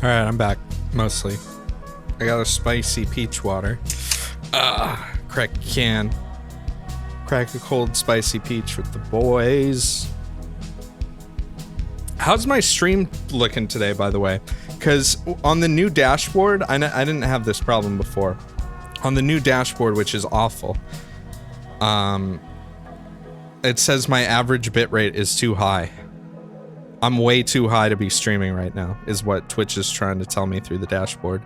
All right, I'm back, mostly. I got a spicy peach water. Crack a can. Crack a cold spicy peach with the boys. How's my stream looking today, by the way? Because on the new dashboard, I didn't have this problem before. On the new dashboard, which is awful, it says my average bitrate is too high. I'm way too high to be streaming right now, is what Twitch is trying to tell me through the dashboard.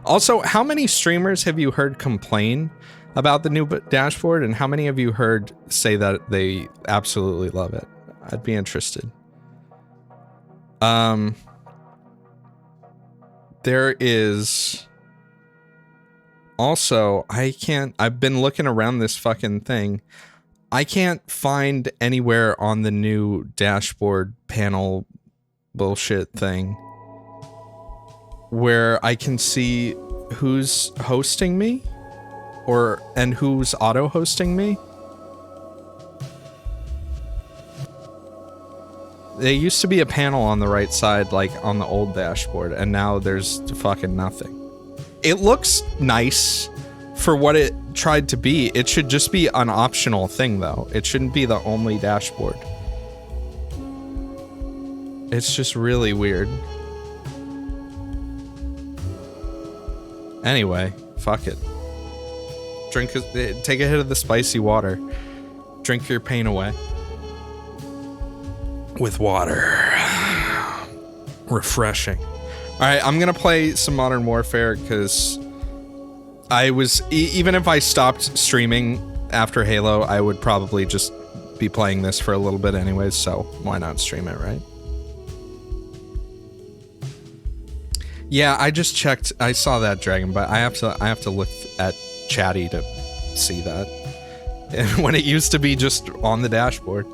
Also, how many streamers have you heard complain about the new dashboard, and how many have you heard say that they absolutely love it? I'd be interested. There is also, I've been looking around this fucking thing. I can't find anywhere on the new dashboard panel bullshit thing where I can see who's hosting me and who's auto hosting me. There used to be a panel on the right side, like on the old dashboard, and now there's fucking nothing. It looks nice for what it tried to be. It should just be an optional thing, though. It shouldn't be the only dashboard. It's just really weird. Anyway, fuck it. Take a hit of the spicy water. Drink your pain away. With water. Refreshing. Alright, I'm gonna play some Modern Warfare, because I was, even if I stopped streaming after Halo, I would probably just be playing this for a little bit anyways, so why not stream it, right? Yeah, I just checked, I saw that dragon, but I have to look at Chatty to see that. And when it used to be just on the dashboard.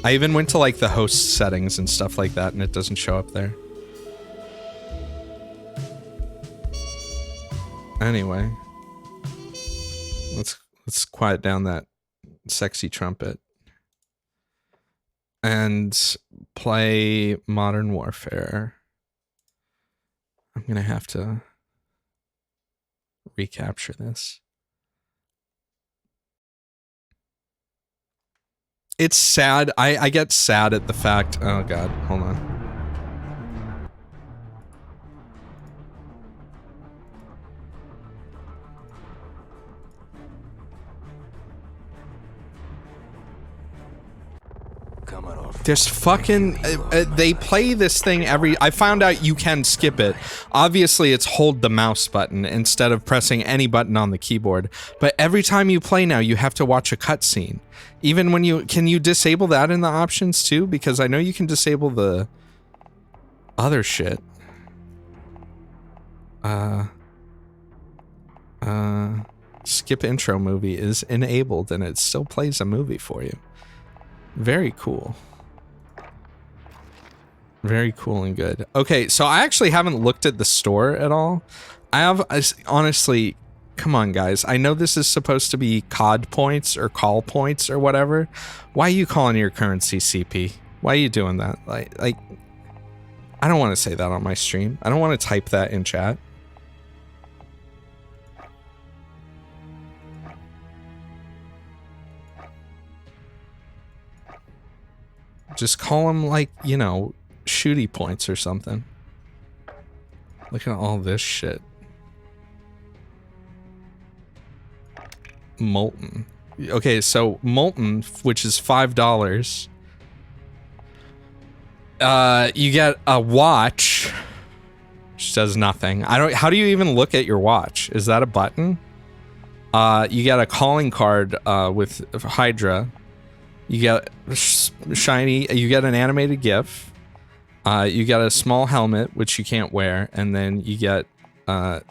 I even went to like the host settings and stuff like that, and it doesn't show up there. Anyway, let's quiet down that sexy trumpet and play Modern Warfare. I'm gonna have to recapture this. It's sad. I get sad at the fact. Oh god, hold on. There's fucking, they play this thing I found out you can skip it. Obviously it's hold the mouse button instead of pressing any button on the keyboard. But every time you play now, you have to watch a cutscene. Even when can you disable that in the options too? Because I know you can disable the other shit. Skip intro movie is enabled and it still plays a movie for you. Very cool. Very cool and good. Okay, so I actually haven't looked at the store at all. Honestly, come on guys. I know this is supposed to be COD points or call points or whatever. Why are you calling your currency CP? Why are you doing that? Like, I don't want to say that on my stream. I don't want to type that in chat. Just call them, like, you know, shooty points or something. Look at all this shit. Molten. Okay, so Molten, which is $5. You get a watch, which does nothing. How do you even look at your watch? Is that a button? You get a calling card with Hydra. You get shiny, you get an animated GIF. You get a small helmet, which you can't wear, and then you get a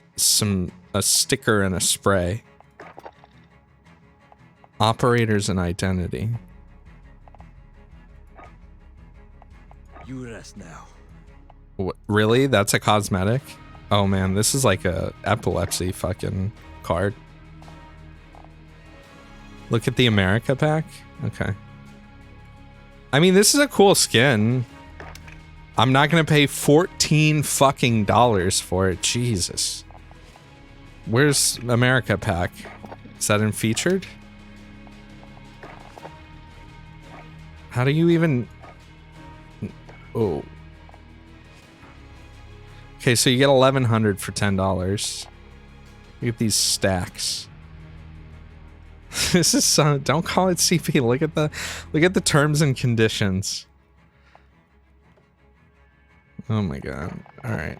sticker and a spray. Operators and identity. You rest now. Really? That's a cosmetic? Oh man, this is like a epilepsy fucking card. Look at the America pack? Okay. I mean, this is a cool skin. I'm not gonna pay $14 fucking for it. Jesus. Where's America Pack? Is that in featured? How do you even... Oh. Okay, so you get 1,100 for $10. Look at these stacks. This is so... Don't call it CP. Look at the terms and conditions. Oh my god. Alright.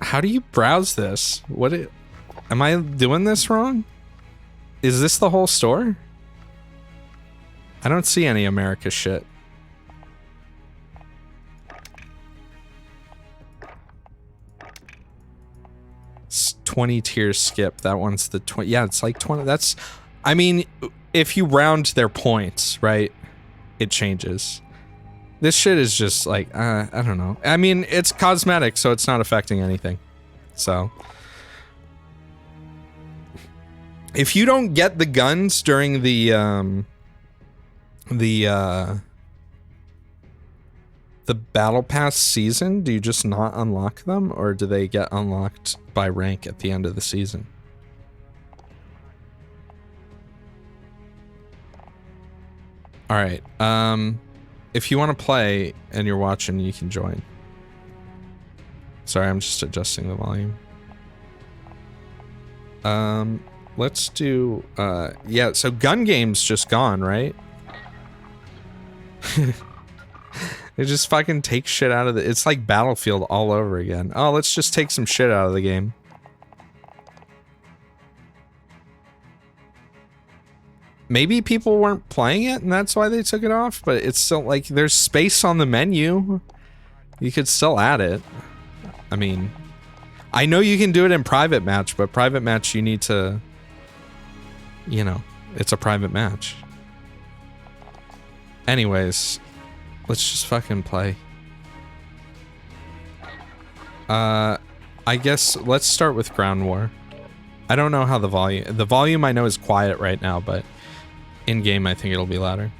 How do you browse this? Am I doing this wrong? Is this the whole store? I don't see any America shit. It's 20 tiers skip. That one's the 20. Yeah, it's like 20. That's... I mean, if you round their points, right? It changes. This shit is just like, I don't know. I mean, it's cosmetic, so it's not affecting anything. So. If you don't get the guns during the battle pass season, do you just not unlock them, or do they get unlocked by rank at the end of the season? All right. If you want to play and you're watching, you can join. Sorry, I'm just adjusting the volume. Let's do, yeah, so gun game's just gone, right? It just fucking takes shit out of the... It's like Battlefield all over again. Oh, let's just take some shit out of the game. Maybe people weren't playing it and that's why they took it off, but it's still like there's space on the menu. You could still add it. I mean, I know you can do it in private match, but private match you need to, you know, it's a private match. Anyways, let's just fucking play. I guess let's start with Ground War. I don't know how the volume I know is quiet right now, but in game I think it'll be louder.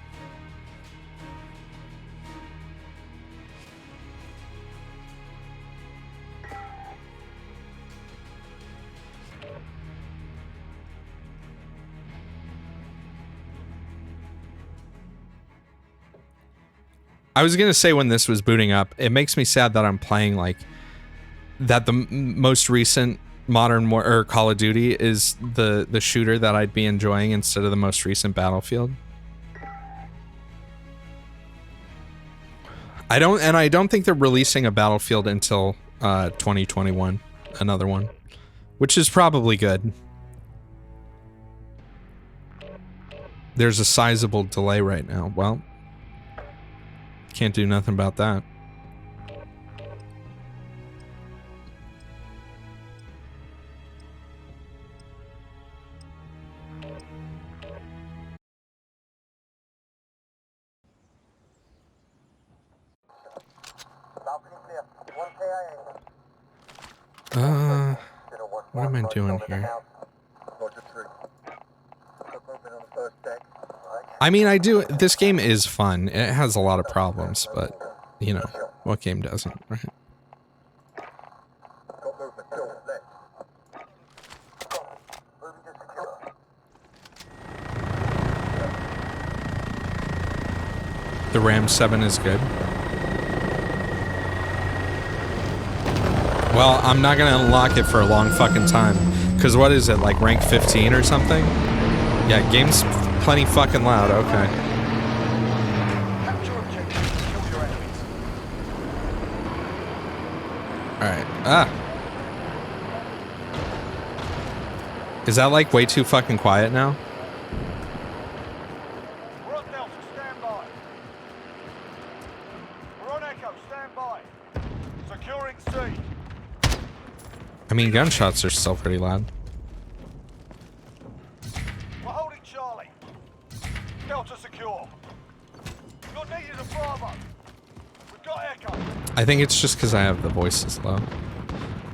I was gonna say when this was booting up, it makes me sad that I'm playing like that. The most recent Modern War or Call of Duty is the shooter that I'd be enjoying instead of the most recent Battlefield. I don't think they're releasing a Battlefield until 2021, another one, which is probably good. There's a sizable delay right now. Well, can't do nothing about that. What am I doing here? I mean, this game is fun. It has a lot of problems, but, you know, what game doesn't, right? The Ram 7 is good. Well, I'm not gonna unlock it for a long fucking time. Cause what is it, like rank 15 or something? Yeah, game's plenty fucking loud, okay. Alright, Is that like way too fucking quiet now? I mean, gunshots are still pretty loud. We're holding Charlie. Delta secure. You're needed at Bravo. We've got Echo. I think it's just because I have the voices low.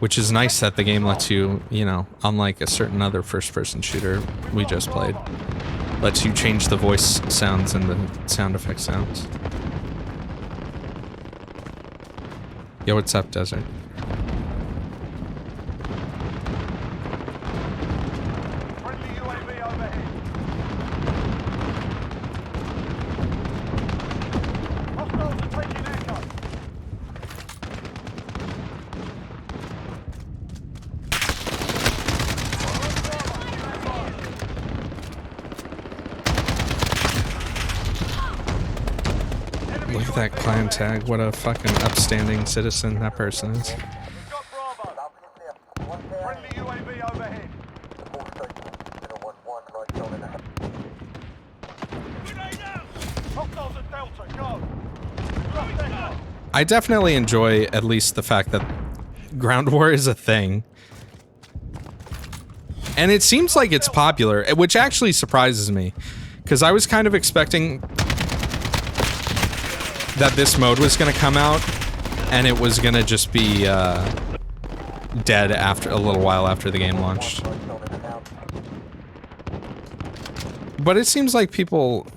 Which is nice that the game lets you, you know, unlike a certain other first-person shooter we just played. lets you change the voice sounds and the sound effect sounds. Yo, what's up, Desert? Friendly UAV overhead. Hostiles are taking Echo. Look at that clan tag. What a fucking upstanding citizen that person is. We've got Bravo. Friendly UAV overhead. Hostiles at Delta, go. We've lost Echo. I definitely enjoy at least the fact that ground war is a thing. And it seems like it's popular, which actually surprises me. Because I was kind of expecting that this mode was going to come out, and it was going to just be dead after a little while after the game launched. But it seems like people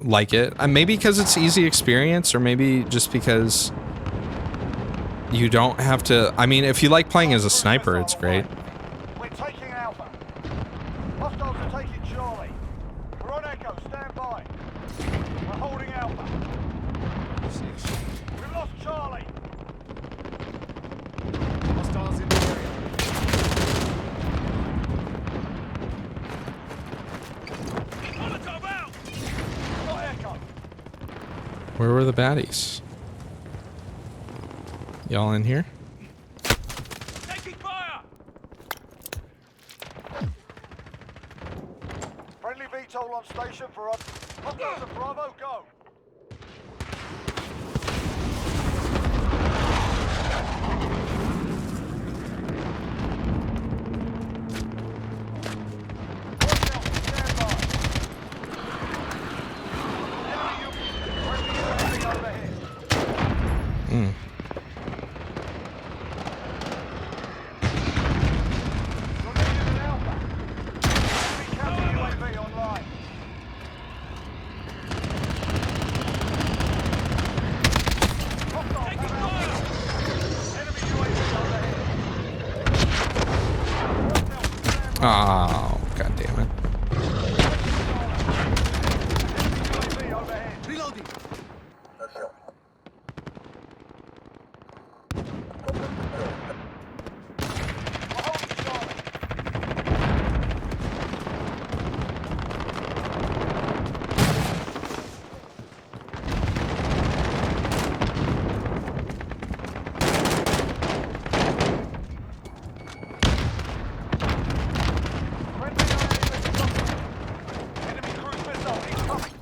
like it. Maybe because it's easy experience, or maybe just because you don't have to... I mean, if you like playing as a sniper, it's great. We're taking Alpha. Hostiles are taking Charlie. We're on Echo, stand by. We're holding Alpha. We've lost Charlie. Hostiles in the area. Molotov out! We've got Echo. Where were the baddies? Y'all in here? Taking fire! Friendly VTOL on station for us. Hostiles at Bravo, go! Stand by. Friendly UAV overhead. Hmm. You're needed an Alpha. Enemy counter UAV online. Hostiles have Alpha. Enemy UAV overhead. Oh, god damn it. Enemy UAV overhead. Reloading. We're holding Charlie. Friendly UAV. Enemy cruise missile incoming.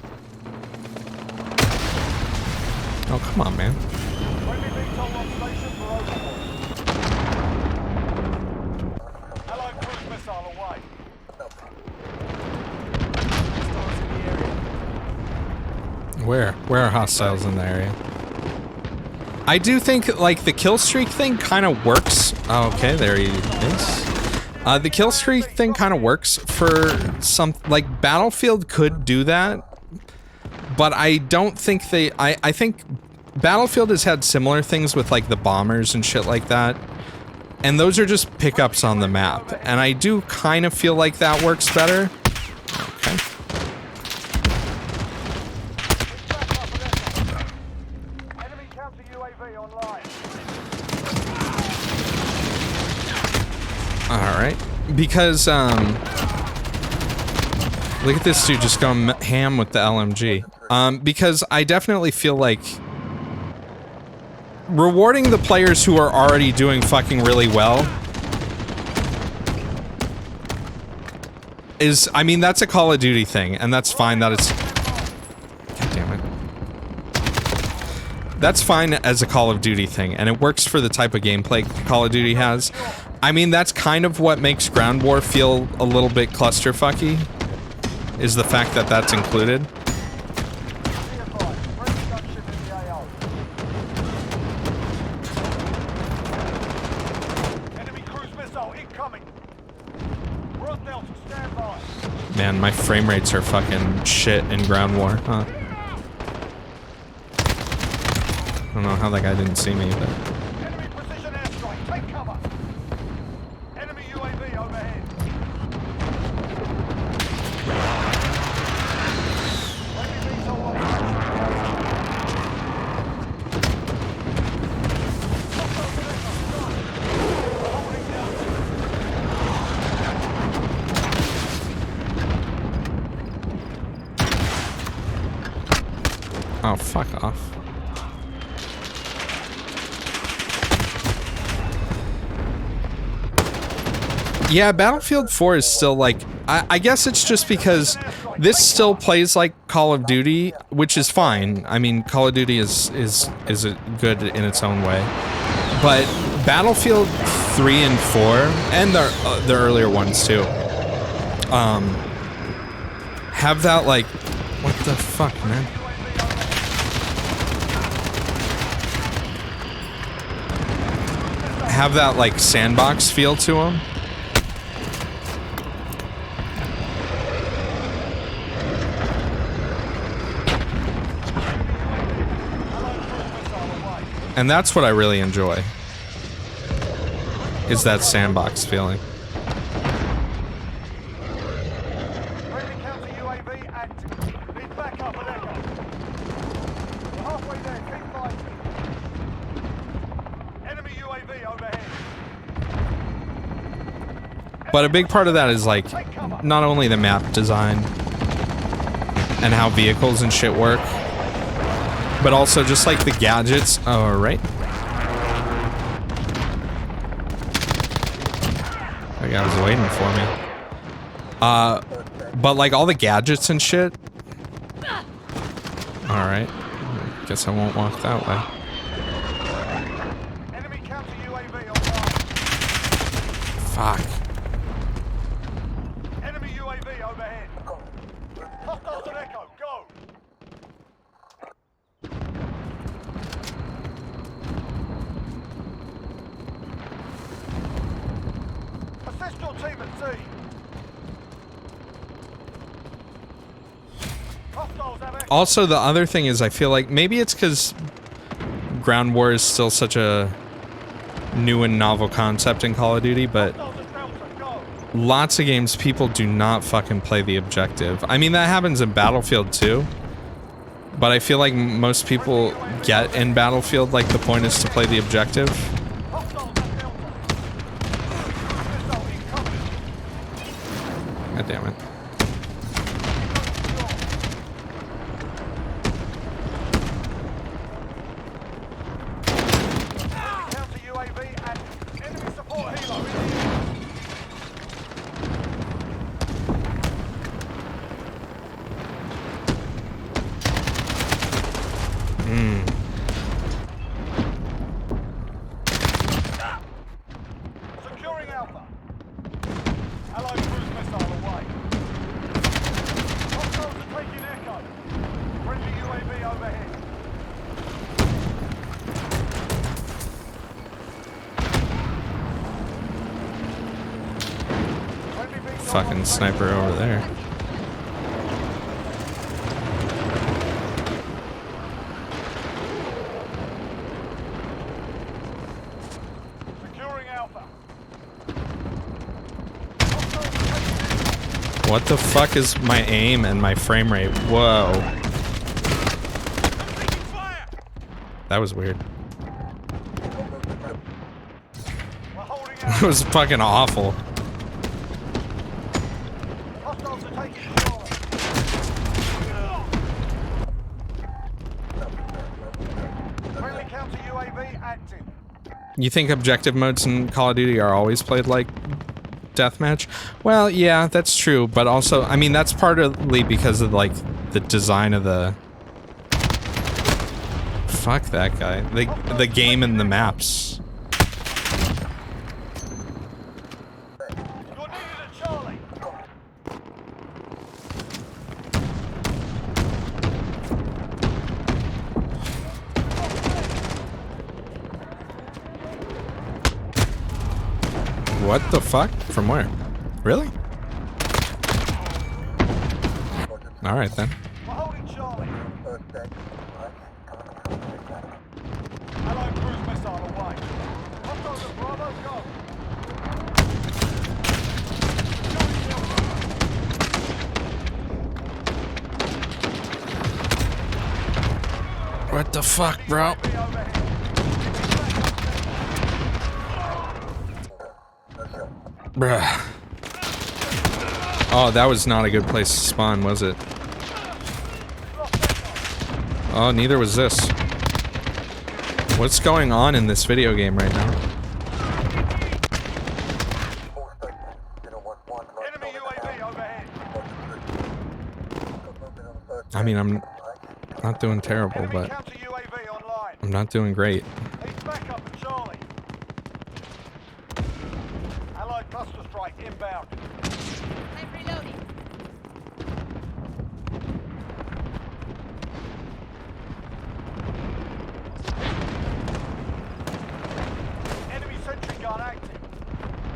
Oh, come on, man. Friendly VTOL on station for overwatch. Allied cruise missile away. Hostiles in the area. Where? Where are hostiles in the area? I do think, like, the kill streak thing kind of works. Oh, okay, there he is. The kill streak thing kind of works for some... Like, Battlefield could do that. But I don't think they... I think Battlefield has had similar things with, like, the bombers and shit like that. And those are just pickups on the map. And I do kind of feel like that works better. Okay. Enemy counter UAV online. Alright. Because, look at this dude just going ham with the LMG. Because I definitely feel like rewarding the players who are already doing fucking really well is, I mean, that's a Call of Duty thing, and that's fine that it's... God damn it. That's fine as a Call of Duty thing, and it works for the type of gameplay Call of Duty has. I mean, that's kind of what makes Ground War feel a little bit clusterfucky, is the fact that that's included. Enemy cruise missile incoming. We're on Delta, stand by. Man, my frame rates are fucking shit in ground war, huh? I don't know how that guy didn't see me, but... Enemy precision airstrike. Take cover. Enemy UAV overhead. Enemy VTOL operational. Hostiles in echo. Holding down. Oh, fuck off. Yeah, Battlefield 4 is still like... I guess it's just because this still plays like Call of Duty, which is fine. I mean, Call of Duty is good in its own way. But Battlefield 3 and 4, and the earlier ones too, have that like... What the fuck, man? Have that like sandbox feel to them. And that's what I really enjoy, is that sandbox feeling. Friendly counter UAV active. Need backup at echo. We're halfway there. Keep fighting. Enemy UAV overhead. But a big part of that is like, not only the map design and how vehicles and shit work, but also just like the gadgets. Oh, right. That guy was waiting for me. But like all the gadgets and shit. Alright. Guess I won't walk that way. Enemy counter UAV online. Fuck. Enemy UAV overhead. Hostiles at echo. Go. Assist your team at sea. Hostiles have echo. Also, the other thing is I feel like maybe it's because ground war is still such a new and novel concept in Call of Duty, but Hostiles at Delta. Go. lots of games people do not fucking play the objective. I mean, that happens in Battlefield too, but I feel like most people get in Battlefield like the point is to play the objective. Hostiles at Delta. Missile incoming. God damn it. Counter UAV active. Enemy support helo in the air. Securing Alpha. Allied cruise missile away. Hostiles are taking Echo. Friendly UAV overhead. Friendly VTOL Fucking sniper over there. Securing Alpha. What the fuck is my aim and my frame rate? Whoa. That was weird. We're holding It out. was fucking awful. Hostiles are taking control. Friendly counter UAV active. You think objective modes in Call of Duty are always played like deathmatch? Well, yeah, that's true, but also, I mean, that's partly because of like the design of the... Fuck that guy. The game and the maps. You're needed at Charlie. What the fuck? From where? Really? All right then. We're holding Charlie. Allied cruise missile away. Hostiles at Bravo, go. What the fuck, bro? Bruh. Oh, that was not a good place to spawn, was it? Oh, neither was this. What's going on in this video game right now? Enemy UAV overhead. I mean, I'm not doing terrible, Enemy but counter UAV online. I'm not doing great. He's back up at Charlie. Allied cluster strike inbound. I'm reloading. Enemy sentry gun active.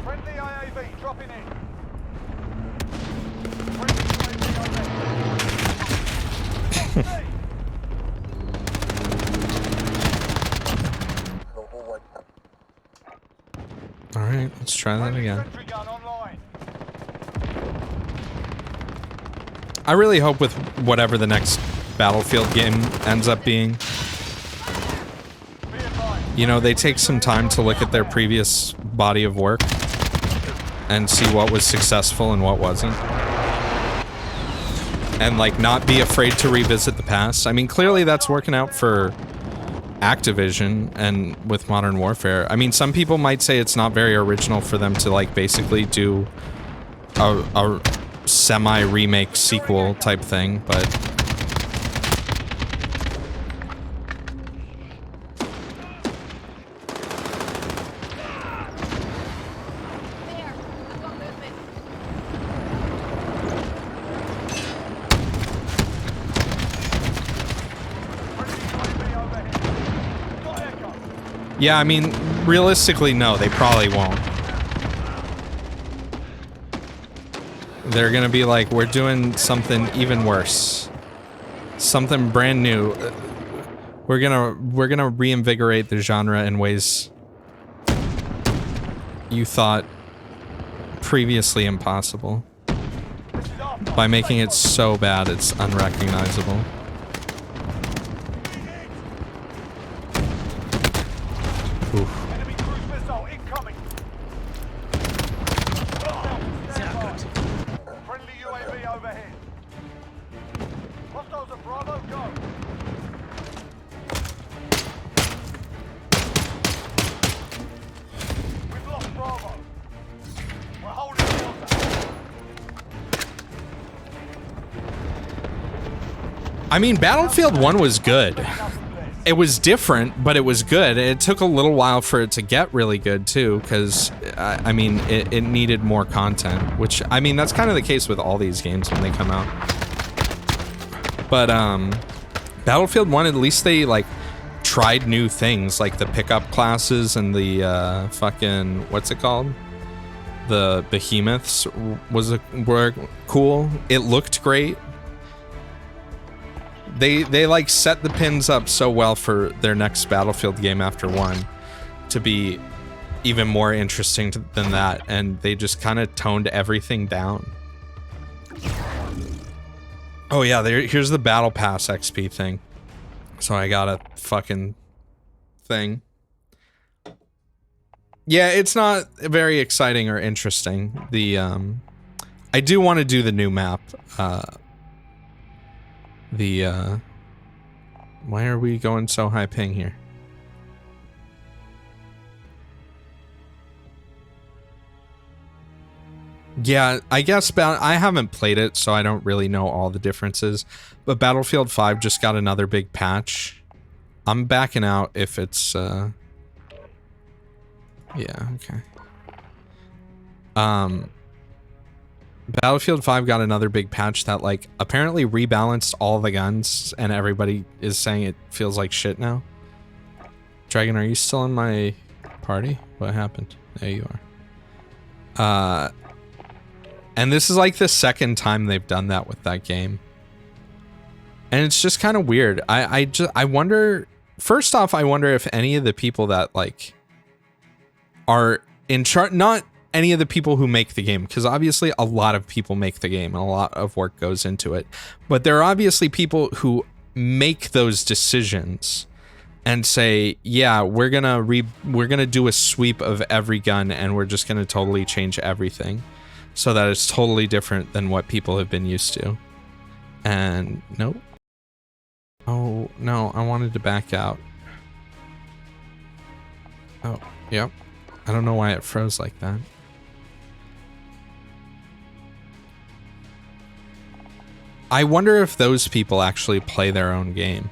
Friendly IAV dropping in. Friendly UAV overhead. Alright, let's try that again. Sentry gun online. I really hope with whatever the next Battlefield game ends up being, Be advised. you know, they take some time to look at their previous body of work and see what was successful and what wasn't. And, like, not be afraid to revisit the past. I mean, clearly that's working out for Activision and with Modern Warfare. I mean, some people might say it's not very original for them to, like, basically do a semi-remake sequel type thing, but There. I've got movement. Friendly UAV overhead. Got echo. yeah, I mean, realistically, no, they probably won't. They're gonna be like, we're doing something even worse. Something brand new. We're gonna reinvigorate the genre in ways you thought previously impossible. This is our fight. By making it so bad it's unrecognizable. Oof. Enemy cruise missile incoming. Friendly UAV overhead. Hostiles at Bravo, go. We've lost Bravo. We're holding Delta. I mean, Battlefield 1 was good. Nothing less. It was different, but it was good. It took a little while for it to get really good, too, because, I mean, it needed more content, which, I mean, that's kind of the case with all these games when they come out. But, Battlefield 1, at least they, like, tried new things, like the pickup classes and the, fucking, what's it called? The behemoths were cool. It looked great. They like set the pins up so well for their next Battlefield game after 1 to be even more interesting than that, and they just kind of toned everything down. Oh yeah, here's the Battle Pass XP thing. So I got a fucking thing. Yeah, it's not very exciting or interesting. The I do want to do the new map. Why are we going so high ping here? Yeah, I guess I haven't played it, so I don't really know all the differences. But Battlefield 5 just got another big patch. I'm backing out if it's, yeah, okay. Battlefield 5 got another big patch that, like, apparently rebalanced all the guns, and everybody is saying it feels like shit now. Dragon, are you still in my party? What happened? There you are. And this is like the second time they've done that with that game. And it's just kind of weird. I wonder, first off, I wonder if any of the people that like are in charge, not any of the people who make the game, because obviously a lot of people make the game and a lot of work goes into it, but there are obviously people who make those decisions and say, yeah, we're gonna do a sweep of every gun and we're just gonna totally change everything so that it's totally different than what people have been used to. And nope. Oh no, I wanted to back out. Oh, yep. I don't know why it froze like that. I wonder if those people actually play their own game.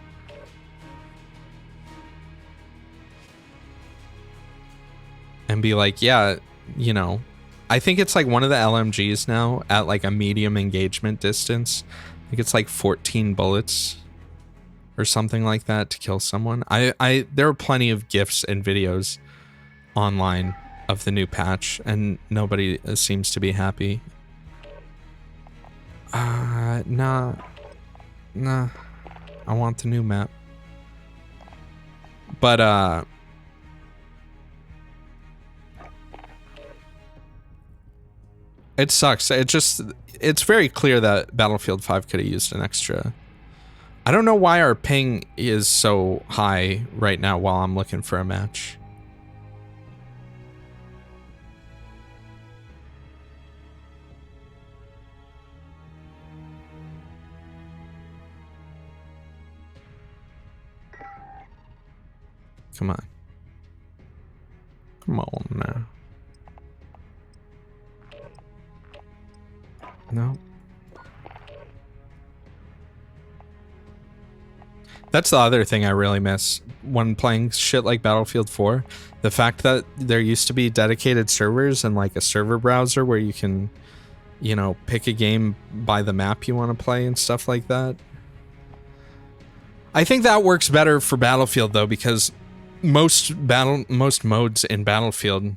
And be like, yeah, you know, I think it's like one of the LMGs now at like a medium engagement distance. I think it's like 14 bullets or something like that to kill someone. There are plenty of GIFs and videos online of the new patch and nobody seems to be happy. Nah. I want the new map. But, it sucks. It's very clear that Battlefield 5 could have used an extra. I don't know why our ping is so high right now while I'm looking for a match. Come on. Come on now. No. That's the other thing I really miss when playing shit like Battlefield 4. The fact that there used to be dedicated servers and like a server browser where you can, you know, pick a game by the map you want to play and stuff like that. I think that works better for Battlefield though, because most modes in Battlefield,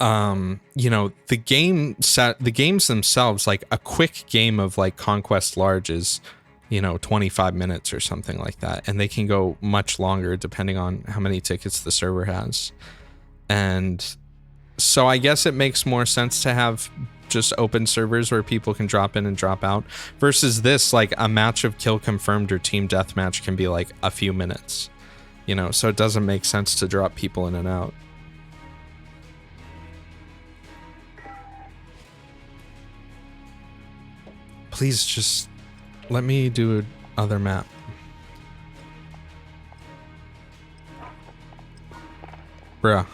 you know, the games themselves, like a quick game of like Conquest Large is, you know, 25 minutes or something like that, and they can go much longer depending on how many tickets the server has. And so I guess it makes more sense to have just open servers where people can drop in and drop out versus this, like a match of kill confirmed or team deathmatch can be like a few minutes, you know, so it doesn't make sense to drop people in and out. Please just let me do another map. Bruh.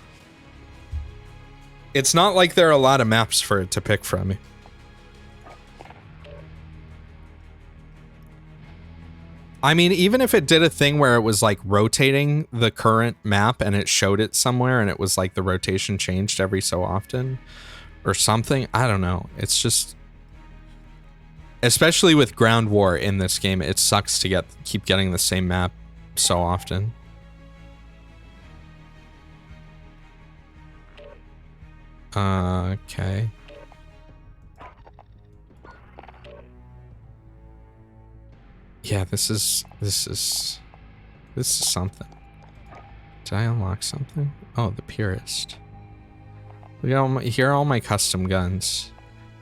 It's not like there are a lot of maps for it to pick from. I mean, even if it did a thing where it was like rotating the current map and it showed it somewhere and it was like the rotation changed every so often or something, I don't know. It's just, especially with ground war in this game, it sucks to keep getting the same map so often. Okay. Yeah, this is something. Did I unlock something? Oh, the Purist. Look at here are all my custom guns.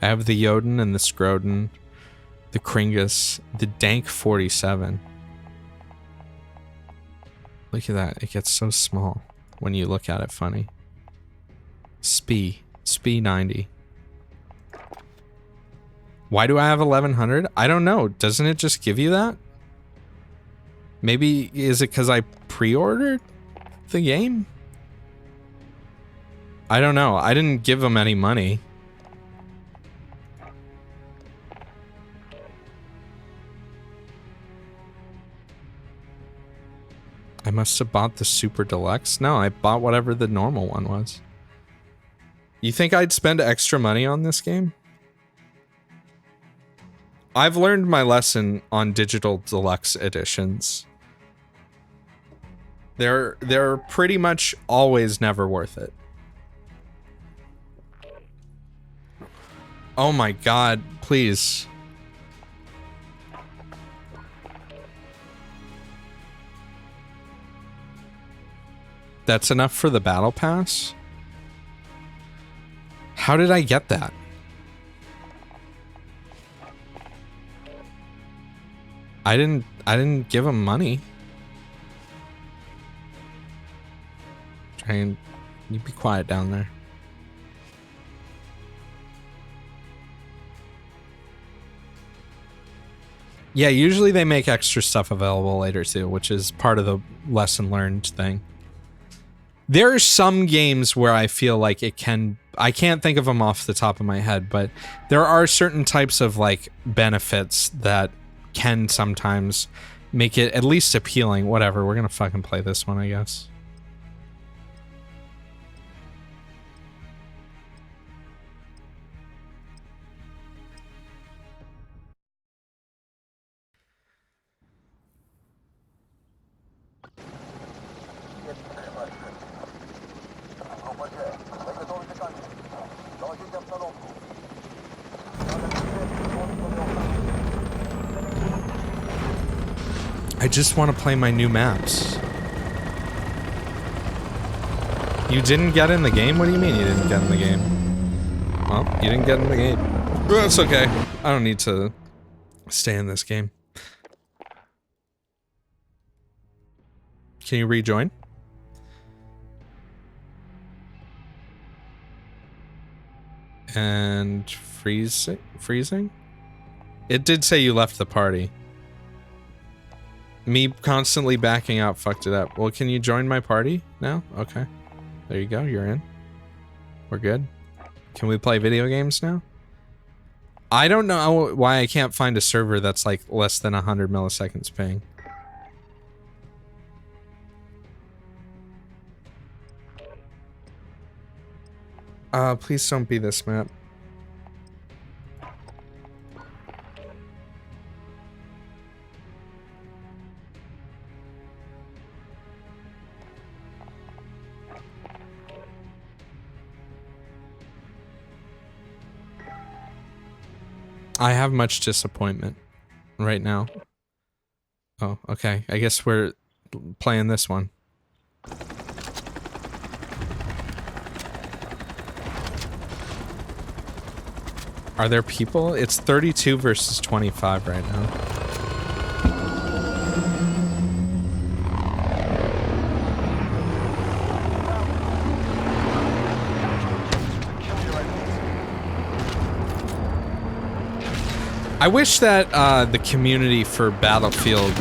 I have the Jotun and the Scroden, the Kringus, the Dank 47. Look at that, it gets so small when you look at it funny. Spee 90. Why do I have 1100? I don't know. Doesn't it just give you that? Maybe, is it because I pre-ordered the game? I don't know. I didn't give them any money. I must have bought the Super Deluxe. No, I bought whatever the normal one was. You think I'd spend extra money on this game? I've learned my lesson on digital deluxe editions. They're pretty much always never worth it. Oh my god, please. That's enough for the battle pass? How did I get that? I didn't give him money. Try and you be quiet down there. Yeah, usually they make extra stuff available later too, which is part of the lesson learned thing. There are some games where I feel like it can... I can't think of them off the top of my head, but there are certain types of, like, benefits that can sometimes make it at least appealing. Whatever, we're gonna fucking play this one, I guess. I just want to play my new maps. You didn't get in the game? What do you mean you didn't get in the game? Well, you didn't get in the game. Well, that's okay. I don't need to stay in this game. Can you rejoin? And freezing? It did say you left the party. Me constantly backing out fucked it up. Well, can you join my party now? Okay. There you go, you're in. We're good. Can we play video games now? I don't know why I can't find a server that's like less than 100 milliseconds ping. Please don't be this map. I have much disappointment right now. Oh, okay. I guess we're playing this one. Are there people? It's 32 versus 25 right now. I wish that the community for Battlefield,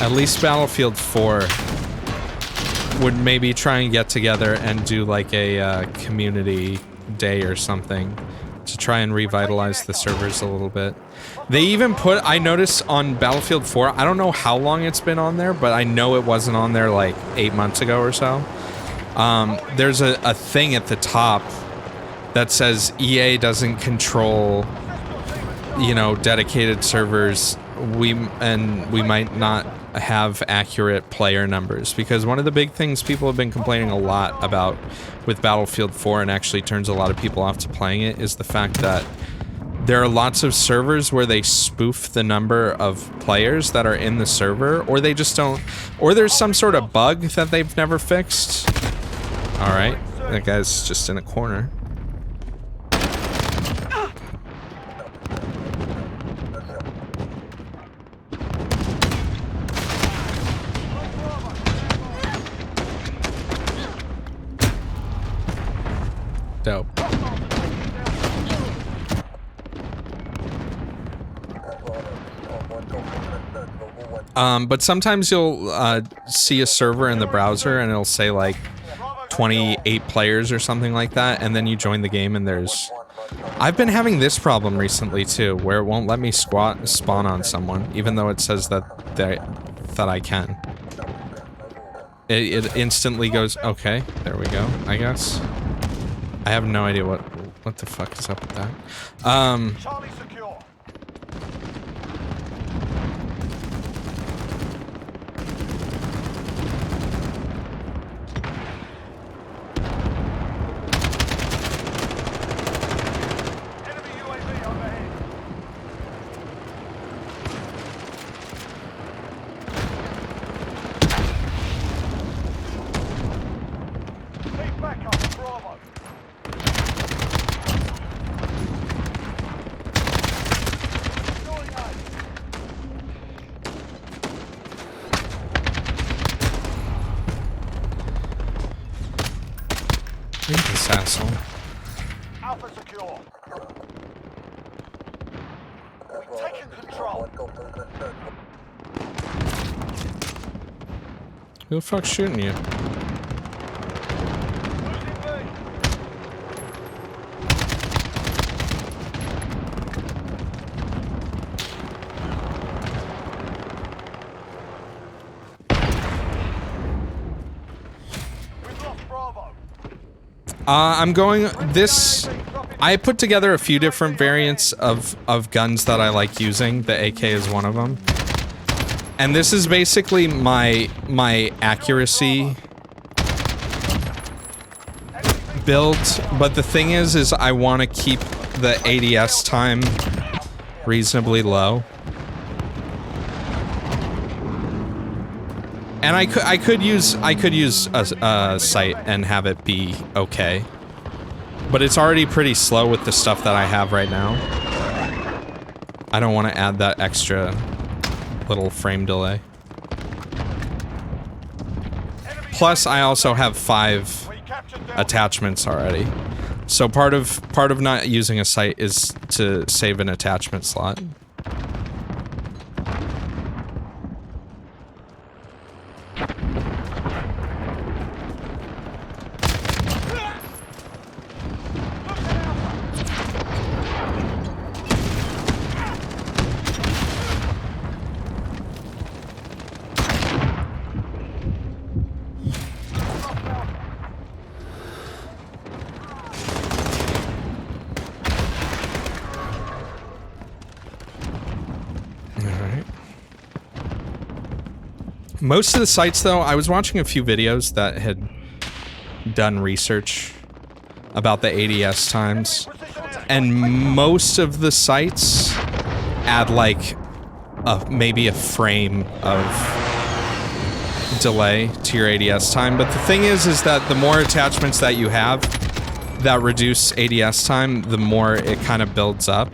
at least Battlefield 4, would maybe try and get together and do like a community day or something to try and revitalize the servers a little bit. They even put, I noticed on Battlefield 4, I don't know how long it's been on there, but I know it wasn't on there like 8 months ago or so. There's a thing at the top that says EA doesn't control, you know, dedicated servers. We might not have accurate player numbers, because one of the big things people have been complaining a lot about with Battlefield 4, and actually turns a lot of people off to playing it, is the fact that there are lots of servers where they spoof the number of players that are in the server, or they just don't, or there's some sort of bug that they've never fixed. All right, that guy's just in a corner. Dope. But sometimes you'll see a server in the browser and it'll say like 28 players or something like that, and then you join the game and there's... I've been having this problem recently too, where it won't let me spawn on someone, even though it says that I can. It instantly goes, okay, there we go, I guess. I have no idea what the fuck is up with that. Charlie secure. Enemy UAV overhead. Look at this asshole. Alpha secure. We've taken control. Who the fuck's shooting you? Losing B. We've lost Bravo. I'm going this. I put together a few different variants of guns that I like using. The AK is one of them. And this is basically my accuracy build, but the thing is I want to keep the ADS time reasonably low. And I could use a sight and have it be okay. But it's already pretty slow with the stuff that I have right now. I don't want to add that extra little frame delay. Plus, I also have 5 attachments already. So part of not using a sight is to save an attachment slot. Most of the sites, though, I was watching a few videos that had done research about the ADS times, and most of the sites add like maybe a frame of delay to your ADS time. But the thing is that the more attachments that you have that reduce ADS time, the more it kind of builds up.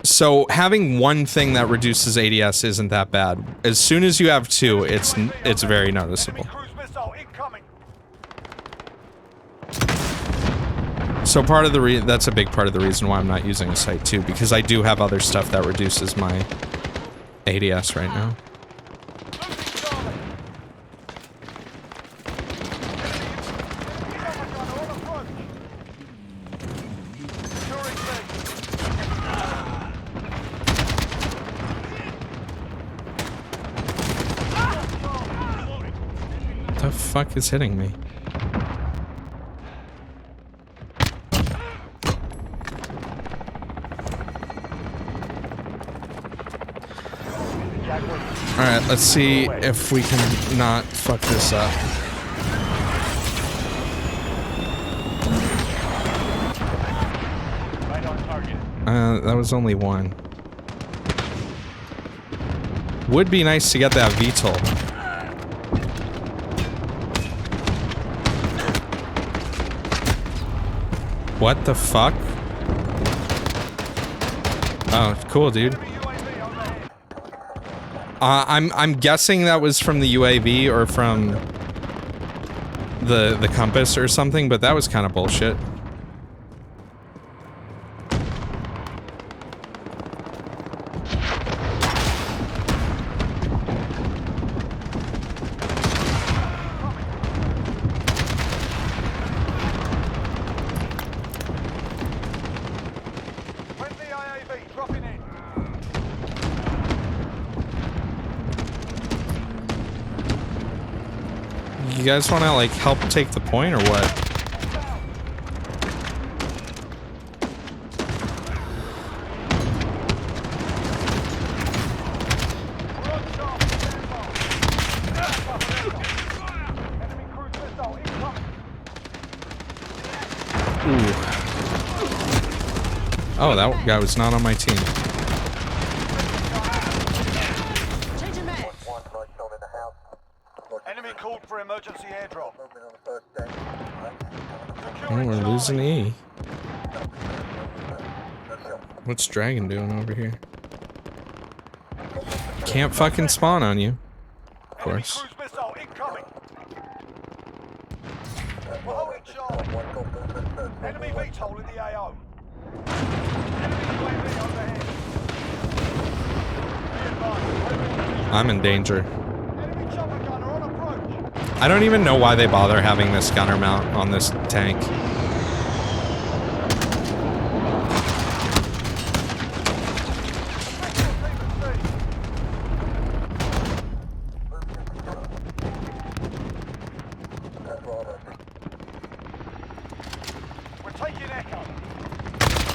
So having one thing that reduces ADS isn't that bad. As soon as you have 2, it's very noticeable. Cruise missile incoming. So part of the that's a big part of the reason why I'm not using a sight too, because I do have other stuff that reduces my ADS right now. What the fuck is hitting me? Alright, let's see if we can not fuck this up. That was only 1. Would be nice to get that VTOL. What the fuck? Oh, cool, dude. I'm guessing that was from the UAV or from the compass or something, but that was kind of bullshit. You guys want to, like, help take the point, or what? Ooh. Oh, that guy was not on my team. Enemy called for emergency airdrop. Oh, we're losing E. What's Dragon doing over here? Can't fucking spawn on you. Of course. Cruise missile incoming. Enemy VTOL in the AO. Enemy UAV overhead. Be advised. I'm in danger. Enemy chopper gunner on approach. I don't even know why they bother having this gunner mount on this tank. We're taking Echo.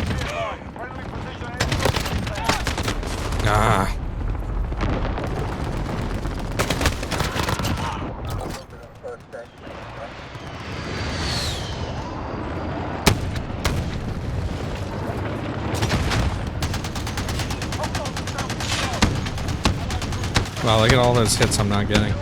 Be advised. Friendly precision airstrike. Ah. Wow, look at all those hits I'm not getting.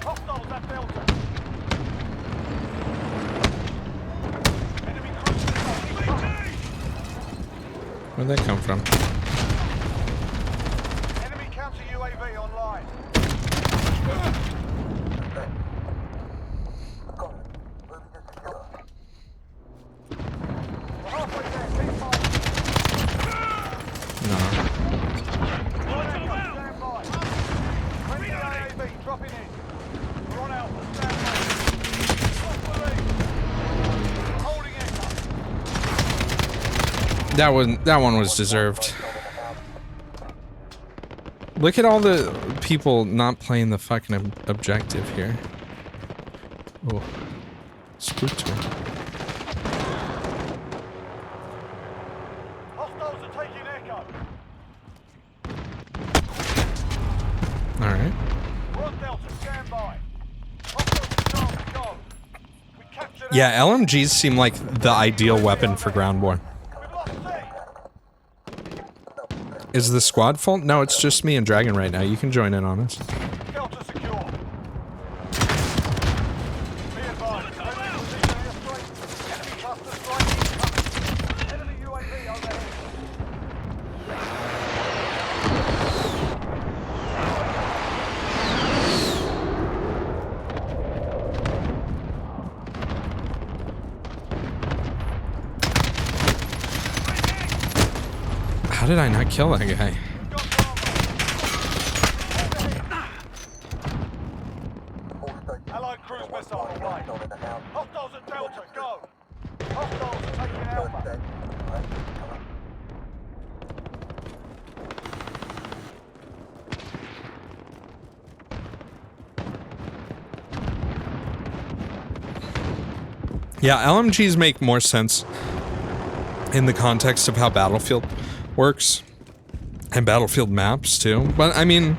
Hostiles at Delta. Enemy cruise missile. Where'd that come from? Enemy counter UAV online. We're halfway there. Keep fighting. No. Right Echo, stand by. Friendly UAV dropping in. We're on Alpha, stand by. Lost the lead. Holding Echo. That one was deserved. Look at all the people not playing the fucking objective here. Oh. Spooked me. Hostiles are taking Echo. Alright. We're on Delta, stand by. Hostiles are Charlie, go. We captured Yeah, LMGs seem like the ideal weapon for ground war. We've lost C. Is the squad full? No, it's just me and Dragon right now. You can join in on us. Delta secure. Be advised. Friendly precision airstrike. Enemy cluster strike incoming. Enemy UAV overhead. How did I not kill that guy? Allied cruise missile away. Hostiles at Delta, go. Hostiles are taking Alpha. Yeah, LMGs make more sense in the context of how Battlefield works. And Battlefield maps, too. But, I mean...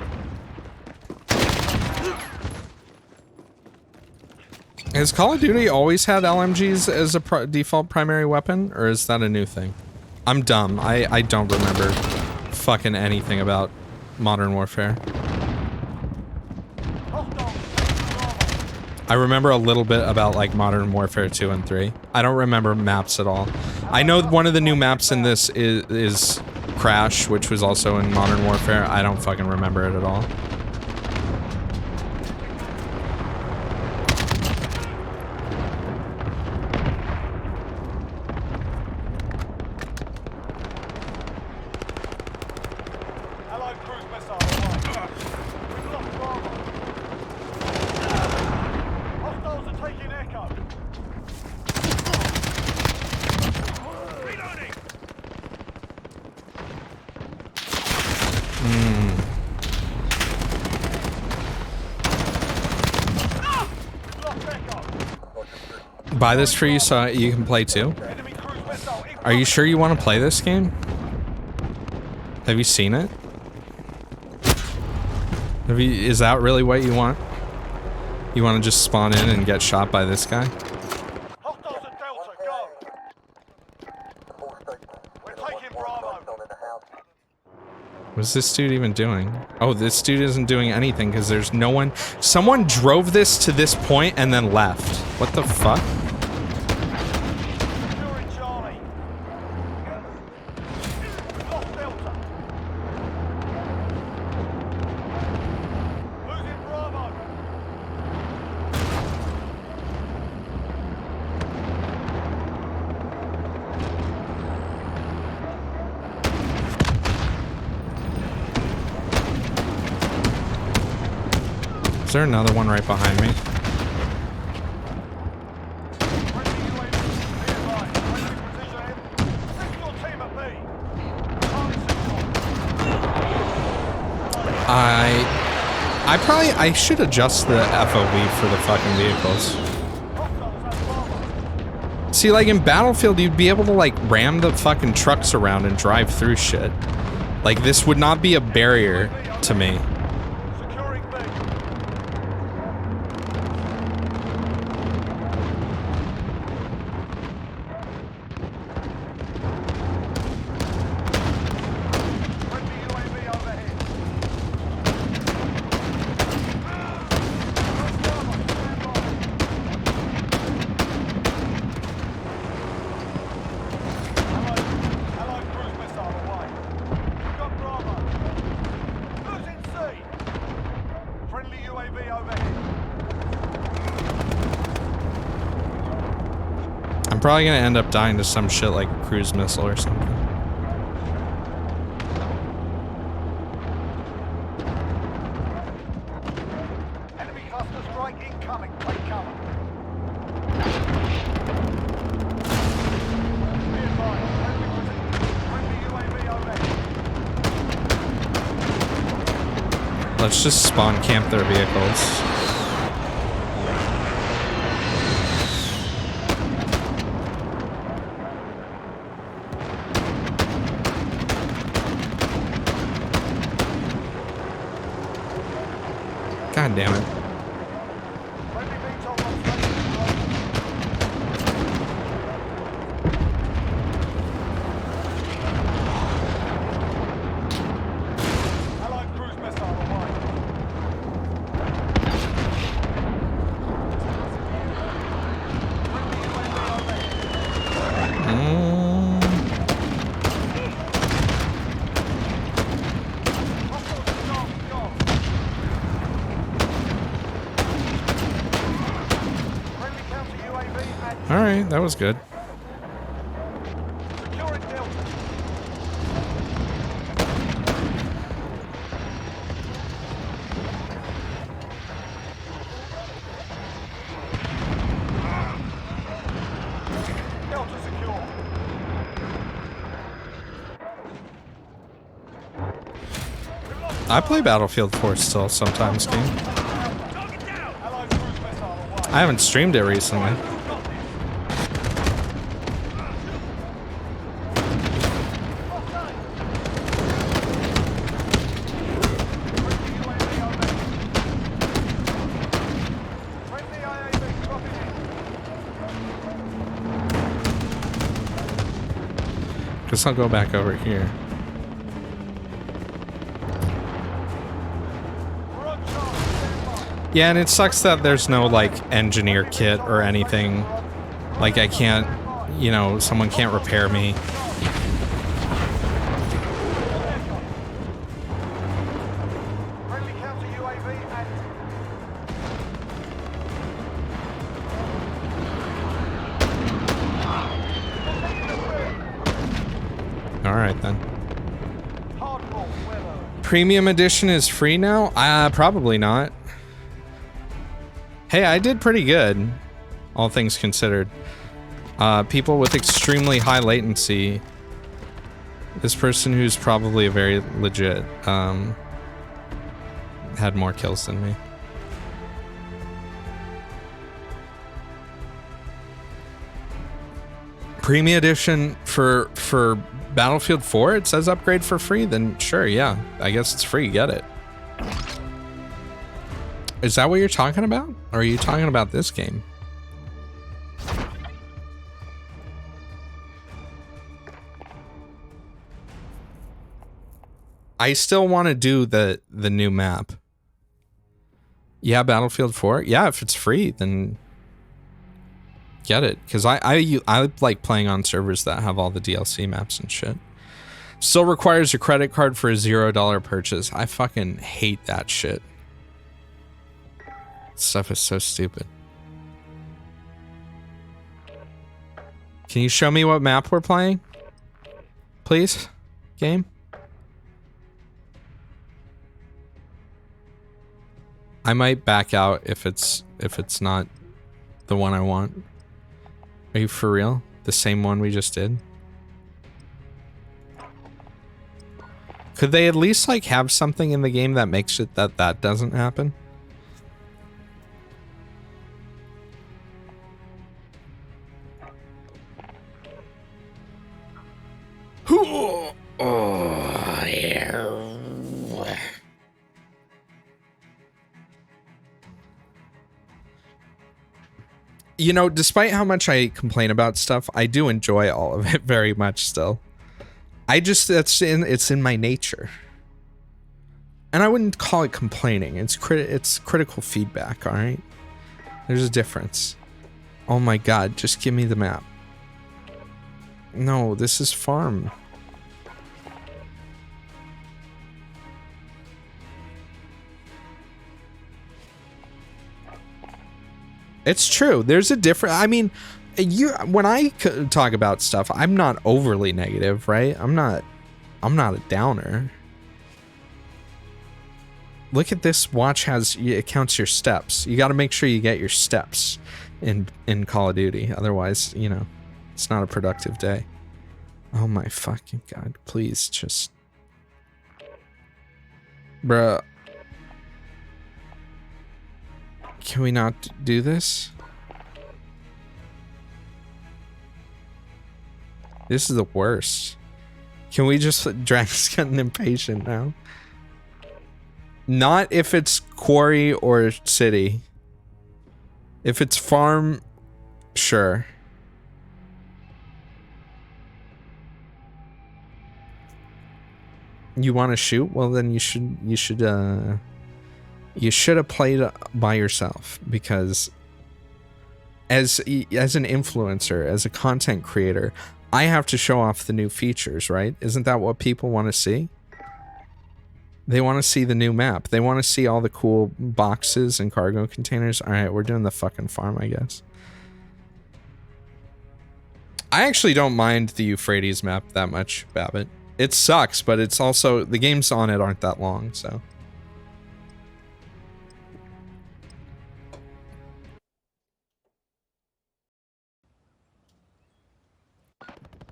Has Call of Duty always had LMGs as a default primary weapon? Or is that a new thing? I'm dumb. I don't remember fucking anything about Modern Warfare. I remember a little bit about, like, Modern Warfare 2 and 3. I don't remember maps at all. I know one of the new maps in this is Crash, which was also in Modern Warfare. I don't fucking remember it at all. Allied cruise missile away. We've lost Bravo. Hostiles are taking Echo. Reloading. We've lost Echo. Buy this for you so you can play too? Enemy cruise missile Are you sure you want to play this game? Have you seen it? Is that really what you want? You want to just spawn in and get shot by this guy? Hostiles at Delta, go. We're taking Bravo. What's this dude even doing? Oh, this dude isn't doing anything because there's no one. Someone drove this to this point and then left. What the fuck? Securing Charlie. We've lost Delta. there another one right behind me? Friendly UAV. Be advised. Friendly precision aim. Send your team at B. Target secure. I should adjust the FOV for the fucking vehicles. Hostiles at Bravo. See, like in Battlefield, you'd be able to like ram the fucking trucks around and drive through shit. Like this would not be a barrier to me. Securing B. Friendly UAV overhead. Allied cruise missile away. We've got Bravo. Losing C. Friendly UAV overhead. I'm probably gonna end up dying to some shit like a cruise missile or something. Enemy cluster strike incoming. Take cover. Be advised. Friendly UAV overhead. Let's just spawn camp their vehicles. God damn it. Friendly VTOL on station. Allied cruise missile away. Friendly UAV overhead. Hostiles at Gulf. Friendly counter UAV at All right, that was good. securing Delta. Delta secure. I play Battlefield 4 still sometimes, game. Allied cruise missile away. I haven't streamed it recently. Got this. Friendly UAV overhead. Friendly IAV dropping in. Guess I'll go back over here. We're on charge. Stand by. Yeah, and it sucks that there's no like engineer kit or anything. Like I can't, you know, someone can't repair me. Friendly counter UAV active. All right then. Hardball weather. Premium edition is free now? Probably not. Hey, I did pretty good, all things considered. People with extremely high latency. This person who's probably a very legit, had more kills than me. Premium edition for Battlefield 4, it says upgrade for free, then sure, yeah. I guess it's free, get it. Is that what you're talking about? Or are you talking about this game? I still want to do the new map. Yeah, Battlefield 4. Yeah, if it's free, then get it. Because I like playing on servers that have all the DLC maps and shit. Still requires a credit card for a $0 purchase. I fucking hate that shit. Stuff is so stupid. Can you show me what map we're playing? Please? Game? I might back out if it's not the one I want. Are you for real? The same one we just did? Could they at least like have something in the game that makes it that doesn't happen? You know, despite how much I complain about stuff, I do enjoy all of it very much still. I just, it's in my nature. And I wouldn't call it complaining. It's critical feedback, all right? There's a difference. Oh my god, just give me the map. No, this is farm. It's true. There's a different. I mean, when I talk about stuff, I'm not overly negative, right? I'm not a downer. Look at this watch it counts your steps. You got to make sure you get your steps in Call of Duty. Otherwise, you know, it's not a productive day. Oh my fucking god. Please just. Bruh. Can we not do this? This is the worst. Can we just... Dragon's getting impatient now. Not if it's quarry or city. If it's farm, sure. You want to shoot? Well, then you should have played by yourself, because as an influencer, as a content creator, I have to show off the new features, right? Isn't that what people want to see? They want to see the new map. They want to see all the cool boxes and cargo containers. All right, we're doing the fucking farm, I guess. I actually don't mind the Euphrates map that much, Babbitt. It sucks, but it's also, the games on it aren't that long, so.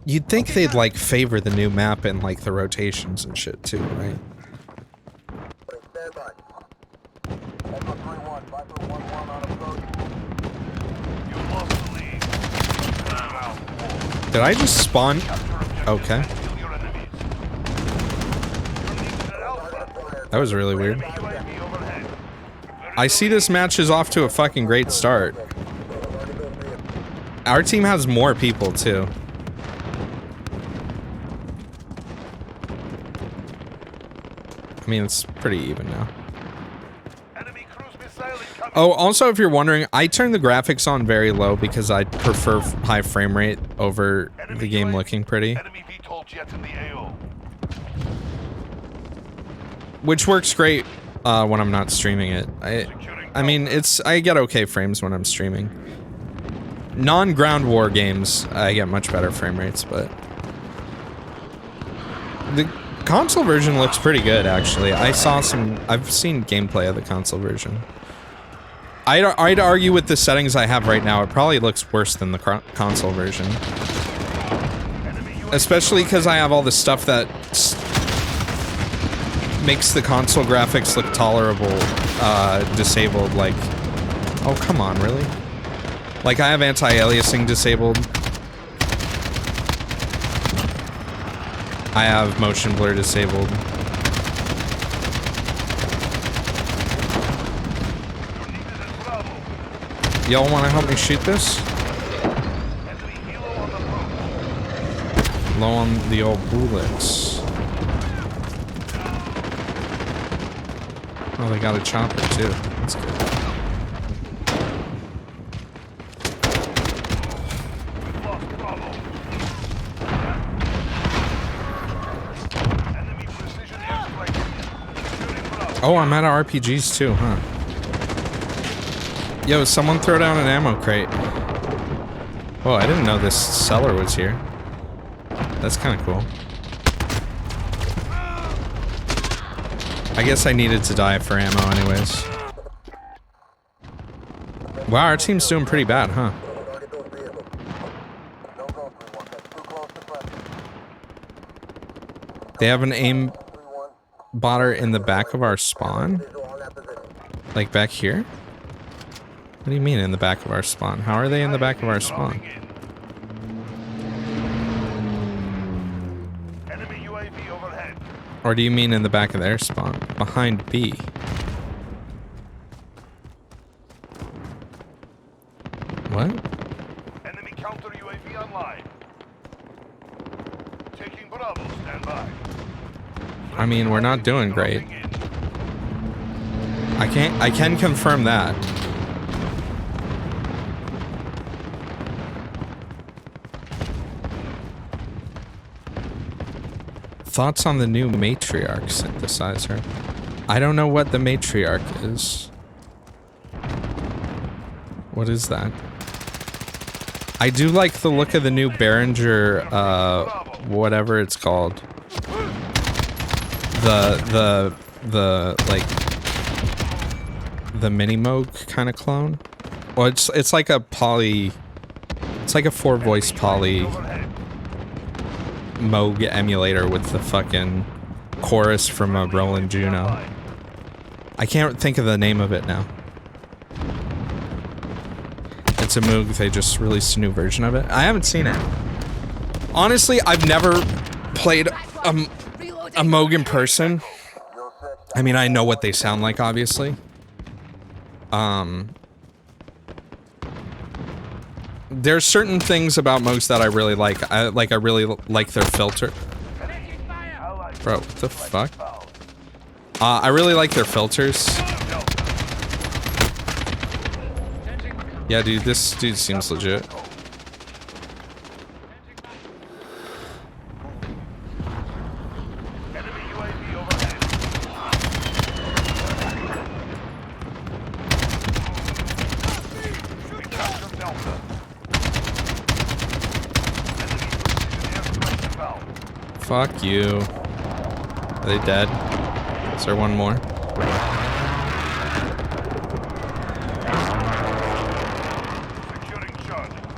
You'd think they'd like favor the new map and like the rotations and shit too, right? Did I just spawn? Okay. That was really weird. I see this match is off to a fucking great start. Our team has more people too. I mean, it's pretty even now. Oh, also, if you're wondering, I turn the graphics on very low because I prefer high frame rate over the game looking pretty. Which works great when I'm not streaming it. I mean, I get okay frames when I'm streaming. Non-ground war games, I get much better frame rates, but the console version looks pretty good, actually. I've seen gameplay of the console version. I'd argue with the settings I have right now, it probably looks worse than the console version. Especially because I have all the stuff that makes the console graphics look tolerable, disabled, like... Oh, come on, really? Like, I have anti-aliasing disabled. I have motion blur disabled. Y'all want to help me shoot this? Low on the old bullets. Oh, they got a chopper too. That's good. Oh, I'm out of RPGs too, huh? Yo, someone throw down an ammo crate. Whoa, I didn't know this cellar was here. That's kind of cool. I guess I needed to die for ammo anyways. Wow, our team's doing pretty bad, huh? They have an aim botter in the back of our spawn? Like back here? What do you mean in the back of our spawn? How are they in the back of our spawn? Enemy UAV overhead. Or do you mean in the back of their spawn? Behind B. What? Enemy counter UAV online. Taking Bravo, stand by. I mean, we're not doing great. I can confirm that. Thoughts on the new matriarch synthesizer? I don't know what the matriarch is. What is that? I do like the look of the new Behringer, whatever it's called. The like the mini Moog kind of clone. Well, it's like a poly. It's like a 4-voice poly Moog emulator with the fucking chorus from a Roland Juno. I can't think of the name of it now. It's a Moog, they just released a new version of it. I haven't seen it. Honestly, I've never played a Moog in person. I mean, I know what they sound like, obviously. There's certain things about Moogs that I really like. I really like their filter. Bro, what the fuck? I really like their filters. Yeah, dude, this dude seems legit. Fuck you. Are they dead? Is there one more?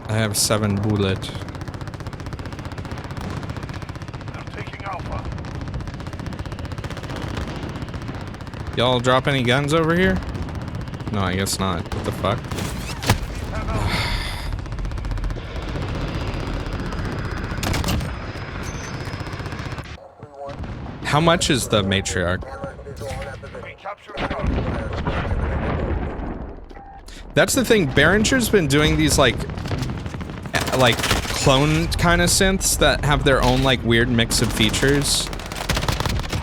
I have 7 bullet. Y'all drop any guns over here? No, I guess not. What the fuck? How much is the matriarch? That's the thing. Behringer's been doing these like clone kind of synths that have their own like weird mix of features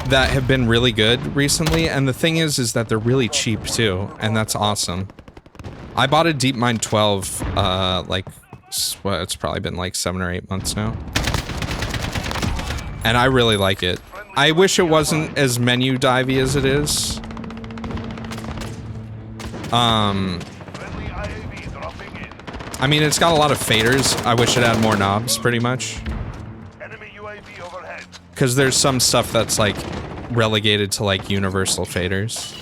that have been really good recently. And the thing is that they're really cheap too, and that's awesome. I bought a DeepMind 12 like what, it's probably been like 7 or 8 months now, and I really like it. I wish it wasn't as menu divey as it is. I mean, it's got a lot of faders. I wish it had more knobs, pretty much. Because there's some stuff that's like relegated to like universal faders.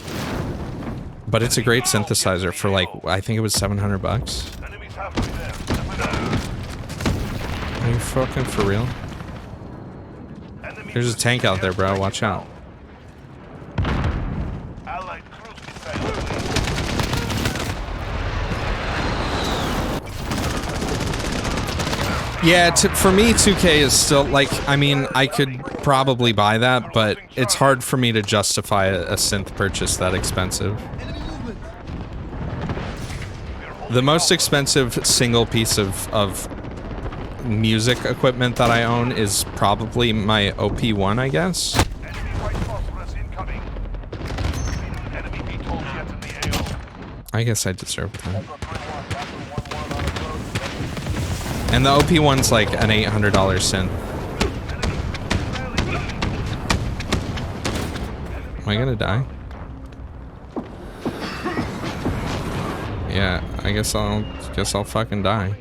But it's a great synthesizer for like, I think it was $700 bucks. Are you fucking for real? There's a tank out there, bro. Watch out. Yeah, for me, 2K is still, like, I mean, I could probably buy that, but it's hard for me to justify a synth purchase that expensive. The most expensive single piece of music equipment that I own is probably my OP1, I guess. I guess I deserve that. And the OP1's like an $800 synth. Am I gonna die? Yeah, I guess I'll fucking die.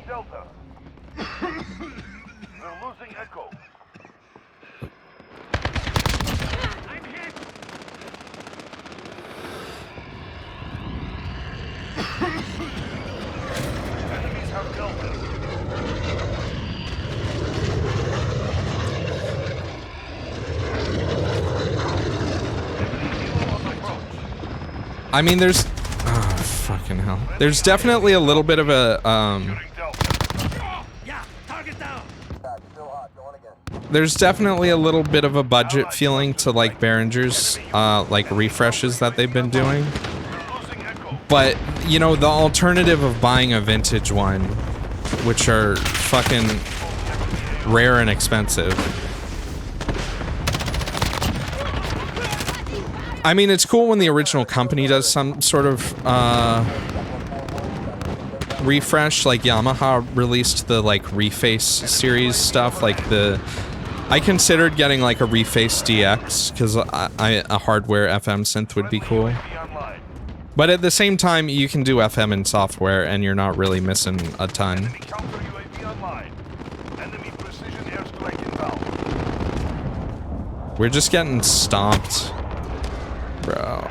I mean, there's... Oh, fucking hell. There's definitely a little bit of a, Yeah, target down. There's definitely a little bit of a budget feeling to, like, Behringer's, like, refreshes that they've been doing. But, you know, the alternative of buying a vintage one, which are fucking rare and expensive. I mean, it's cool when the original company does some sort of, refresh, like Yamaha released the, like, Reface series stuff, like the... I considered getting, like, a Reface DX, because a hardware FM synth would be cool. But at the same time, you can do FM in software, and you're not really missing a ton. We're just getting stomped. Bro.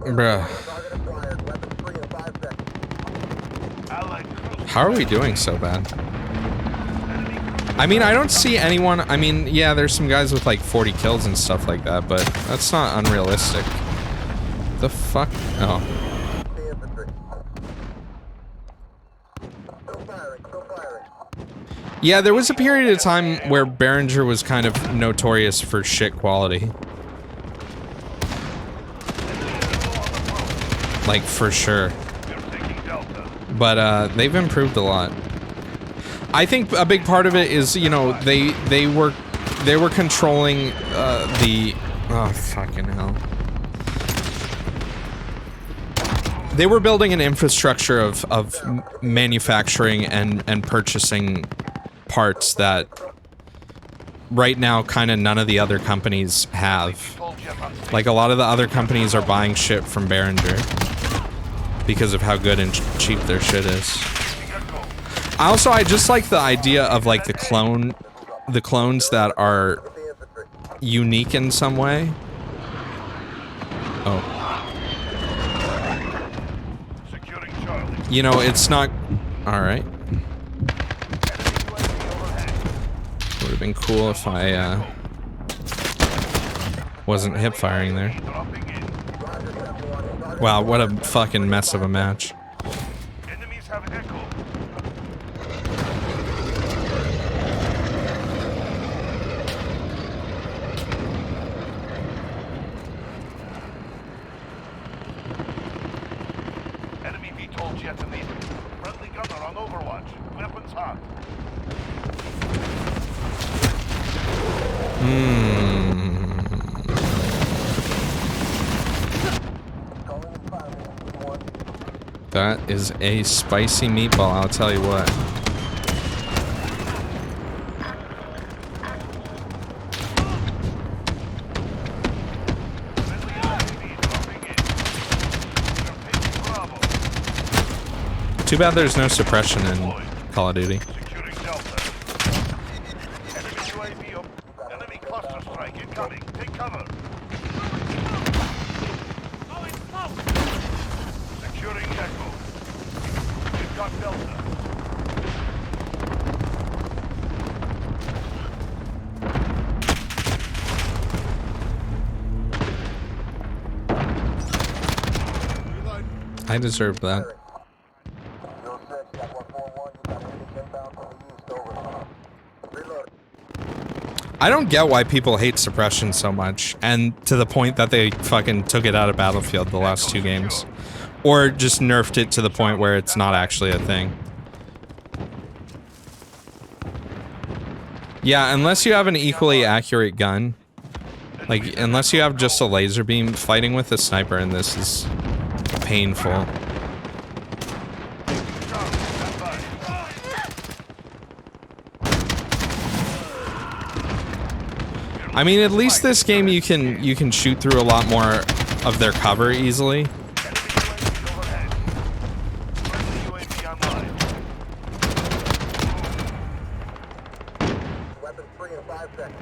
Bruh. How are we doing so bad? I mean, I don't see anyone... I mean, yeah, there's some guys with like 40 kills and stuff like that, but that's not unrealistic. The fuck? Oh. Yeah, there was a period of time where Behringer was kind of notorious for shit quality. Like, for sure. But, they've improved a lot. I think a big part of it is, you know, they were controlling, the... Oh, fucking hell. They were building an infrastructure of manufacturing and purchasing parts that right now kind of none of the other companies have. Like, a lot of the other companies are buying shit from Behringer because of how good and cheap their shit is. I just like the idea of, like, the clones that are unique in some way. Oh. You know, it's not... Alright. Would have been cool if I, wasn't hip firing there. Wow, what a fucking mess of a match. Enemies have echo. Enemy VTOL jet in the friendly gunner on overwatch. Weapons hot. That is a spicy meatball, I'll tell you what. Too bad there's no suppression in Call of Duty. Securing Delta. Enemy UAV up. Enemy cluster strike incoming. Take cover. Securing Echo. We've got Delta. I deserve that. I don't get why people hate suppression so much, and to the point that they fucking took it out of Battlefield the last 2 games. Or just nerfed it to the point where it's not actually a thing. Yeah, unless you have an equally accurate gun. Like, unless you have just a laser beam, fighting with a sniper in this is painful. I mean, at least this game you can shoot through a lot more of their cover easily. Weapons free in 5 seconds.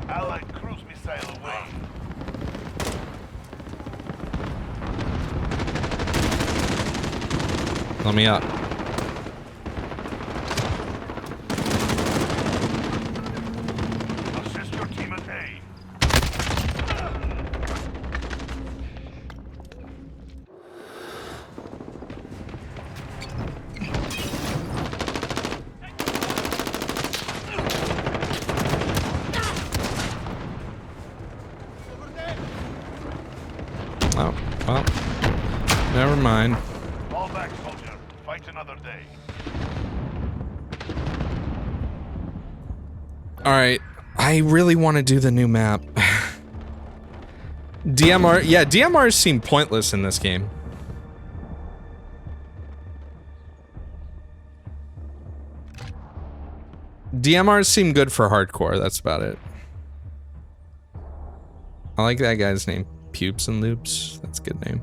Allied cruise missile away. Let me up. Assist your team at A. Oh, well. Never mind. Fall back, soldier. Fight another day. Alright. I really want to do the new map. DMR, yeah, DMRs seem pointless in this game. DMRs seem good for hardcore, that's about it. I like that guy's name. Pubes and Loops. That's a good name.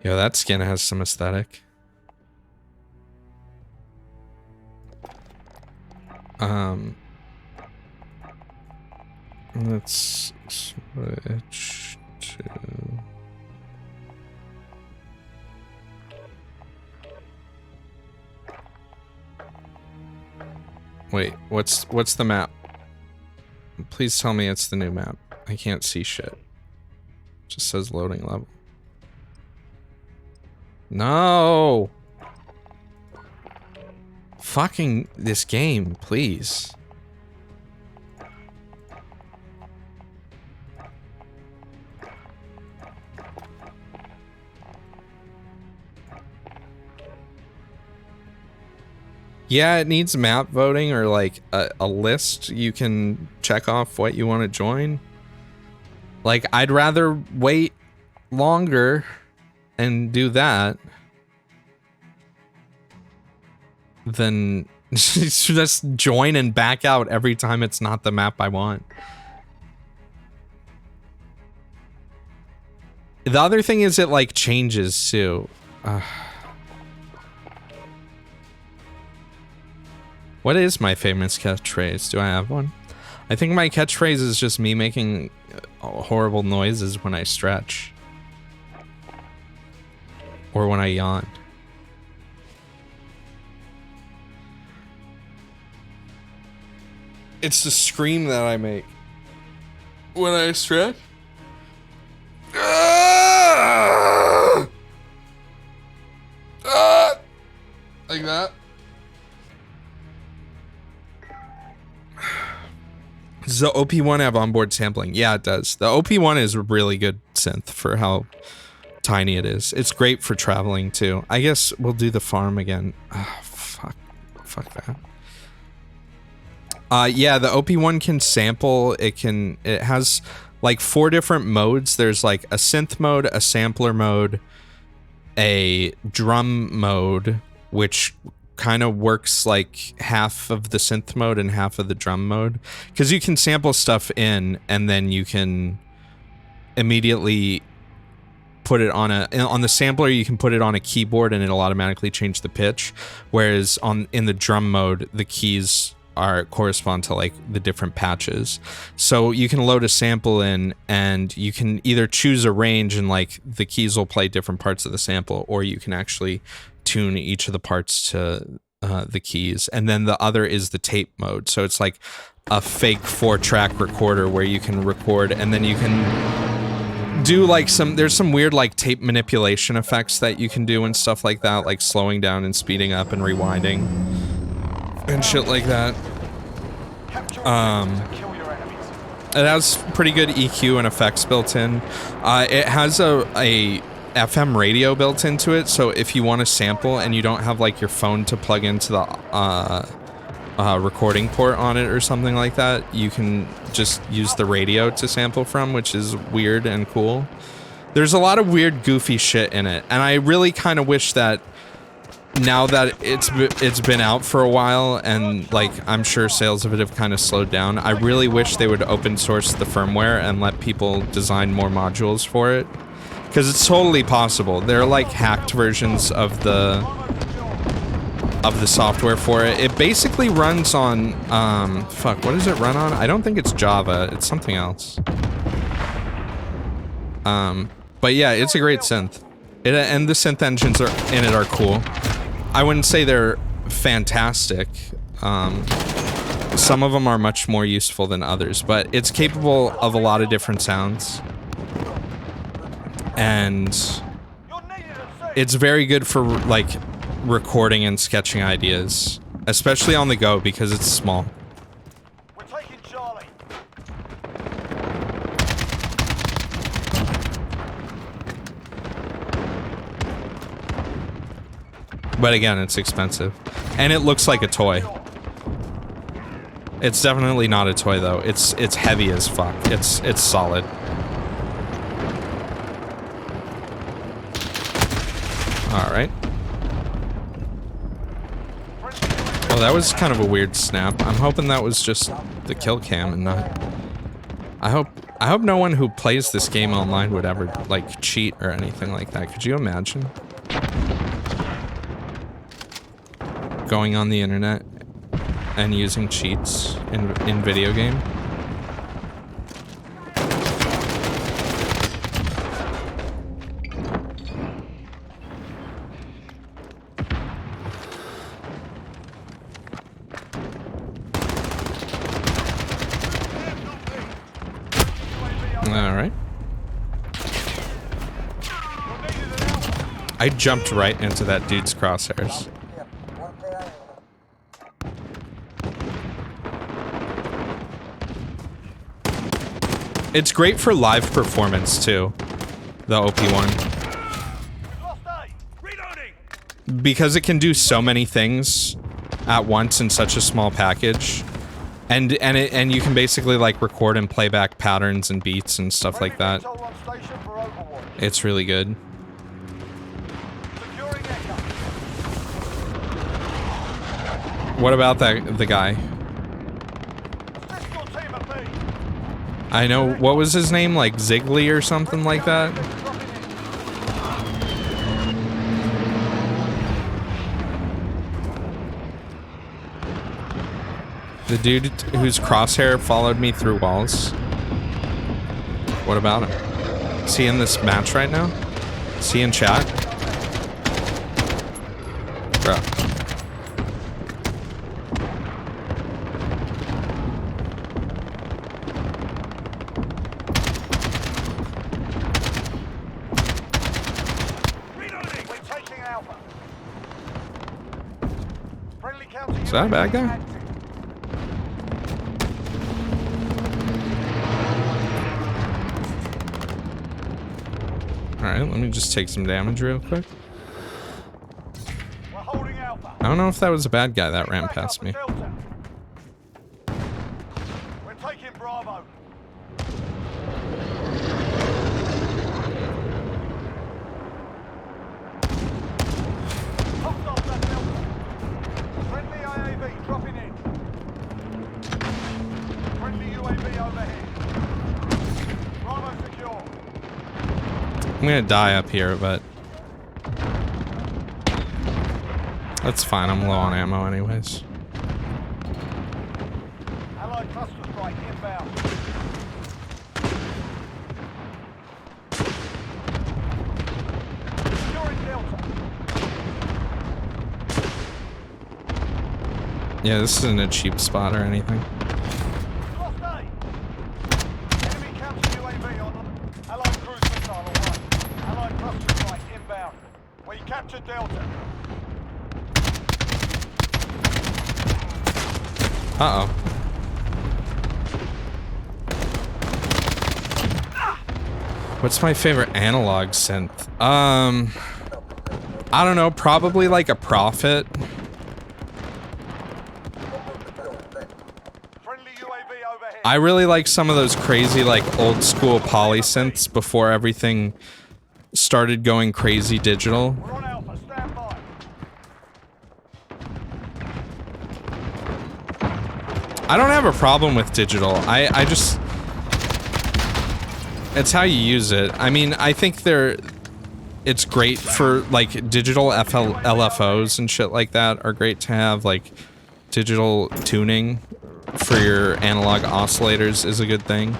Yo, that skin has some aesthetic. Let's switch to... Wait, what's the map? Please tell me it's the new map. I can't see shit. It just says loading level. No! Fucking this game, please. Yeah, it needs map voting or like a list you can check off what you want to join. Like, I'd rather wait longer and do that than just join and back out every time it's not the map I want. The other thing is it like changes too. What is my famous catchphrase? Do I have one? I think my catchphrase is just me making horrible noises when I stretch. Or when I yawn. It's the scream that I make when I stretch. Like that. Does the OP1 have onboard sampling? Yeah, it does. The OP1 is a really good synth for how tiny it is. It's great for traveling too. I guess we'll do the farm again. Fuck that. Yeah, the OP1 can sample. It has like 4 different modes. There's like a synth mode, a sampler mode, a drum mode, which kind of works like half of the synth mode and half of the drum mode, because you can sample stuff in and then you can immediately put it on the sampler. You can put it on a keyboard and it'll automatically change the pitch, whereas in the drum mode the keys correspond to like the different patches. So you can load a sample in and you can either choose a range and like the keys will play different parts of the sample, or you can actually tune each of the parts to the keys. And then the other is the tape mode. So it's like a fake 4-track recorder where you can record and then you can do like there's some weird like tape manipulation effects that you can do and stuff like that, like slowing down and speeding up and rewinding and shit like that. It has pretty good EQ and effects built in. It has a FM radio built into it, so if you want to sample and you don't have like your phone to plug into recording port on it or something like that, you can just use the radio to sample from, which is weird and cool. There's a lot of weird, goofy shit in it, and I really kind of wish that now that it's been out for a while, and like I'm sure sales of it have kind of slowed down, I really wish they would open source the firmware and let people design more modules for it, because it's totally possible. There are like hacked versions of the software for it. It basically runs on fuck, what does it run on? I don't think it's Java, it's something else. But yeah, it's a great synth. And the synth engines in it are cool. I wouldn't say they're fantastic. Some of them are much more useful than others, but it's capable of a lot of different sounds. And it's very good for like recording and sketching ideas, especially on the go because it's small. We're taking Charlie. But again, it's expensive. And it looks like a toy. It's definitely not a toy though. It's heavy as fuck. It's solid. Alright. Well, that was kind of a weird snap. I'm hoping that was just the kill cam and not... I hope no one who plays this game online would ever, like, cheat or anything like that. Could you imagine? Going on the internet and using cheats in video game. All right. I jumped right into that dude's crosshairs. It's great for live performance too, the OP1. Because it can do so many things at once in such a small package. And you can basically like record and play back patterns and beats and stuff like that. It's really good. What about the guy? I know, what was his name? Like Ziggly or something like that? The dude whose crosshair followed me through walls. What about him? Is he in this match right now? Is he in chat? Bro. Is that a bad guy? Alright, let me just take some damage real quick. I don't know if that was a bad guy that ran past me. We're taking Bravo. Friendly IAV dropping in. Friendly UAV overhead. Bravo secure. I'm gonna die up here, but that's fine. I'm low on ammo anyways. Allied cluster strike inbound. Securing Delta. Yeah, this isn't a cheap spot or anything. Lost A. Enemy counter UAV on Allied cruise missile on one. Allied cluster strike inbound. We captured Delta. Uh-oh. What's my favorite analog synth? I don't know, probably like a Prophet. I really like some of those crazy, like, old school poly synths before everything started going crazy digital. We're on Alpha, stand by. I don't have a problem with digital. I just... It's how you use it. I mean, I think it's great for, like, digital LFOs and shit like that are great to have, like, digital tuning for your analog oscillators is a good thing.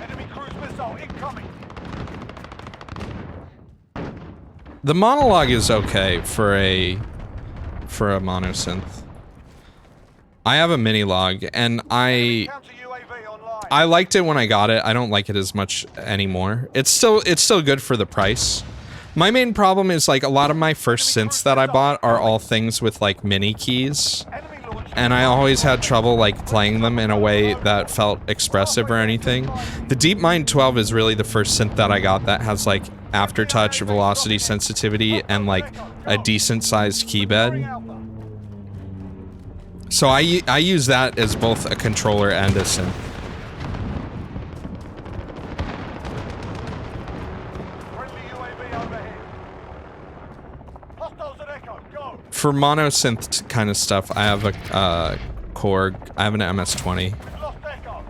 Enemy cruise missile incoming. The monologue is okay for a monosynth. I have a mini log, and I Counter UAV online. liked it when I got it. I don't like it as much anymore. It's still good for the price. My main problem is, like, a lot of my first synths that I bought are all things with, like, mini keys, Enemy launch. and I always had trouble, like, playing them in a way that felt expressive or anything. The DeepMind 12 is really the first synth that I got that has, like, aftertouch, velocity sensitivity, and, like, a decent sized key bed. So I use that as both a controller and a synth. Friendly UAV overhead. Hostiles at Echo, go. For monosynth kind of stuff, I have a Korg. I have an MS-20, We've lost Echo.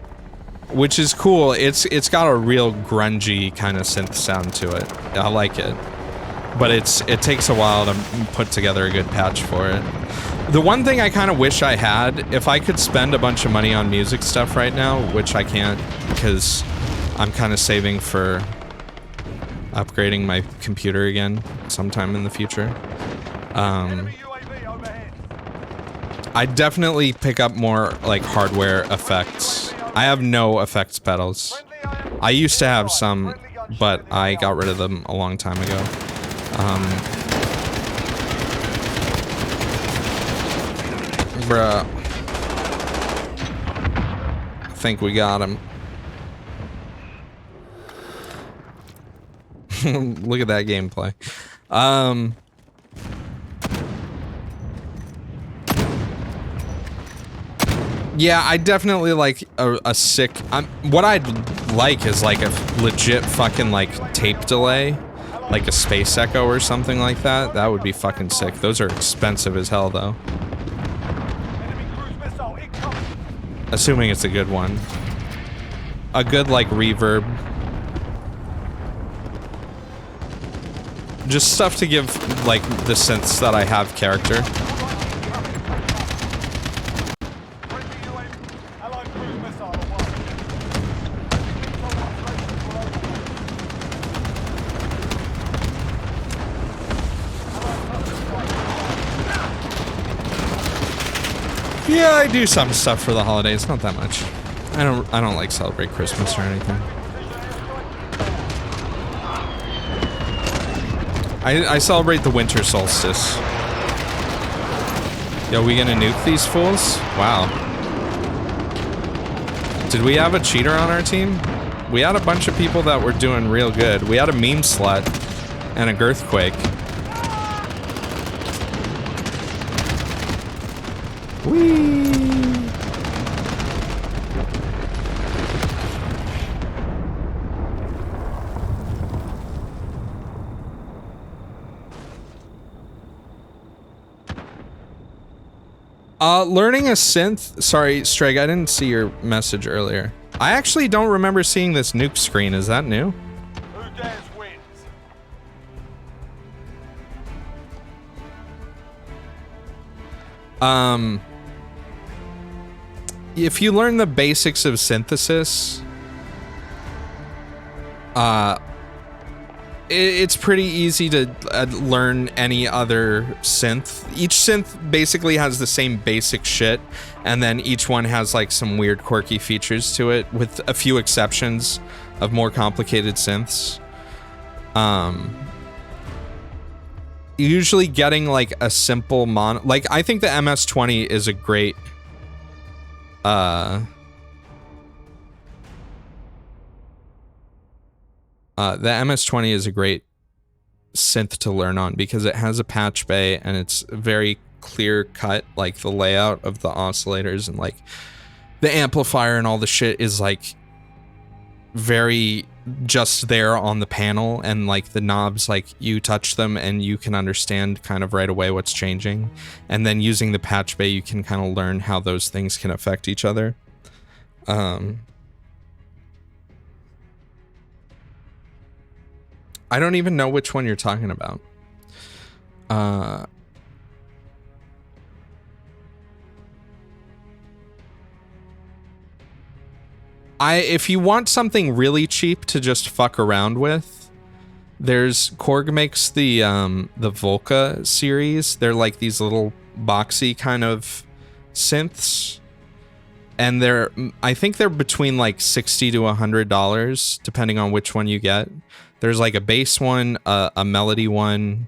which is cool. It's got a real grungy kind of synth sound to it. I like it, but it takes a while to put together a good patch for it. The one thing I kind of wish I had, if I could spend a bunch of money on music stuff right now, which I can't because I'm kind of saving for upgrading my computer again sometime in the future. Enemy UAV overhead. I'd definitely pick up more, like, hardware effects. I have no effects pedals. I used to have some, but I got rid of them a long time ago. Bruh. I think we got him. Look at that gameplay. Yeah, I definitely like a sick... what I'd like is, like, a legit fucking, like, tape delay. Like a Space Echo or something like that. That would be fucking sick. Those are expensive as hell, though. Enemy cruise missile incoming. Assuming it's a good one. A good, like, reverb. Just stuff to give, like, the synths that I have character. Friendly UAV. Allied cruise missile away. Missile operations were overwhelmed. Yeah, I do some stuff for the holidays, not that much. I don't like celebrate Christmas or anything. I celebrate the winter solstice. Yo, we gonna nuke these fools? Wow. Did we have a cheater on our team? We had a bunch of people that were doing real good. We had a meme slut and a girthquake. Whee! Learning a synth. Sorry, Streg, I didn't see your message earlier. I actually don't remember seeing this nuke screen. Is that new? Who dares wins? If you learn the basics of synthesis, it's pretty easy to learn any other synth. Each synth basically has the same basic shit, and then each one has, like, some weird quirky features to it, with a few exceptions of more complicated synths. Usually getting, like, a simple like, I think the MS-20 is a great the MS-20 is a great synth to learn on because it has a patch bay and it's very clear cut, like the layout of the oscillators and like the amplifier and all the shit is like very just there on the panel, and like the knobs, like you touch them and you can understand kind of right away what's changing, and then using the patch bay you can kind of learn how those things can affect each other. I don't even know which one you're talking about. If you want something really cheap to just fuck around with, there's Korg makes the Volca series. They're like these little boxy kind of synths, and I think they're between like $60 to $100 depending on which one you get. There's like a bass one, a melody one,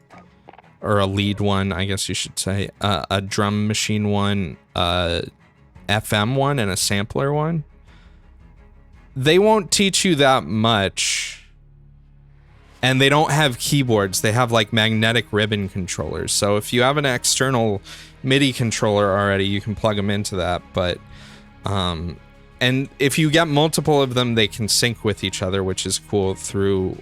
or a lead one, I guess you should say, a drum machine one, a FM one, and a sampler one. They won't teach you that much, and they don't have keyboards. They have like magnetic ribbon controllers. So if you have an external MIDI controller already, you can plug them into that. But and if you get multiple of them, they can sync with each other, which is cool through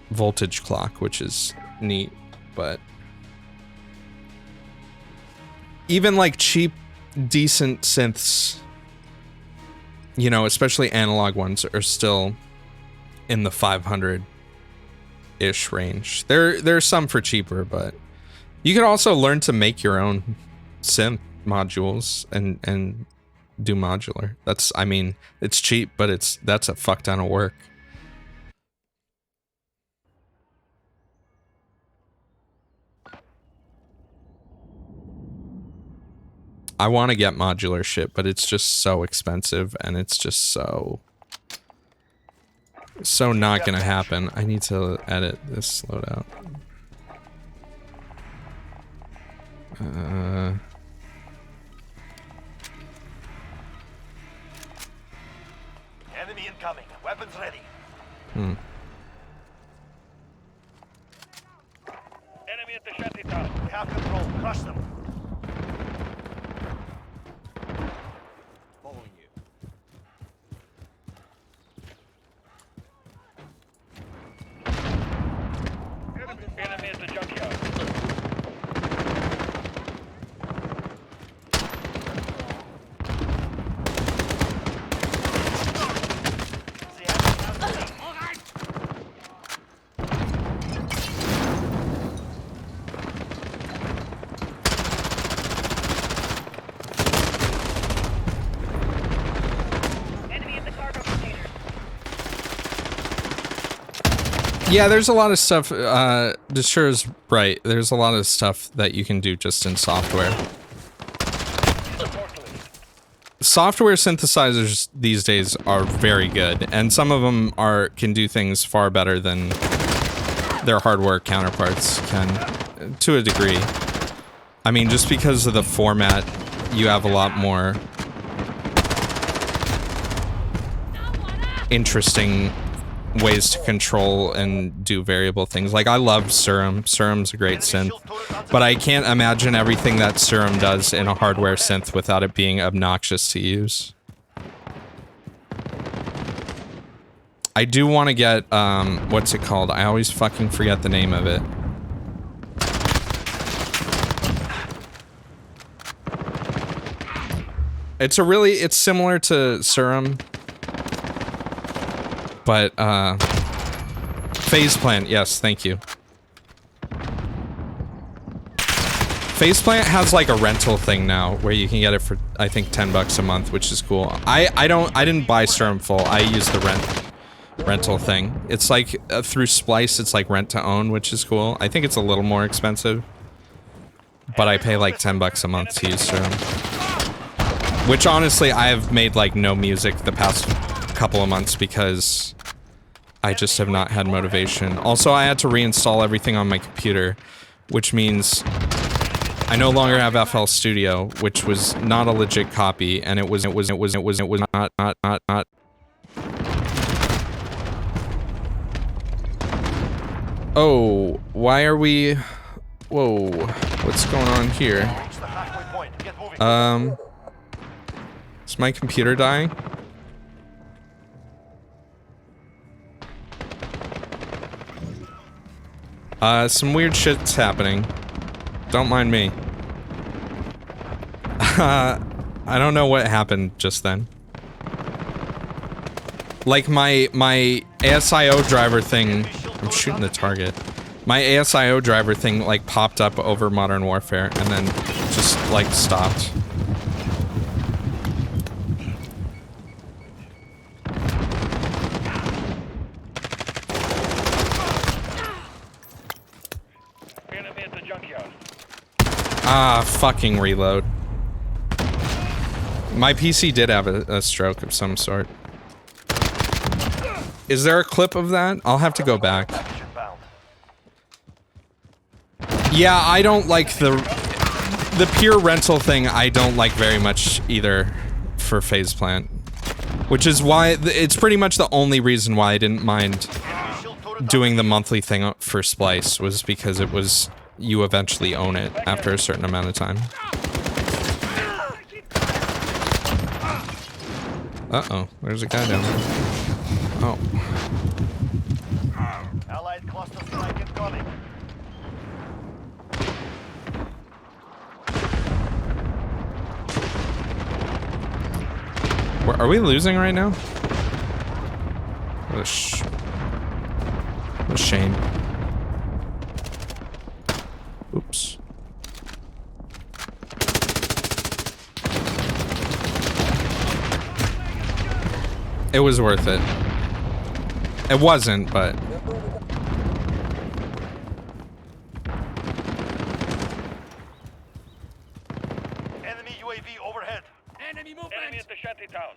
voltage clock, which is neat. But even like cheap, decent synths, you know, especially analog ones, are still in the 500-ish range. There's some for cheaper, but you can also learn to make your own synth modules and do modular. I mean, it's cheap, but that's a fuck ton of work. I want to get modular shit, but it's just so expensive, and it's just so not gonna happen. I need to edit this loadout. Enemy incoming. Weapons ready. Enemy at the shanty town. We have control. Crush them. Following you. Enemy at the junkyard. Yeah, there's a lot of stuff. Dessure's right. There's a lot of stuff that you can do just in software. Software synthesizers these days are very good, and some of them can do things far better than their hardware counterparts can, to a degree. I mean, just because of the format, you have a lot more interesting ways to control and do variable things. Like, I love Serum. Serum's a great synth, but I can't imagine everything that Serum does in a hardware synth without it being obnoxious to use. I do want to get, what's it called? I always fucking forget the name of it. It's similar to Serum, but, Phase Plant, yes, thank you. Phase Plant has like a rental thing now where you can get it for, I think, $10 a month, which is cool. I didn't buy Serum full. I used the rental thing. It's like through Splice, it's like rent to own, which is cool. I think it's a little more expensive, but I pay like $10 a month to use Serum. Which honestly, I have made like no music the past couple of months because I just have not had motivation. Also, I had to reinstall everything on my computer, which means I no longer have FL Studio, which was not a legit copy, and it was not. Oh, why are we Whoa. What's going on here? Reach the halfway point. Get moving. Is my computer dying? Some weird shit's happening. Don't mind me. I don't know what happened just then. Like my ASIO driver thing, I'm shooting the target. My ASIO driver thing like popped up over Modern Warfare and then just like stopped. Enemy at the junkyard. Ah, fucking reload. My PC did have a stroke of some sort. Is there a clip of that? I'll have to go back. Yeah, I don't like the peer rental thing. I don't like very much either for Phase Plant, which is why it's pretty much the only reason why I didn't mind doing the monthly thing for Splice, was because it was you eventually own it after a certain amount of time. Uh-oh, there's a guy down there. Oh. Allied cluster strike incoming. Are we losing right now? What a shame. Oops. It was worth it. It wasn't, but... Enemy UAV overhead. Enemy at the shanty town.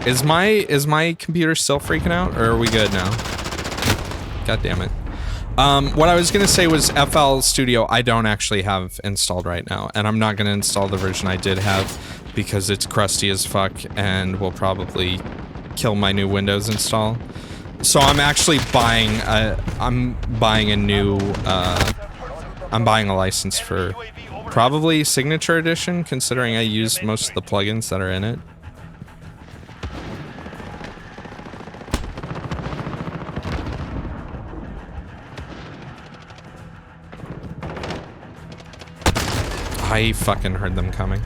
Is my computer still freaking out, or are we good now? God damn it. What I was gonna say was FL Studio I don't actually have installed right now, and I'm not gonna install the version I did have because it's crusty as fuck and will probably kill my new Windows install. So I'm actually buying I'm buying a license for probably Signature Edition, considering I use most of the plugins that are in it. I fucking heard them coming.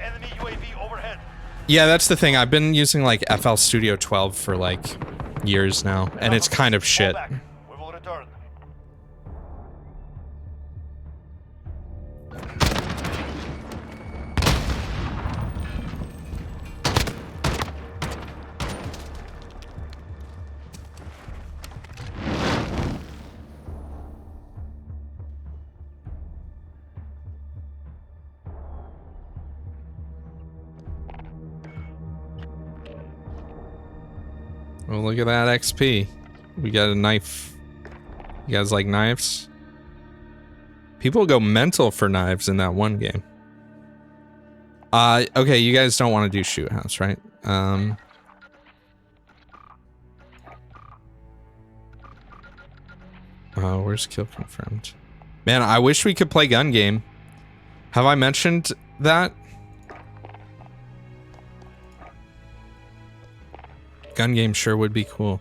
Enemy UAV overhead. Yeah, that's the thing. I've been using like FL Studio 12 for like years now, and it's kind of shit. Fall back. We will return. Well, look at that XP. We got a knife. You guys like knives? People go mental for knives in that one game. Okay, you guys don't want to do shoot house, right? Where's kill confirmed? Man, I wish we could play gun game. Have I mentioned that? Gun game sure would be cool.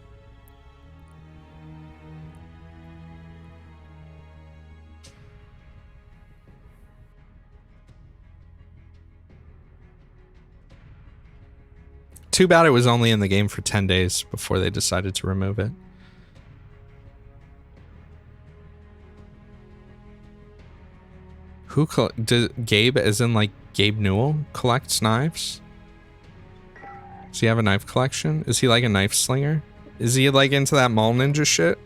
Too bad it was only in the game for 10 days before they decided to remove it. Who Gabe, as in like Gabe Newell, collects knives? Does he have a knife collection? Is he like a knife slinger? Is he like into that mall ninja shit?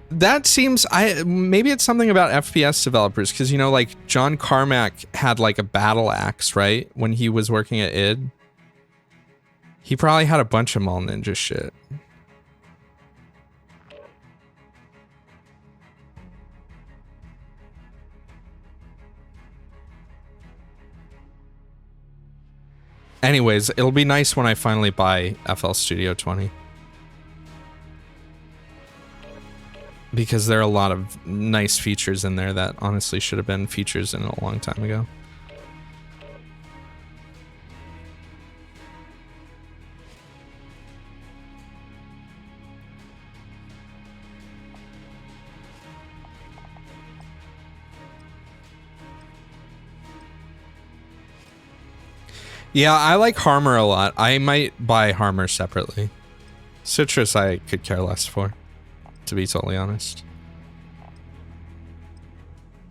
That seems, maybe it's something about FPS developers, because you know, like John Carmack had like a battle axe, right? When he was working at id. He probably had a bunch of mall ninja shit. Anyways, it'll be nice when I finally buy FL Studio 20. because there are a lot of nice features in there that honestly should have been features in a long time ago. Yeah, I like Harmor a lot. I might buy Harmor separately. Citrus I could care less for, to be totally honest.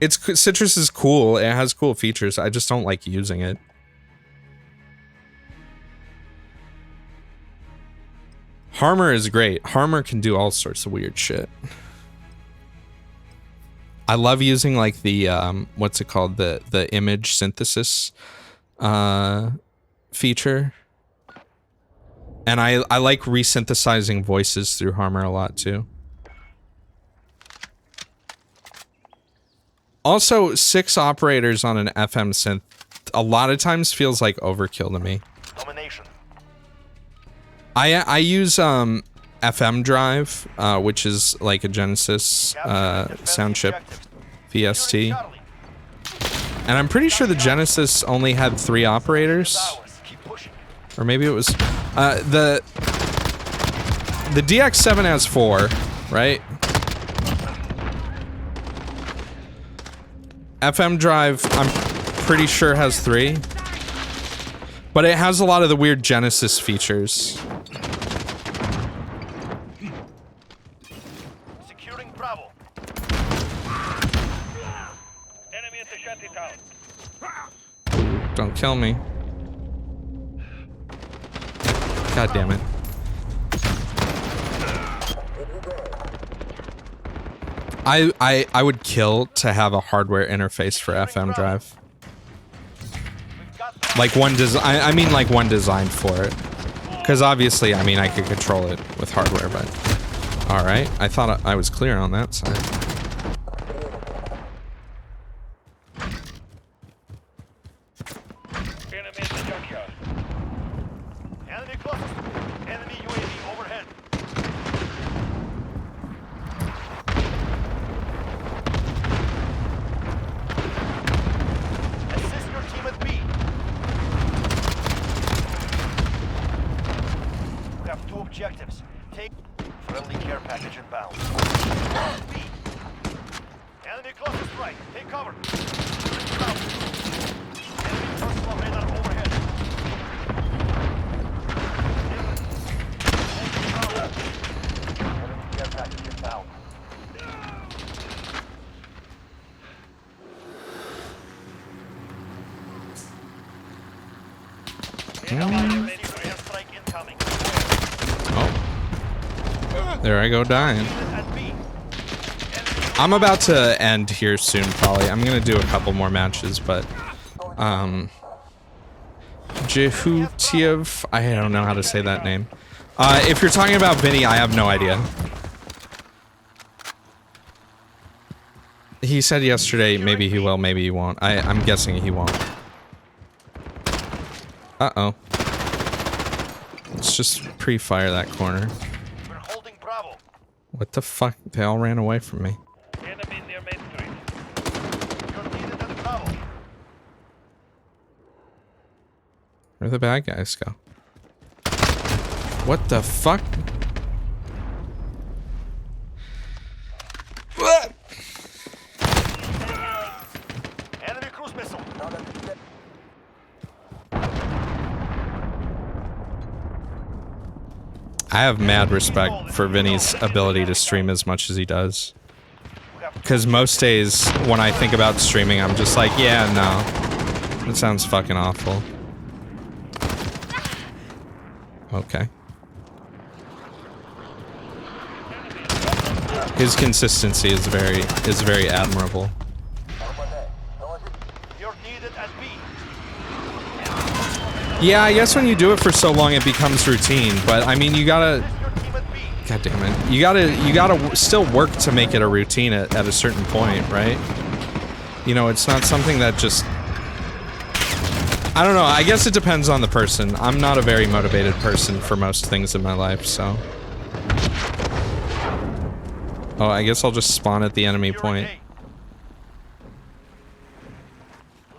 Citrus is cool. It has cool features. I just don't like using it. Harmor is great. Harmor can do all sorts of weird shit. I love using like the what's it called? The image synthesis feature. And I like resynthesizing voices through Harmor a lot too. Also, 6 operators on an FM synth a lot of times feels like overkill to me. Domination. I use FM Drive, which is like a Genesis sound chip VST. And I'm pretty sure the Genesis only had 3 operators. Or maybe it was the DX7 has 4, right? FM Drive, I'm pretty sure has 3. But it has a lot of the weird Genesis features. Securing Bravo. Enemy at the shanty town. Don't kill me. God damn it. I would kill to have a hardware interface for FM Drive. Like one I mean like one designed for it. Because obviously, I mean, I could control it with hardware, but... Alright, I thought I was clear on that side. Enemy at the junkyard. Enemy closest. Enemy UAV overhead. Assist your team at B. We have 2 objectives. Take friendly care package inbound. B. Enemy closest right. Take cover. Enemy personal radar overhead. Enemy care package inbound. Enemy airstrike incoming. Oh. There I go dying. At B. I'm about to end here soon, probably. I'm gonna do a couple more matches, but... Jehutiev... I don't know how to say that name. If you're talking about Vinny, I have no idea. He said yesterday, maybe he will, maybe he won't. I'm guessing he won't. Uh-oh. Let's just pre-fire that corner. We're holding Bravo. What the fuck? They all ran away from me. Enemy near Main Street. You're needed at Bravo. Where'd the bad guys go? What the fuck? What? Enemy cruise missile. I have mad respect for Vinny's ability to stream as much as he does. Because most days when I think about streaming, I'm just like, yeah, no. That sounds fucking awful. Okay. His consistency is very admirable. You're needed at B. Yeah, I guess when you do it for so long, it becomes routine. But I mean, you gotta. Your team at B. God damn it! You gotta still work to make it a routine at a certain point, right? You know, it's not something that just. I don't know. I guess it depends on the person. I'm not a very motivated person for most things in my life, so. Oh, I guess I'll just spawn at the enemy point.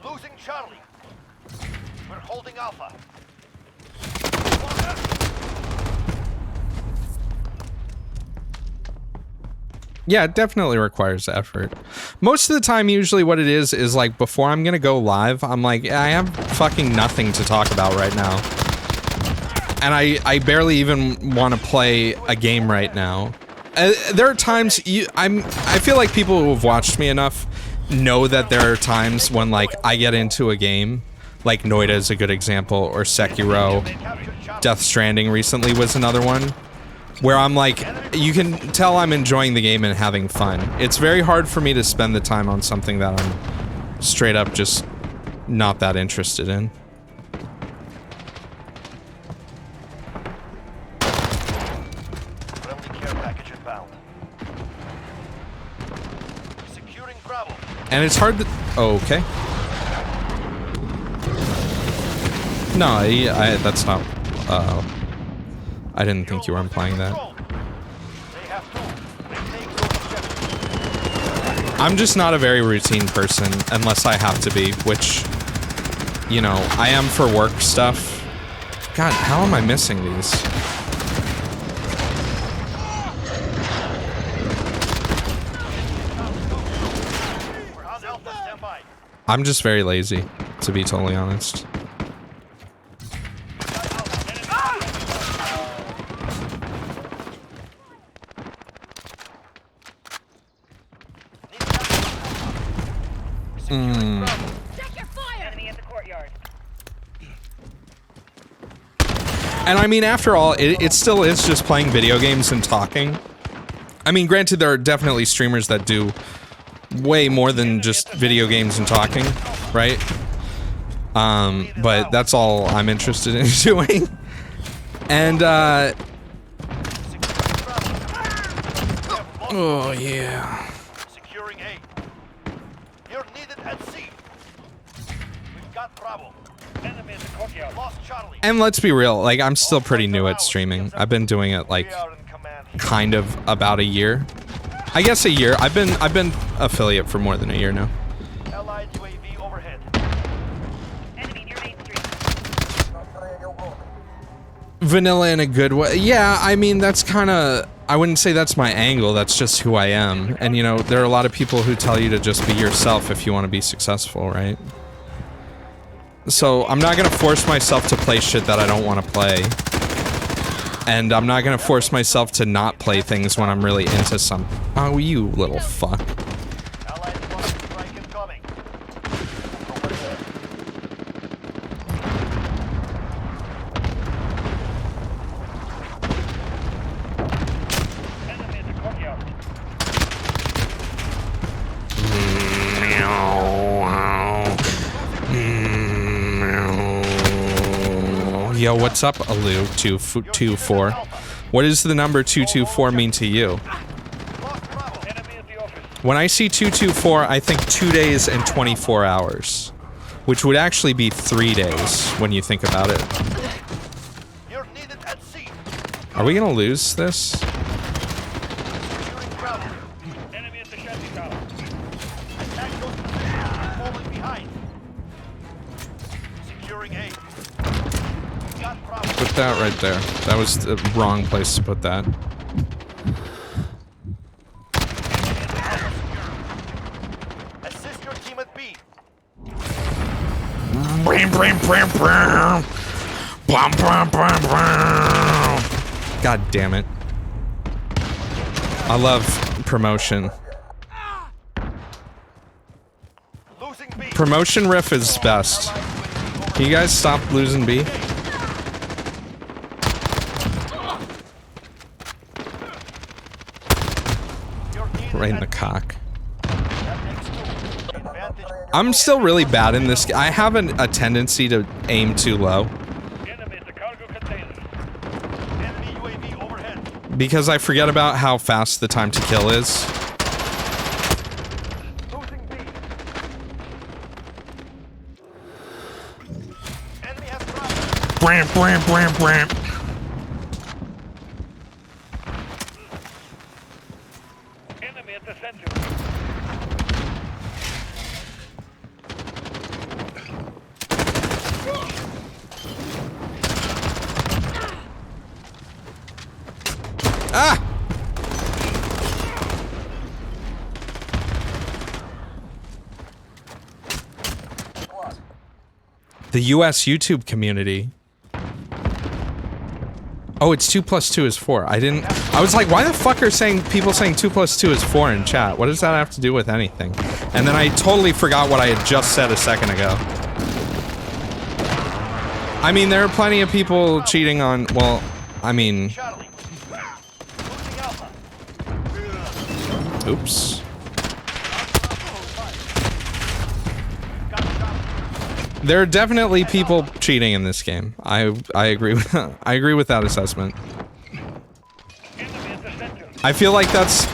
Losing Charlie. We're holding Alpha. Yeah, it definitely requires effort. Most of the time, usually what it is like before I'm gonna go live, I'm like, I have fucking nothing to talk about right now. And I barely even want to play a game right now. There are times I feel like people who have watched me enough know that there are times when like I get into a game, like Noida is a good example, or Sekiro, Death Stranding recently was another one, where I'm like, you can tell I'm enjoying the game and having fun. It's very hard for me to spend the time on something that I'm straight up just not that interested in. And it's hard to... Oh, okay. No, that's not... I didn't think you were implying that. I'm just not a very routine person, unless I have to be, which, you know, I am for work stuff. God, how am I missing these? I'm just very lazy, to be totally honest. Check your fire! Enemy at the courtyard. And I mean, after all, it still is just playing video games and talking. I mean, granted, there are definitely streamers that do way more than just video games and talking, right? But that's all I'm interested in doing. And, oh, yeah. Securing A. You're needed at sea. We've got Bravo. Enemy in the courtyard. Lost Charlie. And let's be real, like, I'm still pretty new at streaming. I've been doing it, like, kind of about a year. I guess a year. I've been affiliate for more than a year now. Allied UAV overhead. Enemy near Main Street. Vanilla in a good way. Yeah, I mean, that's kind of... I wouldn't say that's my angle, that's just who I am. And, you know, there are a lot of people who tell you to just be yourself if you want to be successful, right? So, I'm not gonna force myself to play shit that I don't want to play. And I'm not gonna force myself to not play things when I'm really into some... Oh, you little fuck. Allied strike incoming. Enemy in the courtyard. Yo, what's up, Alu224? What does the number 224 mean to you? Enemy at the office. When I see 224, I think 2 days and 24 hours. Which would actually be 3 days, when you think about it. You're needed at sea. Are we gonna lose this? Securing Bravo. Enemy at the shanty tower. Attack those positions. Falling behind. Securing A. Got Bravo. Put that right there. That was the wrong place to put that. Assist your team at B. God damn it. I love promotion. Losing B. Promotion riff is best. Can you guys stop losing B? Right in the cock. I'm still really bad in this. I have a tendency to aim too low. Enemy at the cargo container. Enemy UAV overhead. Because I forget about how fast the time to kill is. Losing B. Enemy has Bravo. Bram, bram, bram, bram. Ah! The US YouTube community. Oh, it's 2 + 2 is 4. I was like, why the fuck are people saying 2 + 2 is 4 in chat? What does that have to do with anything? And then I totally forgot what I had just said a second ago. I mean, there are plenty of people cheating on, well, I mean, Charlie. Losing Alpha. oops. Got Charlie. There are definitely people cheating in this game. I agree with I agree with that assessment. Enemy at the center. I feel like that's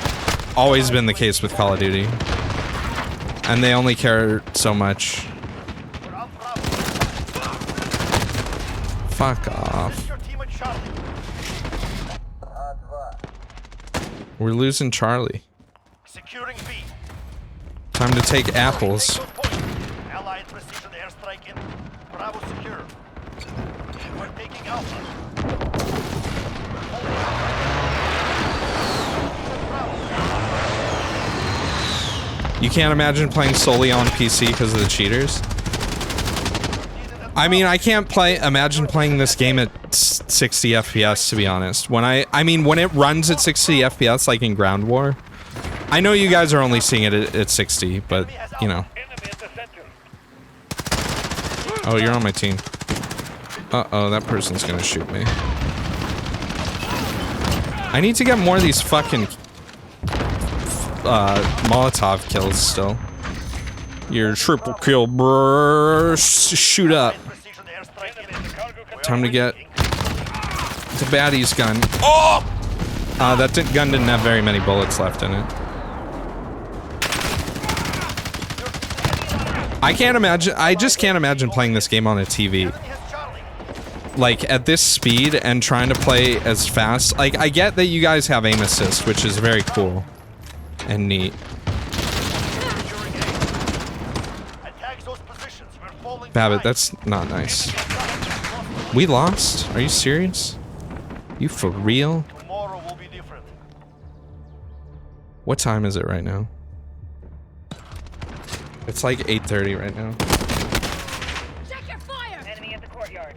always been the case with Call of Duty. And they only care so much. We're on Bravo. Fuck off. Your team at Charlie. We're losing Charlie. Securing B. Time to take apples. Take those points. Allied precision airstrike in. Bravo secure. We're taking Alpha. You can't imagine playing solely on PC because of the cheaters? I mean, I can't imagine playing this game at 60 FPS, to be honest. When when it runs at 60 FPS, like in Ground War. I know you guys are only seeing it at 60, but, you know. Enemy at the center. Oh, you're on my team. Uh-oh, that person's gonna shoot me. I need to get more of these fucking Molotov kills still. Your triple kill, brrr. Shoot up. Precision airstrike in. Enemy at the cargo container. Time to get the baddie's gun. Oh! That gun didn't have very many bullets left in it. I just can't imagine playing this game on a TV. Enemy has Charlie. Like, at this speed and trying to play as fast. Like, I get that you guys have aim assist, which is very cool and neat. Securing A. Attack those positions. We're falling Babbitt, behind. that's not nice. We lost? Are you serious? You for real? Tomorrow will be different. What time is it right now? It's like 8:30 right now. Check your fire! Enemy at the courtyard.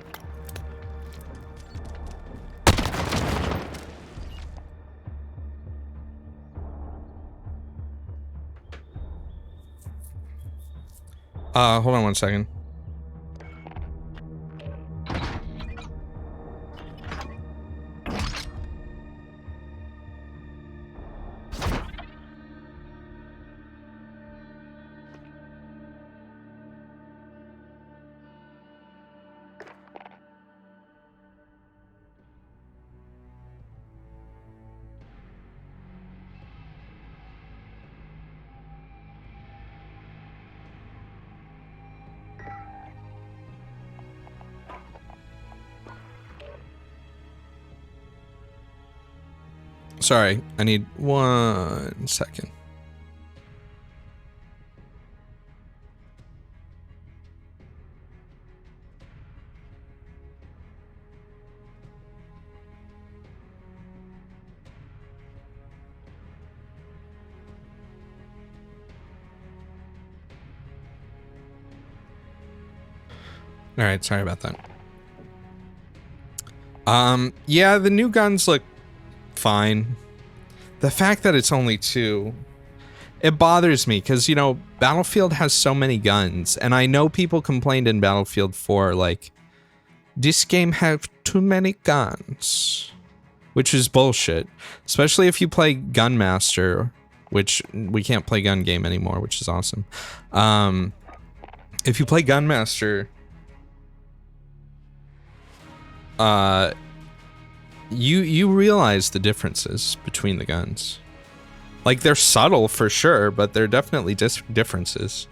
Hold on one second. Sorry, I need 1 second. All right, sorry about that. Yeah, the new guns look fine. The fact that it's only 2, it bothers me because, you know, Battlefield has so many guns, and I know people complained in Battlefield 4, like, this game have too many guns, which is bullshit, especially if you play Gunmaster, which we can't play gun game anymore, which is awesome. If you play Gunmaster, you realize the differences between the guns. Like, they're subtle for sure, but they're definitely differences.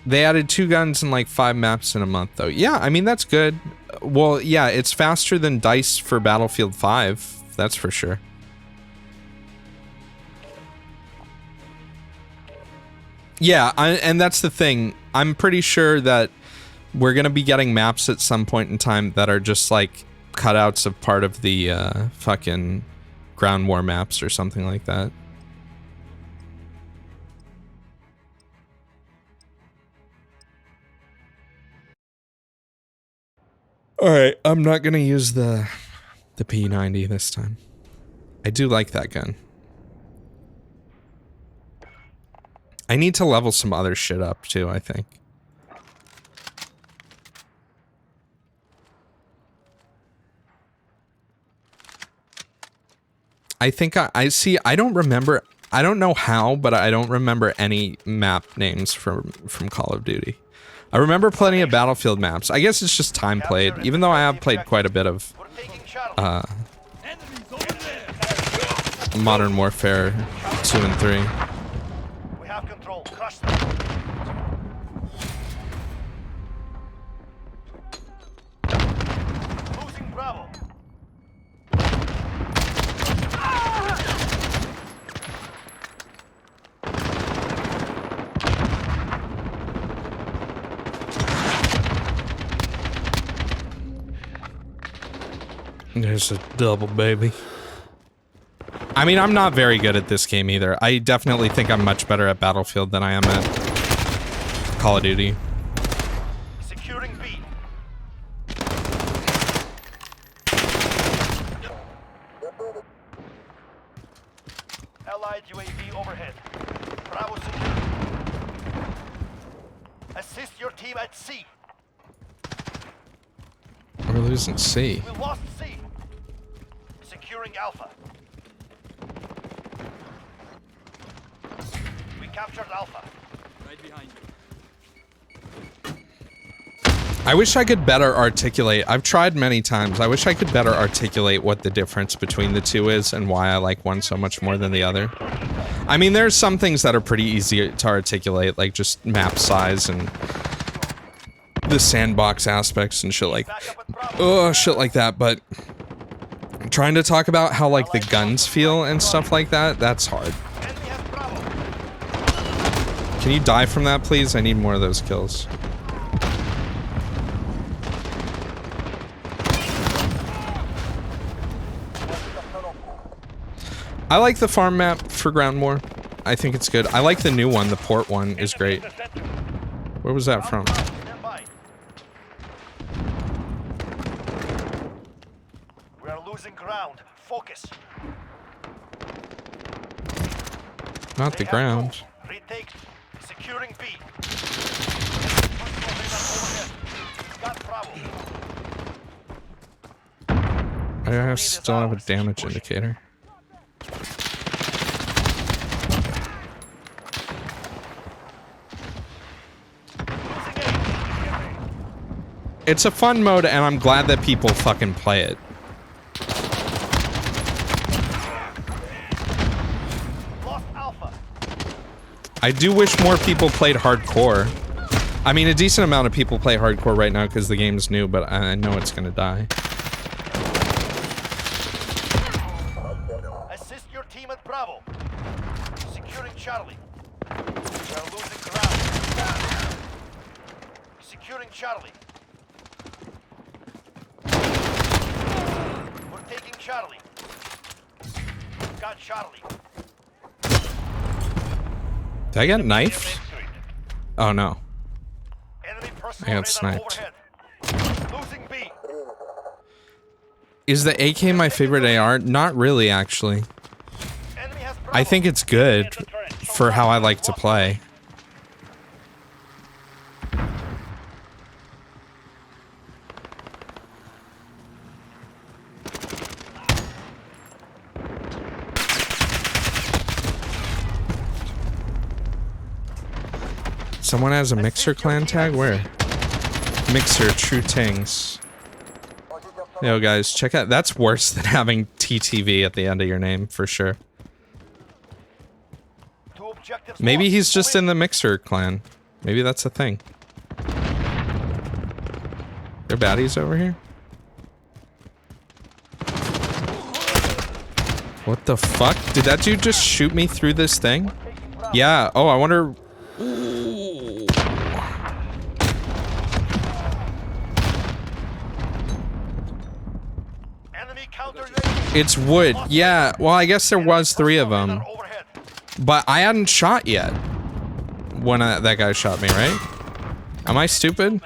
They added 2 guns and like 5 maps in a month, though. Yeah, I mean, that's good. Well, yeah, it's faster than DICE for Battlefield 5, that's for sure. Yeah, and that's the thing. I'm pretty sure that we're going to be getting maps at some point in time that are just like cutouts of part of the fucking ground war maps or something like that. All right, I'm not gonna use the P90 this time. I do like that gun. I need to level some other shit up too, I think. I think I see, I don't remember, I don't know how, but I don't remember any map names from Call of Duty. I remember plenty of Battlefield maps. I guess it's just time played, even though I have played quite a bit of Modern Warfare 2 and 3. We have control. Crush them. Losing Bravo. There's a double, baby. I mean, I'm not very good at this game either. I definitely think I'm much better at Battlefield than I am at Call of Duty. Securing B. Allied UAV overhead. Bravo secure. Assist your team at C. We're losing C. We lost C. Securing Alpha. We captured Alpha. Right behind you. I wish I could better articulate. I've tried many times. I wish I could better articulate what the difference between the two is and why I like one so much more than the other. I mean, there's some things that are pretty easy to articulate, like just map size and the sandbox aspects and shit like, shit like that, but trying to talk about how like the guns feel and stuff like that, that's hard. Enemy has Bravo. Can you die from that, please? I need more of those kills. I like the farm map for Ground War. I think it's good. I like the new one, the port one is great. Where was that from? Stand by. We are losing ground. Focus. Not the They have ground. no. Retake. Securing B. Got Bravo. I still have a damage indicator. It's a fun mode, and I'm glad that people fucking play it. Lost Alpha. I do wish more people played hardcore. I mean, a decent amount of people play hardcore right now because the game's new, but I know it's gonna die. Assist your team at Bravo. Securing Charlie. We are losing ground. Securing Charlie. We're taking Charlie. Got Charlie. Did I get knifed? Oh no. Enemy I personal got radar sniped. overhead. Losing B. Is the AK my favorite AR? Not really, actually. Enemy has Bravo. I think it's good for how I like to play. Someone has a Mixer clan tag? Where? Mixer True Tings. Yo guys, check out, that's worse than having TTV at the end of your name, for sure. Two objectives Maybe lost. he's just in the Mixer clan. Maybe that's a thing. There are baddies over here? What the fuck? Did that dude just shoot me through this thing? Yeah, oh, I wonder... Ooh. Counter It's wood. Yeah, well, I guess there was 3 of them. overhead. But I hadn't shot yet when that guy shot me, right? Am I stupid?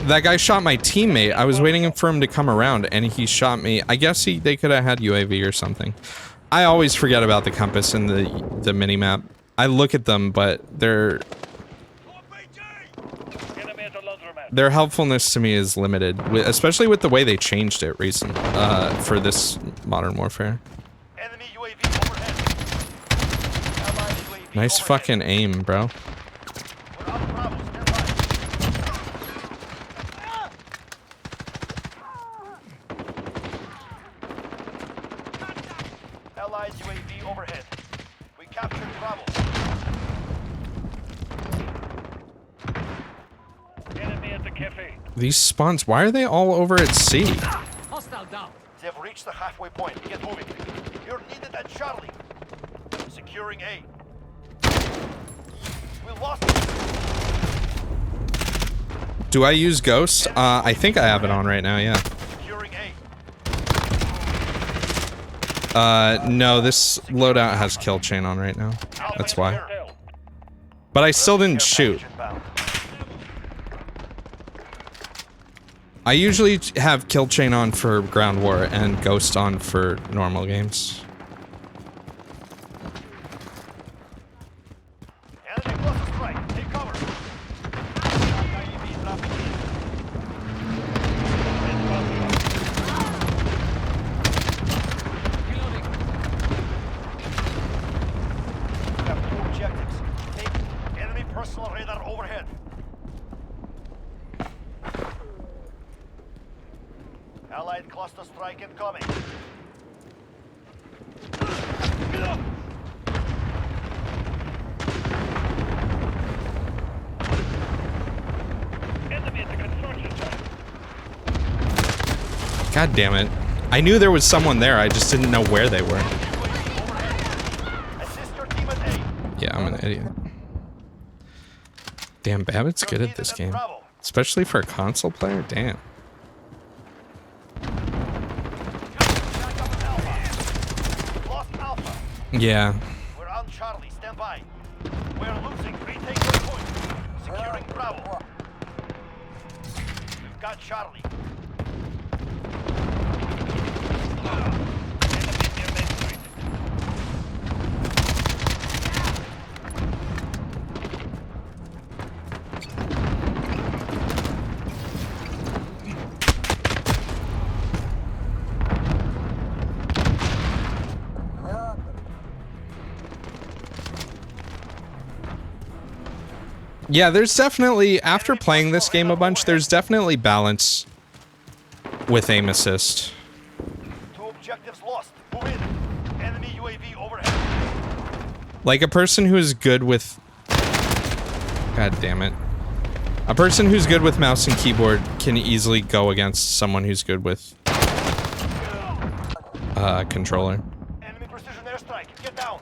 That guy shot my teammate. I was waiting for him to come around, and he shot me. I guess they could have had UAV or something. I always forget about the compass and the mini-map. I look at them, but their helpfulness to me is limited, especially with the way they changed it recent for this Modern Warfare. Enemy UAV overhead. Allied UAV Nice overhead. fucking aim, bro. We're on Bravo, stand by. Allied UAV overhead. We captured Bravo. Enemy at the cafe. These spawns, why are they all over at sea? Hostile down. They've reached the halfway point. Get moving. You're needed at Charlie. Securing A. We lost it. Do I use Ghost? I think I have it on right now, yeah. Securing A. No, this loadout has kill chain on right now. That's why. Hotel. But I still didn't shoot. Inbound. I usually have kill chain on for ground war and Ghost on for normal games. Enemy cluster strike. Take cover. UAV dropping in. Reloading. We have 2 objectives. Take enemy personal radar overhead. Allied cluster strike incoming. Get up! Enemy at the construction site. God damn it. I knew there was someone there, I just didn't know where they were. UAV overhead. Assist your team at A. Yeah, I'm an idiot. Damn, Babbitt's good at this game. Especially for a console player, damn. Lost Alpha. Yeah. We're on Charlie. Stand by. We're losing. Retake your point. Securing Bravo. We've got Charlie. Enemy near main street. Yeah, there's definitely, after playing this game a bunch, there's definitely balance with aim assist. 2 objectives lost. Move in. Enemy UAV overhead. Like a person who's good with... God damn it. A person who's good with mouse and keyboard can easily go against someone who's good with controller. Enemy precision airstrike. Get down.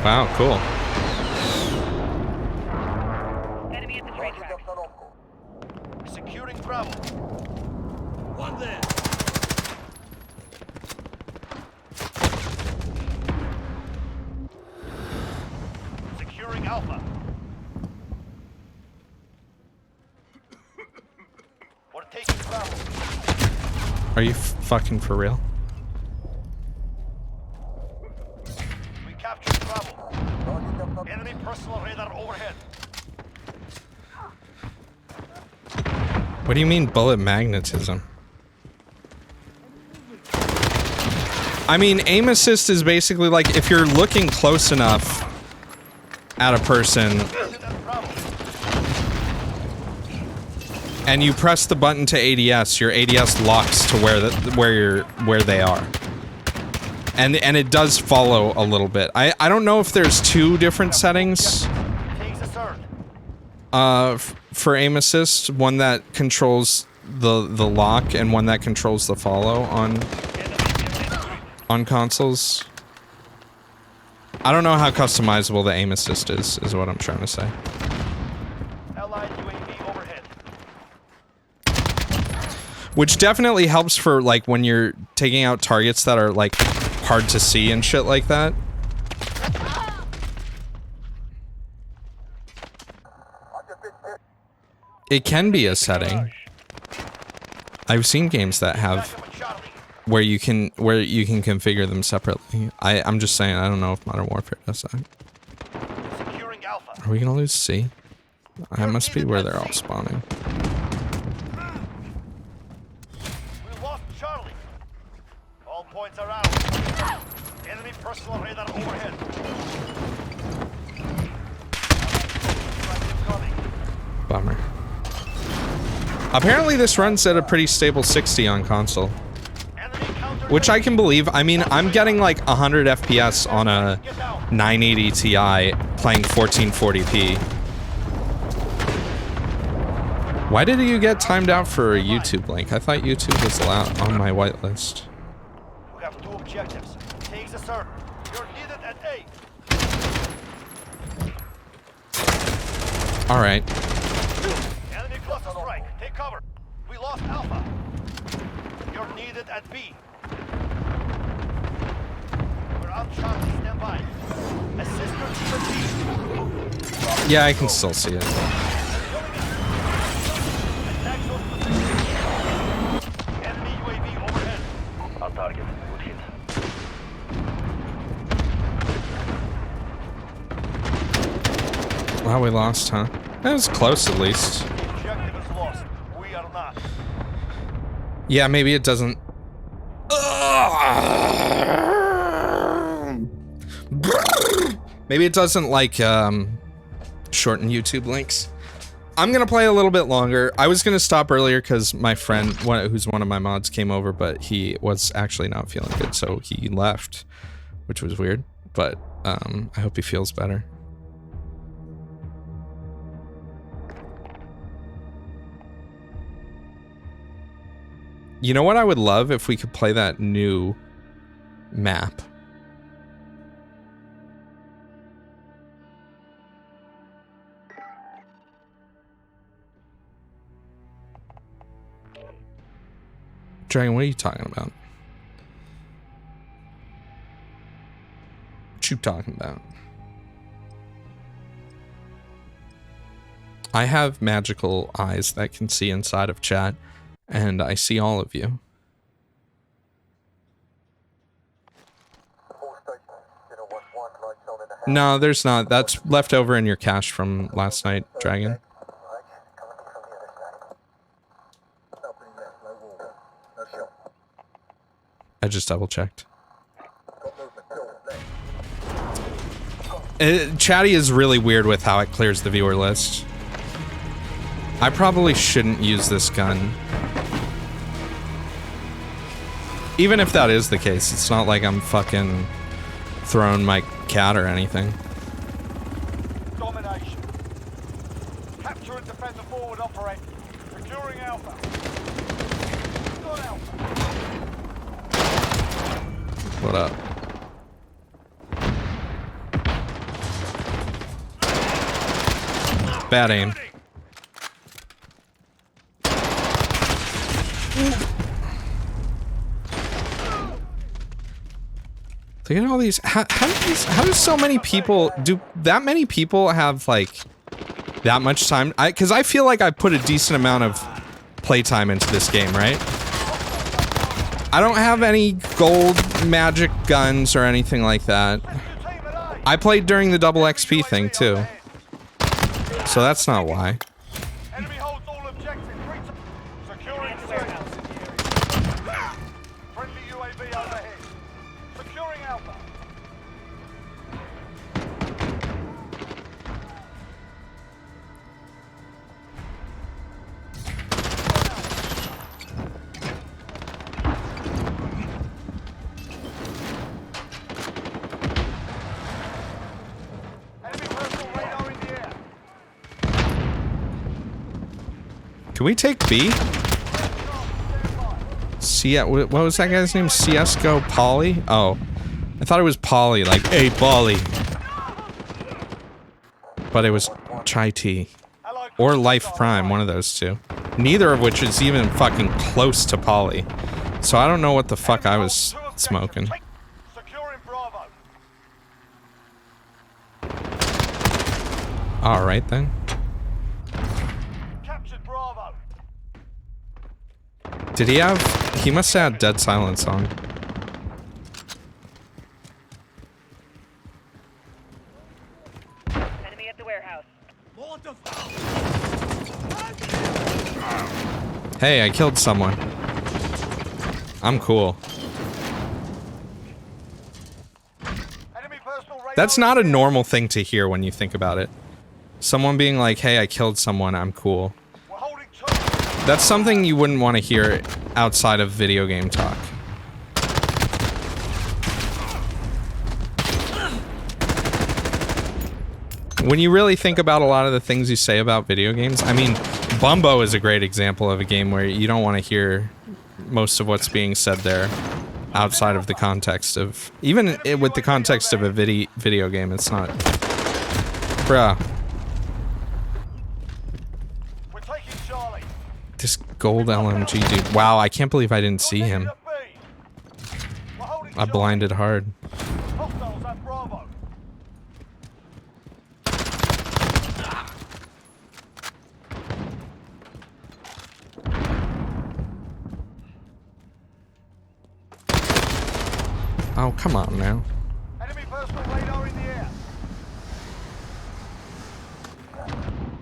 Wow, cool. Enemy at the train track. Securing Bravo. One there. Securing Alpha. We're taking Bravo. Are you fucking for real? We captured Bravo. Enemy personal radar overhead. What do you mean bullet magnetism? I mean, aim assist is basically like if you're looking close enough at a person and you press the button to ADS, your ADS locks to where they are. And it does follow a little bit. I don't know if there's 2 different settings Takes a turn. for aim assist, one that controls the lock and one that controls the follow on consoles. I don't know how customizable the aim assist is what I'm trying to say. Allied UAV overhead. Which definitely helps for, like, when you're taking out targets that are, like, hard to see and shit like that. It can be a setting. I've seen games that have where you can configure them separately. I'm just saying, I don't know if Modern Warfare does that. Securing Alpha. Are we gonna lose C? I must be where they're all spawning. We lost Charlie. All points are out. Enemy personal radar overhead. Bummer. Apparently this runs at a pretty stable 60 on console. Which I can believe. I mean, I'm getting like 100 FPS on a 980 Ti playing 1440p. Why did you get timed out for a YouTube link? I thought YouTube was allowed on my whitelist. We have 2 objectives. Take the server. You're needed at A. Alright. Enemy cluster strike. Take cover. We lost Alpha. You're needed at B. We're on Charlie. Stand by. Assistance to B. Yeah, I can still see it. Attack those positions. Enemy UAV overhead. On target. Good hit. Wow, we lost, huh? That was close at least. The objective is lost. We are not. Yeah, maybe it doesn't. Maybe it doesn't like shorten YouTube links. I'm gonna play a little bit longer. I was gonna stop earlier because my friend, who's one of my mods, came over, but he was actually not feeling good, so he left, which was weird. But I hope he feels better. You know what I would love if we could play that new map. Dragon, what are you talking about? What you talking about? I have magical eyes that can see inside of chat. And I see all of you. No, there's not. That's left over in your cache from last night, Dragon. I just double checked. Chatty is really weird with how it clears the viewer list. I probably shouldn't use this gun. Even if that is the case, it's not like I'm fucking throwing my cat or anything. Domination. Capture and defend the forward operator. Securing Alpha. Got Alpha. What up? Bad aim. Look at all these. How do so many people do that? Many people have like that much time. Because I feel like I put a decent amount of playtime into this game, right? I don't have any gold magic guns or anything like that. I played during the double XP thing too, so that's not why. Enemy holds all objectives. Securing warehouse. Friendly UAV overhead. Securing Alpha. Enemy personal radar in the air. Can we take B? What was that guy's name? CSGO Poly? Oh. I thought it was Polly, like, hey, Polly. But it was Chai Tea. Or Life Prime, one of those two. Neither of which is even fucking close to Polly. So I don't know what the fuck I was smoking. Securing Bravo. Alright then. Captured Bravo. Did he have... He must have had Dead Silence on. Enemy at the warehouse. Hey, I killed someone. I'm cool. Enemy personal radar. That's not a normal thing to hear when you think about it. Someone being like, hey, I killed someone, I'm cool. We're holding two. That's something you wouldn't want to hear outside of video game talk. When you really think about a lot of the things you say about video games, I mean, Bumbo is a great example of a game where you don't want to hear most of what's being said there outside of the context of... Even with the context of a video game, it's not... Bruh. We're taking Charlie. This gold LMG dude. Wow, I can't believe I didn't see him. We're holding I blinded hard. hostiles at Bravo. Oh, come on now. Enemy personal radar in the air.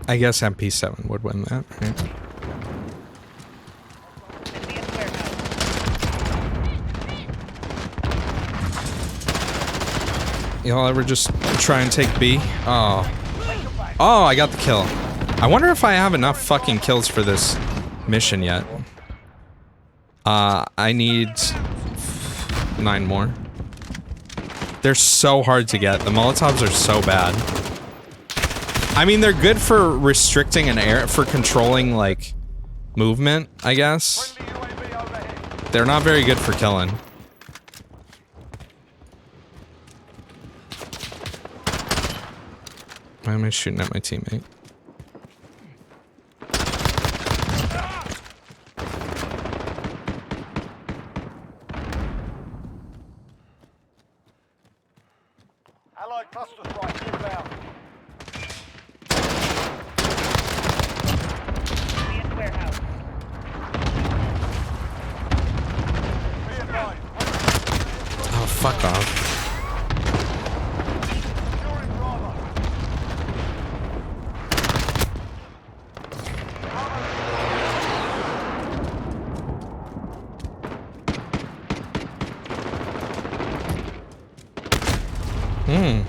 I guess MP7 would win that, right? Enemy at the warehouse. Y'all ever just try and take B? Oh. Oh, I got the kill. I wonder if I have enough fucking kills for this mission yet. I need 9 more. They're so hard to get. The Molotovs are so bad. I mean, they're good for restricting an air, for controlling, like, movement, I guess. Friendly UAV overhead. They're not very good for killing. Why am I shooting at my teammate? Allied cluster strike inbound. Enemy at the warehouse. Be advised. Oh, fuck off. Securing Bravo. Hmm.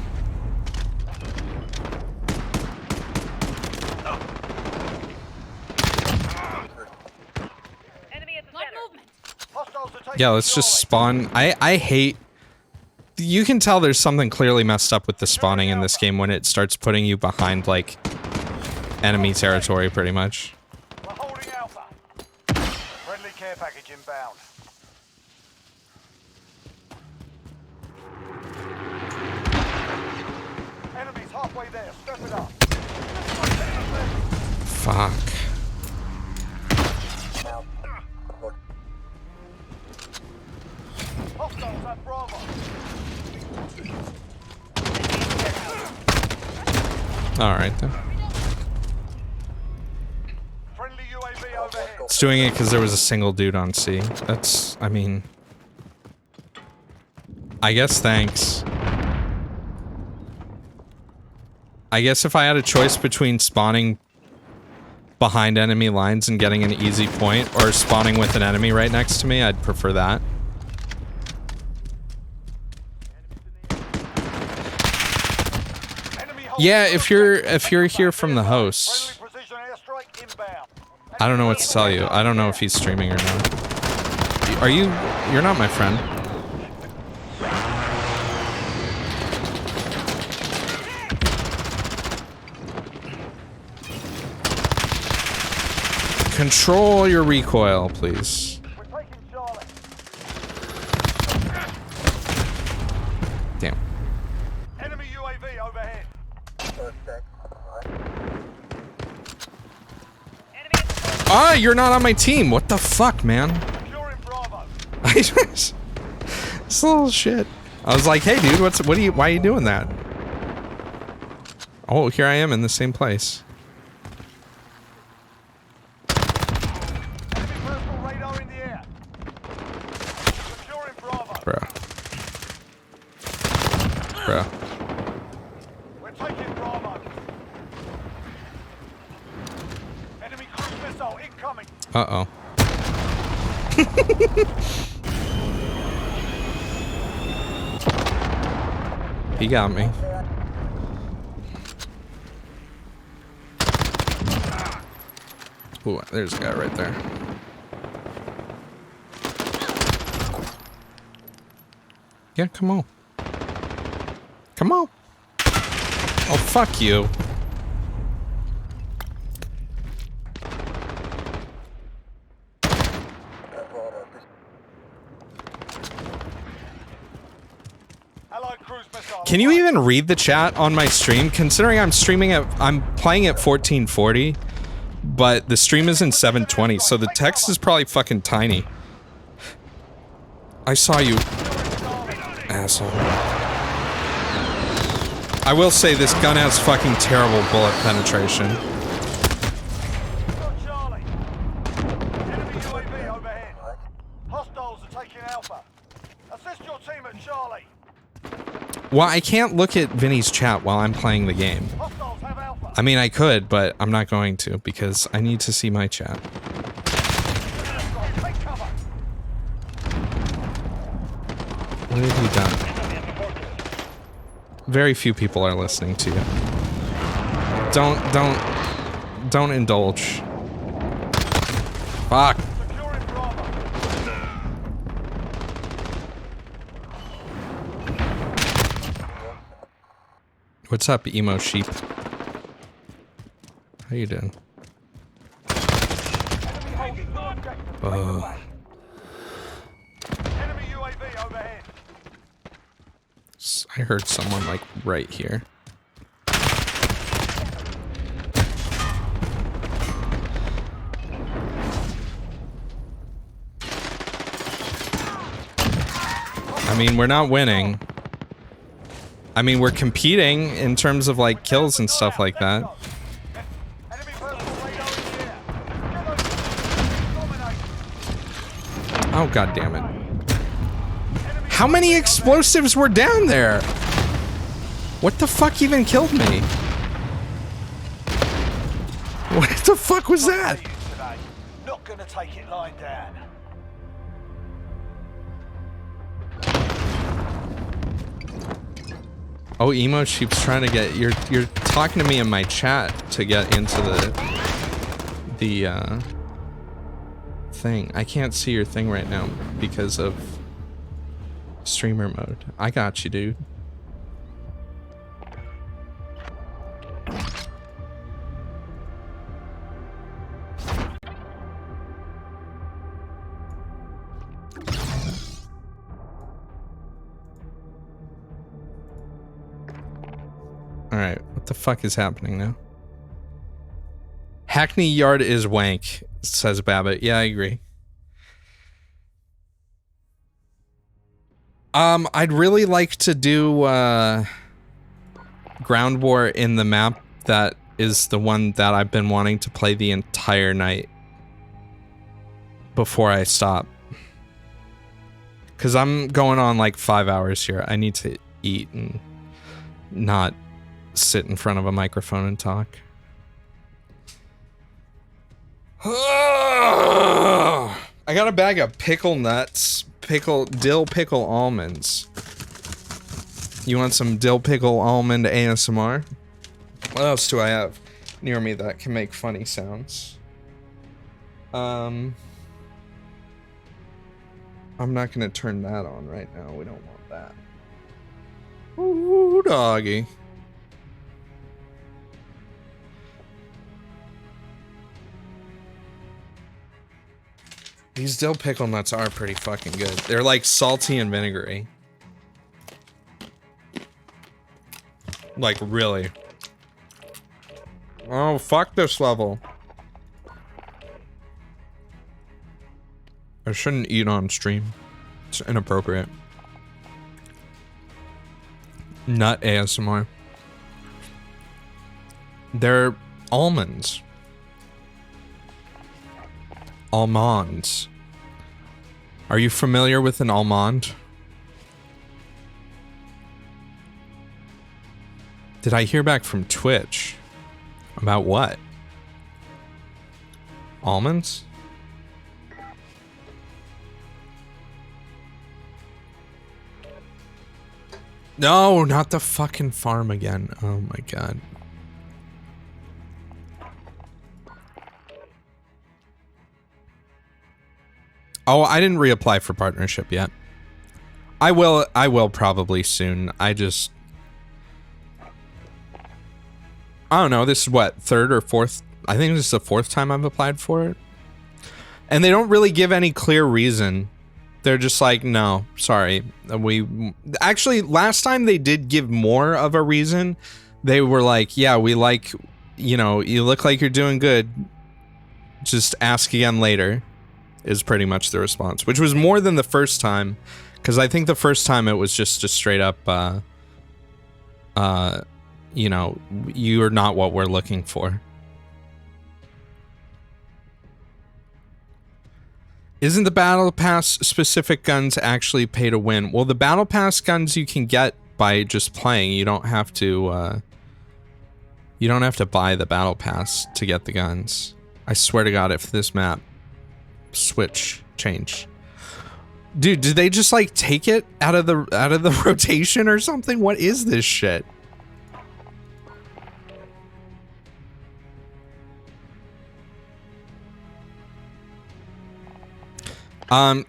Enemy at the center. Hostiles are taking Yeah, let's just spawn. I hate... You can tell there's something clearly messed up with the spawning in this game when it starts putting you behind, like, enemy territory, pretty much. We're holding Alpha. Friendly care package inbound. Enemies halfway there. Step it up. Fuck. Hostiles at Bravo. Alright then. Friendly UAV overhead. It's doing it because there was a single dude on C. That's, I mean... I guess thanks. I guess if I had a choice between spawning behind enemy lines and getting an easy point, or spawning with an enemy right next to me, I'd prefer that. Enemy Yeah, if you're here from the host, friendly precision airstrike inbound. I don't know what to tell you. I don't know if he's streaming or not. Are you? You're not my friend. Control your recoil, please. We're taking Charlie. Ah, you're not on my team. What the fuck, man? Securing Bravo. This little shit. I was like, hey, dude, why are you doing that? Oh, here I am in the same place. Enemy personal radar in the air. Securing Bravo. Bruh. We're taking Bravo. Enemy cruise missile incoming. Uh-oh. He got me. Ooh, there's a guy right there. Yeah, come on. Come on. Oh, fuck you. Allied cruise missile. Can you even read the chat on my stream? Considering I'm playing at 1440, but the stream is in 720, so the text is probably fucking tiny. I saw you, asshole. I will say this gun has fucking terrible bullet penetration. Got Charlie. Enemy UAV overhead. Hostiles are taking Alpha. Assist your team at Charlie. Well, I can't look at Vinny's chat while I'm playing the game. Hostiles have Alpha. I mean, I could, but I'm not going to because I need to see my chat. Take cover. What have you done? Very few people are listening to you. Don't indulge. Fuck. Securing Bravo. What's up, emo sheep? How you doing? Enemy holding no objective. Oh. Enemy UAV overhead. I heard someone like right here. I mean, we're not winning. I mean, we're competing in terms of like kills and stuff like that. Enemy personal radar in the air. Get those. Dominate. Oh, god damn it. How many explosives were down there? What the fuck even killed me? What the fuck was that? Not gonna take it lying down. Oh, emo sheep's trying to get you're talking to me in my chat to get into the thing. I can't see your thing right now because of streamer mode. I got you, dude. Alright, what the fuck is happening now? Hackney Yard is wank, says Babbitt. Yeah, I agree. I'd really like to do Ground War in the map that is the one that I've been wanting to play the entire night before I stop. Because I'm going on like 5 hours here. I need to eat and not sit in front of a microphone and talk. I got a bag of pickle nuts, dill pickle almonds. You want some dill pickle almond ASMR? What else do I have near me that can make funny sounds? I'm not gonna turn that on right now. We don't want that. Ooh, doggy. These dill pickle nuts are pretty fucking good. They're like salty and vinegary. Like, really. Oh, fuck this level. I shouldn't eat on stream. It's inappropriate. Nut ASMR. They're almonds. Almonds. Are you familiar with an almond? Did I hear back from Twitch? About what? Almonds? No, not the fucking farm again. Oh my god. Oh, I didn't reapply for partnership yet. I will probably soon. I don't know, this is what, third or fourth? I think this is the fourth time I've applied for it. And they don't really give any clear reason. They're just like, no, sorry. Actually, last time they did give more of a reason. They were like, yeah, we like, you know, you look like you're doing good. Just ask again later, is pretty much the response. Which was more than the first time. Because I think the first time it was just a straight up, you know, you're not what we're looking for. Isn't the battle pass specific guns actually pay to win? Well, the battle pass guns you can get by just playing. You don't have to buy the battle pass to get the guns. I swear to God, if this map change. Dude, did they just like take it out of the rotation or something? What is this shit?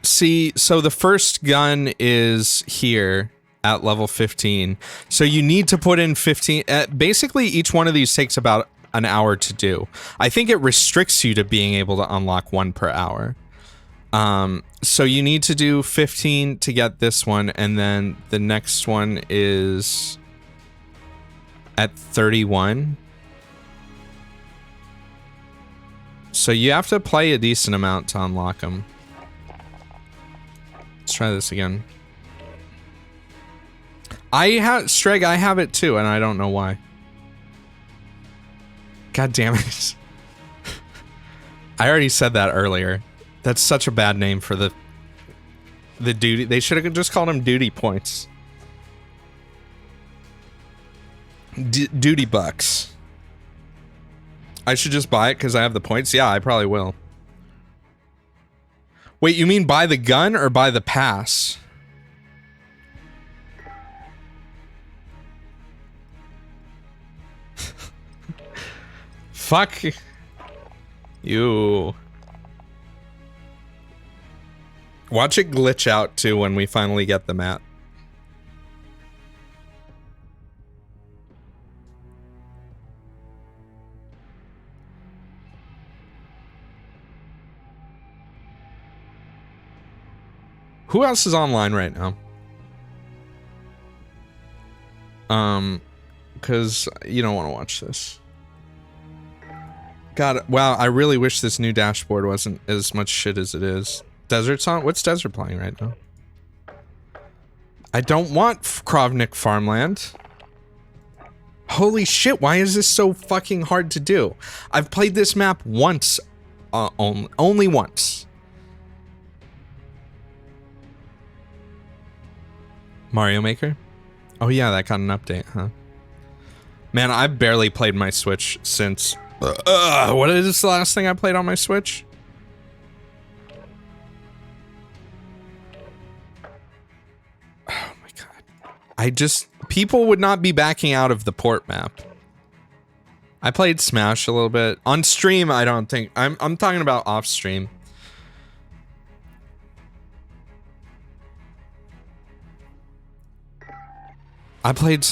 See, so the first gun is here at level 15. So you need to put in 15. Basically, each one of these takes about an hour to do. I think it restricts you to being able to unlock one per hour. So you need to do 15 to get this one, and then the next one is at 31. So you have to play a decent amount to unlock them. Let's try this again. Streg, I have it too, and I don't know why. God damn it. I already said that earlier. That's such a bad name for the duty. They should have just called them duty points. Duty bucks. I should just buy it because I have the points? Yeah, I probably will. Wait, you mean buy the gun or buy the pass? Fuck you. Watch it glitch out too when we finally get the map. Who else is online right now? Because you don't want to watch this. God, wow, I really wish this new dashboard wasn't as much shit as it is. Desert's on? What's Desert playing right now? I don't want Krovnik Farmland. Holy shit, why is this so fucking hard to do? I've played this map once. Only once. Mario Maker? Oh yeah, that got an update, huh? Man, I've barely played my Switch since... what is the last thing I played on my Switch? Oh my god. People would not be backing out of the port map. I played Smash a little bit. On stream, I don't think... I'm talking about off stream. I played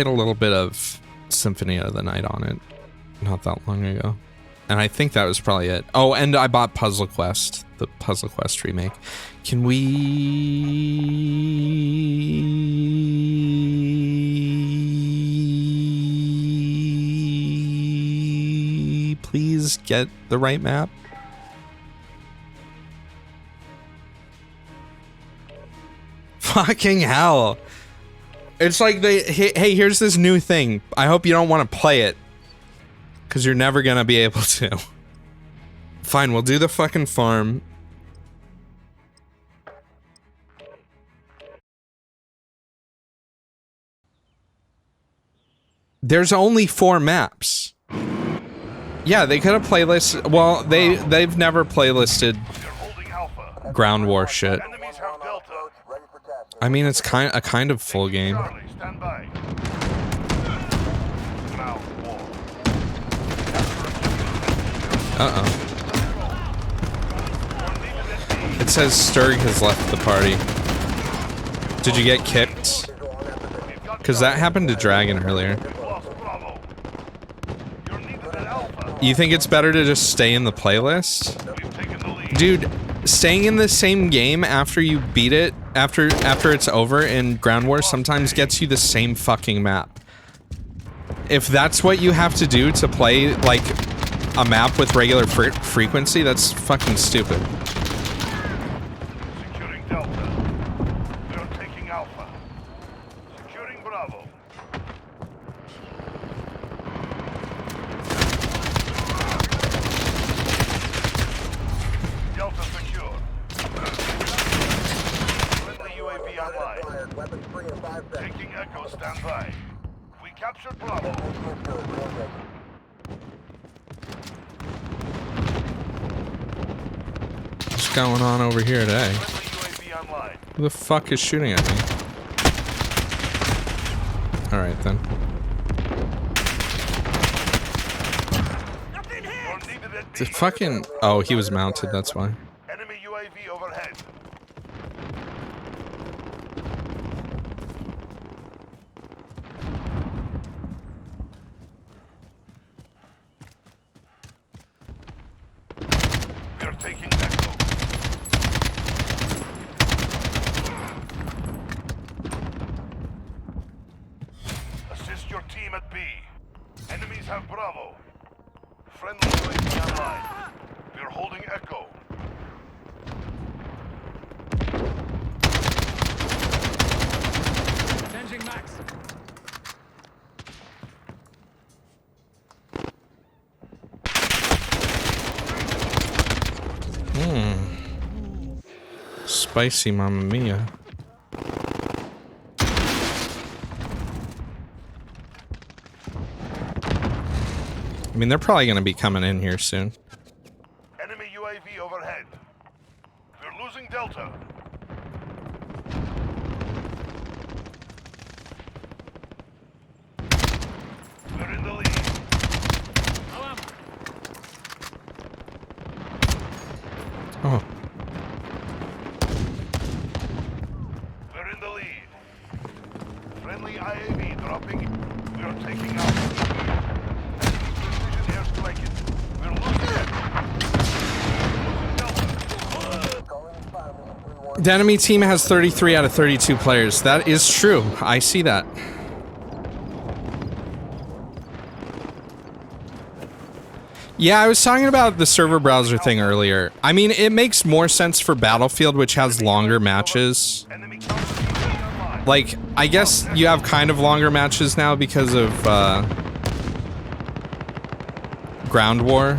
a little bit of Symphony of the Night on it not that long ago. And I think that was probably it. Oh, and I bought Puzzle Quest, the Puzzle Quest remake. Can we please get the right map? Fucking hell. It's like hey, here's this new thing. I hope you don't want to play it. Because you're never gonna be able to. Fine, we'll do the fucking farm. There's only 4 maps. Yeah, they could have playlisted. Well, they've never playlisted ground war shit. I mean, it's kind of full game. Uh-oh. It says Sturg has left the party. Did you get kicked? Because that happened to Dragon earlier. You think it's better to just stay in the playlist? Dude, staying in the same game after you beat it, after it's over in Ground War sometimes gets you the same fucking map. If that's what you have to do to play, like, a map with regular frequency, that's fucking stupid. Securing Delta. We are taking Alpha. Securing Bravo. Delta secure. Friendly UAV online. Taking Echo standby. We captured Bravo. What's going on over here today? Who the fuck is shooting at me? Alright then. The fucking... Oh, he was mounted, that's why. Enemy UAV overhead. We are taking Echo. Assist your team at B. Enemies have Bravo. Friendly UAV online. We are holding Echo. Changing max. Spicy Mamma Mia. I mean, they're probably gonna be coming in here soon. Enemy UAV overhead. We're losing Delta. We're in the lead. Oh. We're in the lead. Friendly IAV dropping. We are taking out. Precision airstrike. We're losing it. The enemy team has 33 out of 32 players. That is true. I see that. Yeah, I was talking about the server browser thing earlier. I mean, it makes more sense for Battlefield, which has longer matches. Like, I guess you have kind of longer matches now because of, Ground War.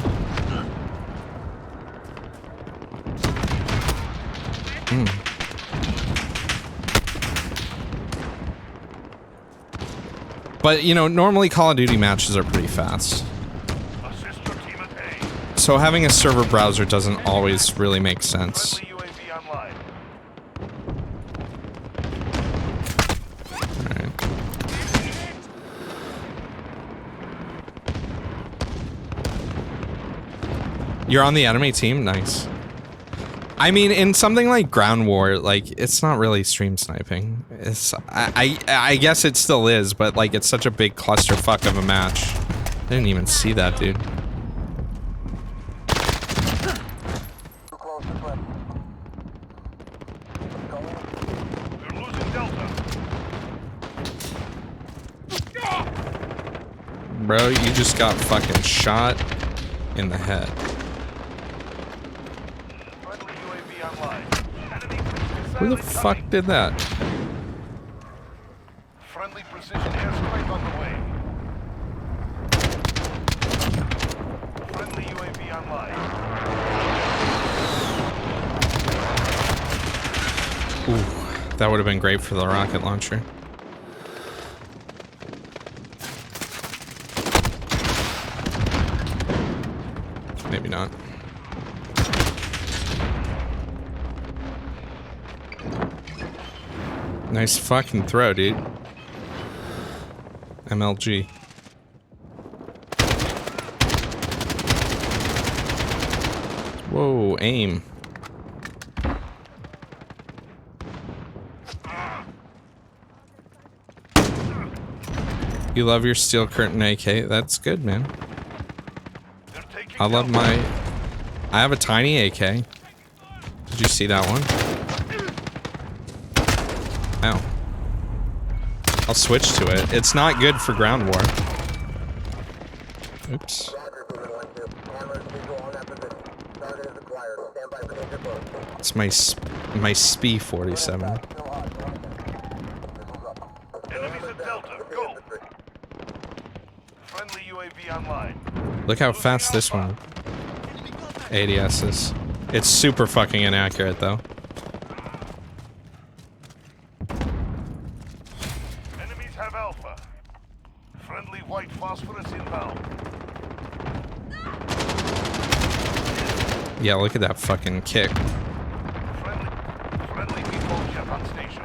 But, you know, normally Call of Duty matches are pretty fast. So having a server browser doesn't always really make sense. Alright. You're on the enemy team? Nice. I mean, in something like Ground War, like, it's not really stream sniping. It's, I guess it still is, but, like, it's such a big clusterfuck of a match. I didn't even see that, dude. Bro, you just got fucking shot in the head. Who the fuck did that? Friendly precision airstrike on the way. Friendly UAV online. Ooh, that would have been great for the rocket launcher. Maybe not. Nice fucking throw, dude. MLG. Whoa, aim. You love your steel curtain AK? That's good, man. I love my... I have a tiny AK. Did you see that one? Ow. I'll switch to it. It's not good for ground war. Oops. It's my SPE 47. Enemies at Delta, go! Friendly UAV online. Look how fast this one ADS is. It's super fucking inaccurate though. Enemies have Alpha. Friendly white phosphorus inbound. Yeah, look at that fucking kick. Friendly people jet on station.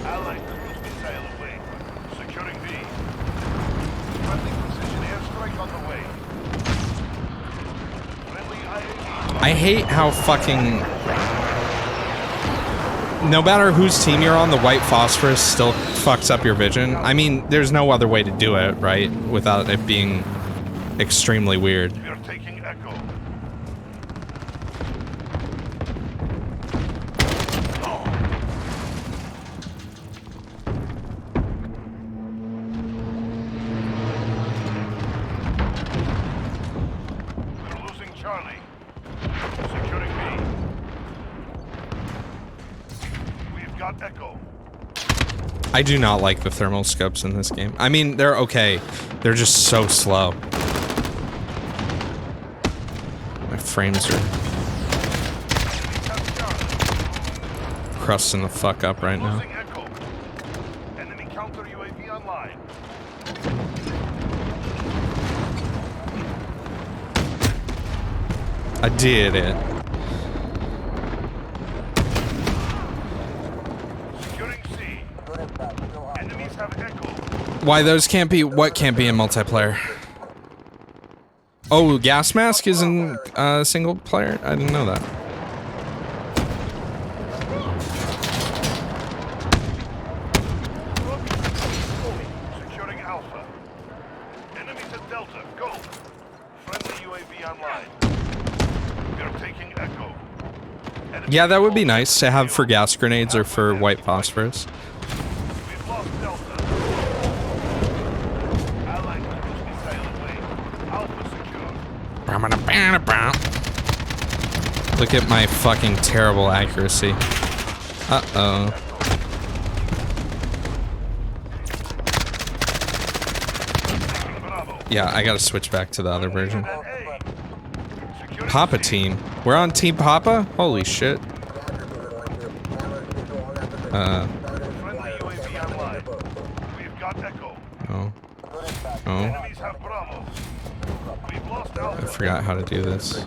Allied cruise missile away. Securing B. Friendly precision airstrike on the way. Friendly IAE. I hate how fucking... No matter whose team you're on, the white phosphorus still fucks up your vision. I mean, there's no other way to do it, right? Without it being extremely weird. We are taking Echo. We're losing Charlie. Securing B. We've got Echo. I do not like the thermal scopes in this game. I mean, they're okay. They're just so slow. My frames are crusting the fuck up right now. Losing Echo. Enemy counter UAV online. I did it. Securing C. Enemies have Echo. Why those can't be? What can't be in multiplayer? Oh, gas mask is in single player? I didn't know that. Securing Alpha. Enemies at Delta. Go. Friendly UAV online. We are taking Echo. Yeah, that would be nice to have for gas grenades or for white phosphorus. We've lost Delta. Allied cruise missile away. Alpha secure. Look at my fucking terrible accuracy. Uh-oh. Bravo. Yeah, I gotta switch back to the other version. At A. Securing Papa C. team. We're on Team Papa? Holy shit. Friendly UAV online. We've got Echo. Oh. Oh. Enemies have Bravo. We've lost I Alpha. forgot how to do this.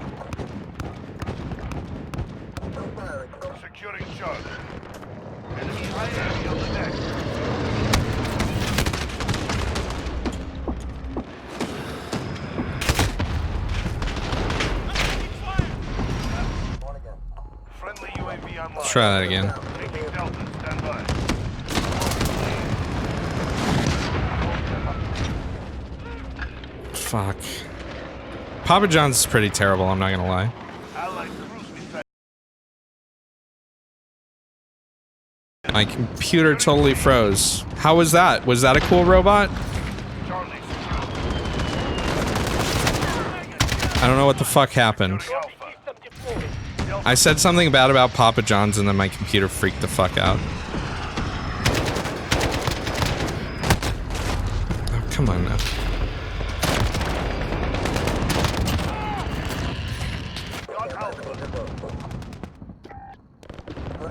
Securing Charlie. Enemy IAV on the deck. Friendly UAV online. Let's try that again. Taking Delta. Stand by. Fuck. Papa John's is pretty terrible, I'm not gonna lie. Allied cruise missile. My computer totally froze. How was that? Was that a cool robot? Charlie I don't know what the fuck happened. I said something bad about Papa John's and then my computer freaked the fuck out. Oh, come on now.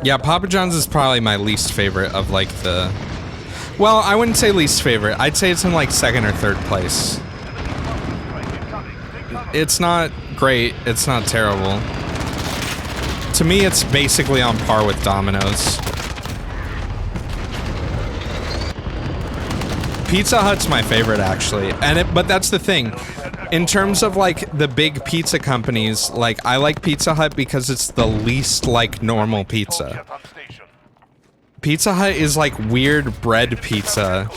Yeah, Papa John's is probably my least favorite of like the... Well, I wouldn't say least favorite. I'd say it's in like second or third place. It's not great. It's not terrible. To me, it's basically on par with Domino's. Pizza Hut's my favorite, actually. But that's the thing. In terms of like the big pizza companies, like I like Pizza Hut because it's the least like normal pizza. Pizza Hut is like weird bread pizza.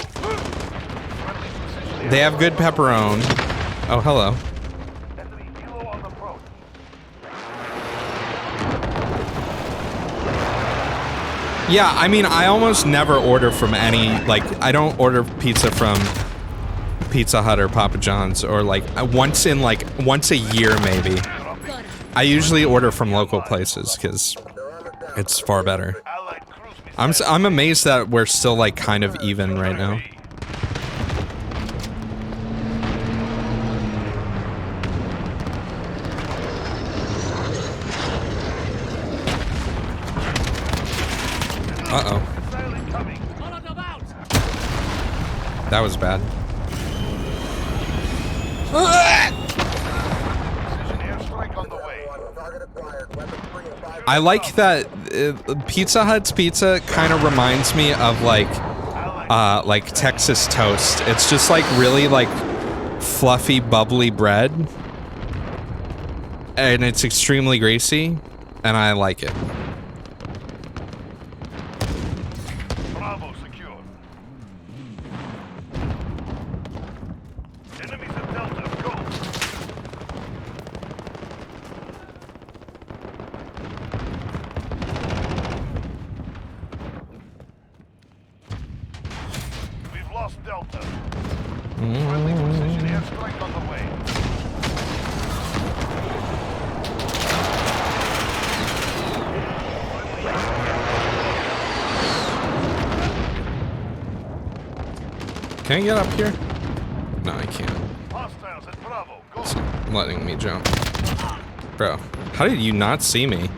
They have good pepperoni. Oh, hello. Yeah, I mean, I almost never order from any, like, I don't order pizza from Pizza Hut or Papa John's, or like once a year maybe. I usually order from local places because it's far better. I'm amazed that we're still like kind of even right now. Uh-oh. That was bad. I like that Pizza Hut's pizza kind of reminds me of like Texas toast. It's just like really like fluffy, bubbly bread. And it's extremely greasy, and I like it. Bravo secure. Enemies at Delta, go. We've lost Delta. Friendly precision airstrike on the way. Can I get up here? No, I can't. Hostiles at Bravo, go. It's letting me jump. Bro, how did you not see me?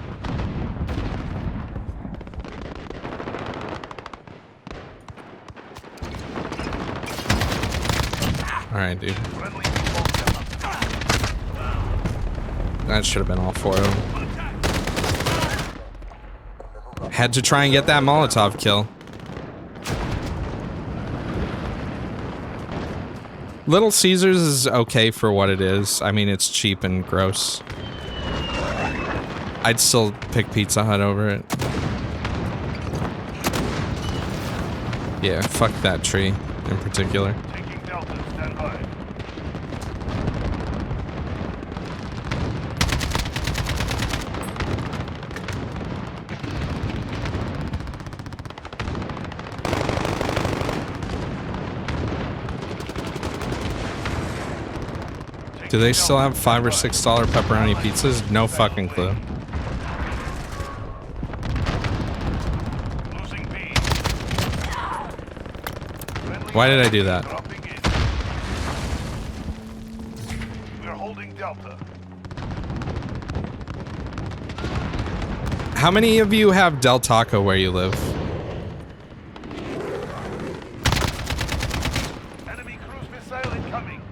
Alright, dude. That should have been all four of them. Had to try and get that Molotov kill. Little Caesars is okay for what it is. I mean, it's cheap and gross. I'd still pick Pizza Hut over it. Yeah, fuck that tree in particular. Taking Delta, stand by. Do they still have $5 or $6 pepperoni pizzas? No fucking clue. Losing B. Why did I do that? Dropping in. We're holding Delta. How many of you have Del Taco where you live? Enemy cruise missile incoming.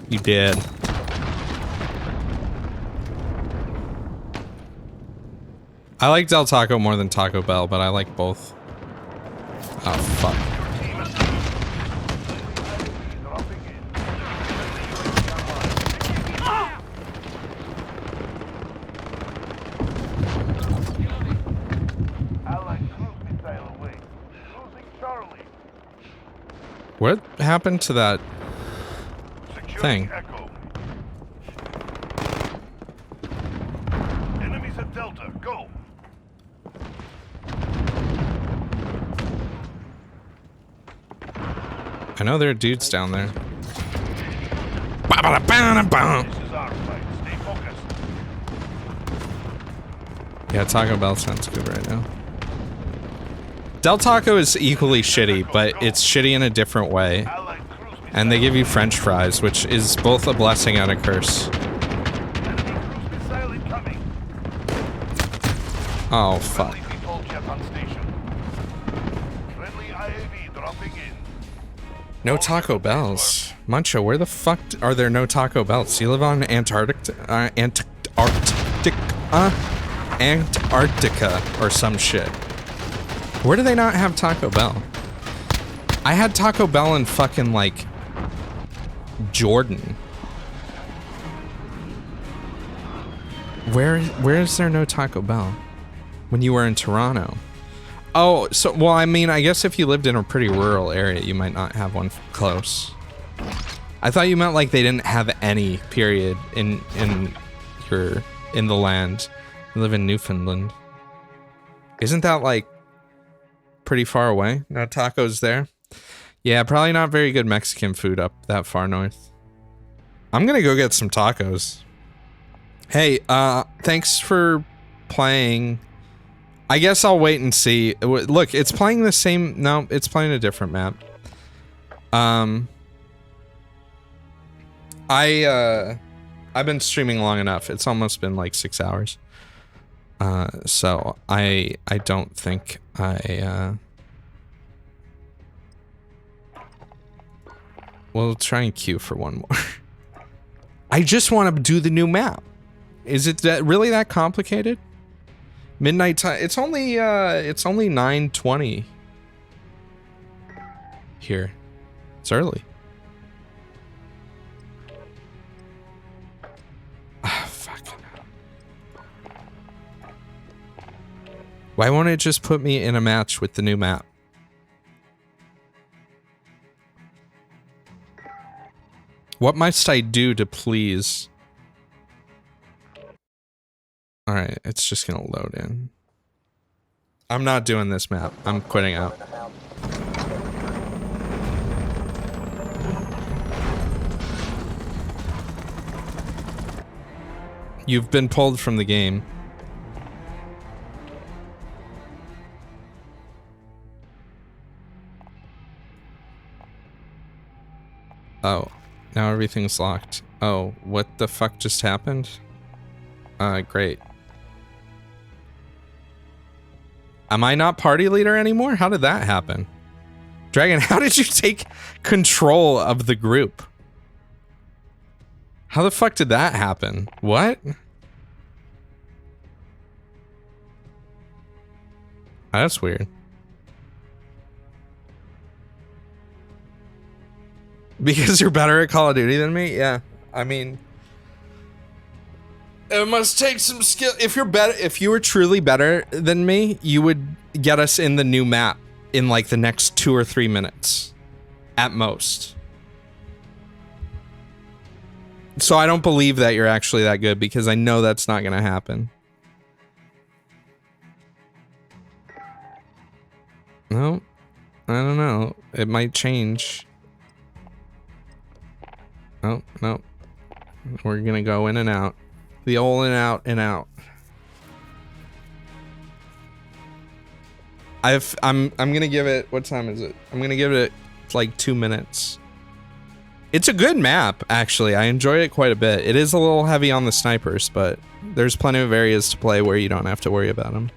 You did. I like Del Taco more than Taco Bell, but I like both. Oh, fuck. Dropping in. Allied cruise missile away. Losing Charlie. What happened to that Securing thing? Echo. Enemies at Delta, go. I know there are dudes down there. This is our fight. Stay focused. Yeah, Taco Bell sounds good right now. Del Taco is equally shitty, but it's shitty in a different way. Allied cruise missile. And they give you French fries, which is both a blessing and a curse. Enemy cruise missile incoming. Oh, fuck. Friendly default jet on station. Friendly IAV dropping in. No Taco Bells. Muncho, where the fuck are there no Taco Bells? You live on Antarctica or some shit. Where do they not have Taco Bell? I had Taco Bell in fucking, like, Jordan. Where is there no Taco Bell? When you were in Toronto? Oh, so, well, I mean, I guess if you lived in a pretty rural area, you might not have one close. I thought you meant, like, they didn't have any, period, in the land. You live in Newfoundland. Isn't that, like, pretty far away? No tacos there? Yeah, probably not very good Mexican food up that far north. I'm gonna go get some tacos. Hey, thanks for playing. I guess I'll wait and see. Look, it's playing the same... No, it's playing a different map. I've been streaming long enough. It's almost been like 6 hours. So I don't think we'll try and queue for one more. I just want to do the new map. Is it really that complicated? Midnight time. It's only 9:20 here. It's early. Ah, fuck. Why won't it just put me in a match with the new map? What must I do to please? Alright, it's just gonna load in. I'm not doing this map. I'm quitting out. You've been pulled from the game. Oh, now everything's locked. Oh, what the fuck just happened? Great. Am I not party leader anymore? How did that happen? Dragon, how did you take control of the group? How the fuck did that happen? What? That's weird. Because you're better at Call of Duty than me? Yeah. I mean, it must take some skill. If you're better, if you were truly better than me, you would get us in the new map in like the next 2 or 3 minutes at most. So I don't believe that you're actually that good because I know that's not going to happen. No, I don't know. It might change. Oh, no. We're going to go in and out. The old in out and out. I'm gonna give it, what time is it? I'm gonna give it like 2 minutes. It's a good map, actually. I enjoy it quite a bit. It is a little heavy on the snipers, but there's plenty of areas to play where you don't have to worry about them.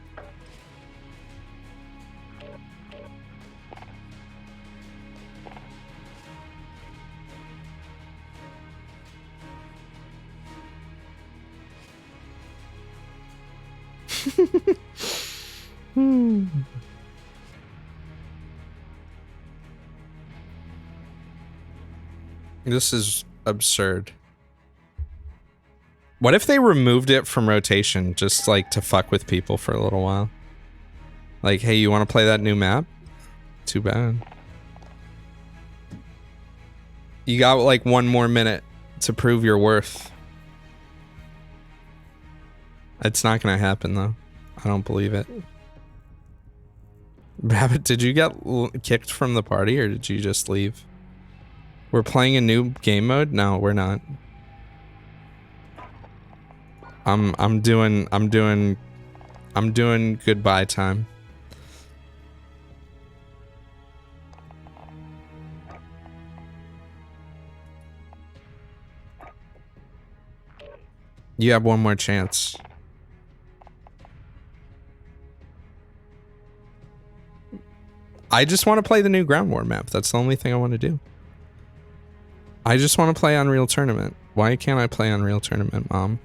This is absurd. What if they removed it from rotation just like to fuck with people for a little while? Like, hey, you want to play that new map? Too bad. You got like 1 more minute to prove your worth. It's not gonna happen though. I don't believe it. Rabbit, did you get kicked from the party or did you just leave? We're playing a new game mode? No, we're not. I'm doing goodbye time. You have one more chance. I just want to play the new ground war map. That's the only thing I want to do. I just want to play Unreal Tournament. Why can't I play Unreal Tournament, Mom?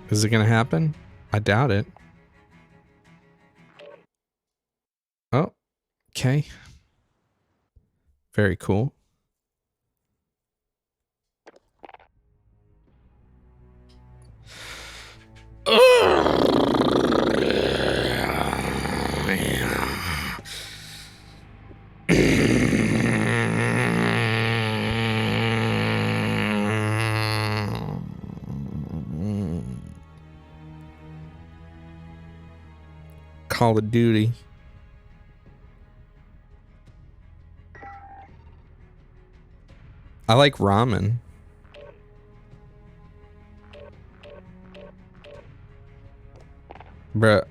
Is it gonna happen? I doubt it. Oh, okay. Very cool. Call of Duty. I like ramen. Bruh.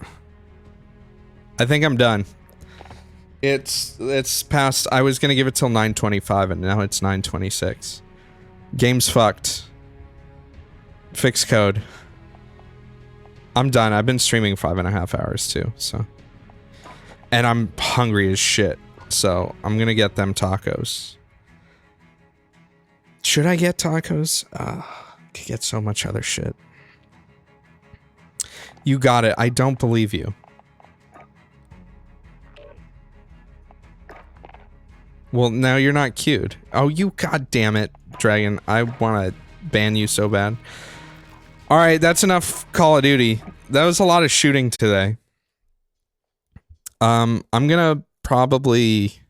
I think I'm done. It's past. I was gonna give it till 9:25 and now it's 9:26. Game's fucked. Fix code. I'm done. I've been streaming 5.5 hours too, so. And I'm hungry as shit, so I'm gonna get them tacos. Should I get tacos? Could get so much other shit. You got it. I don't believe you. Well, now you're not cute. Oh, you goddamn it, Dragon. I want to ban you so bad. All right, that's enough Call of Duty. That was a lot of shooting today. I'm gonna probably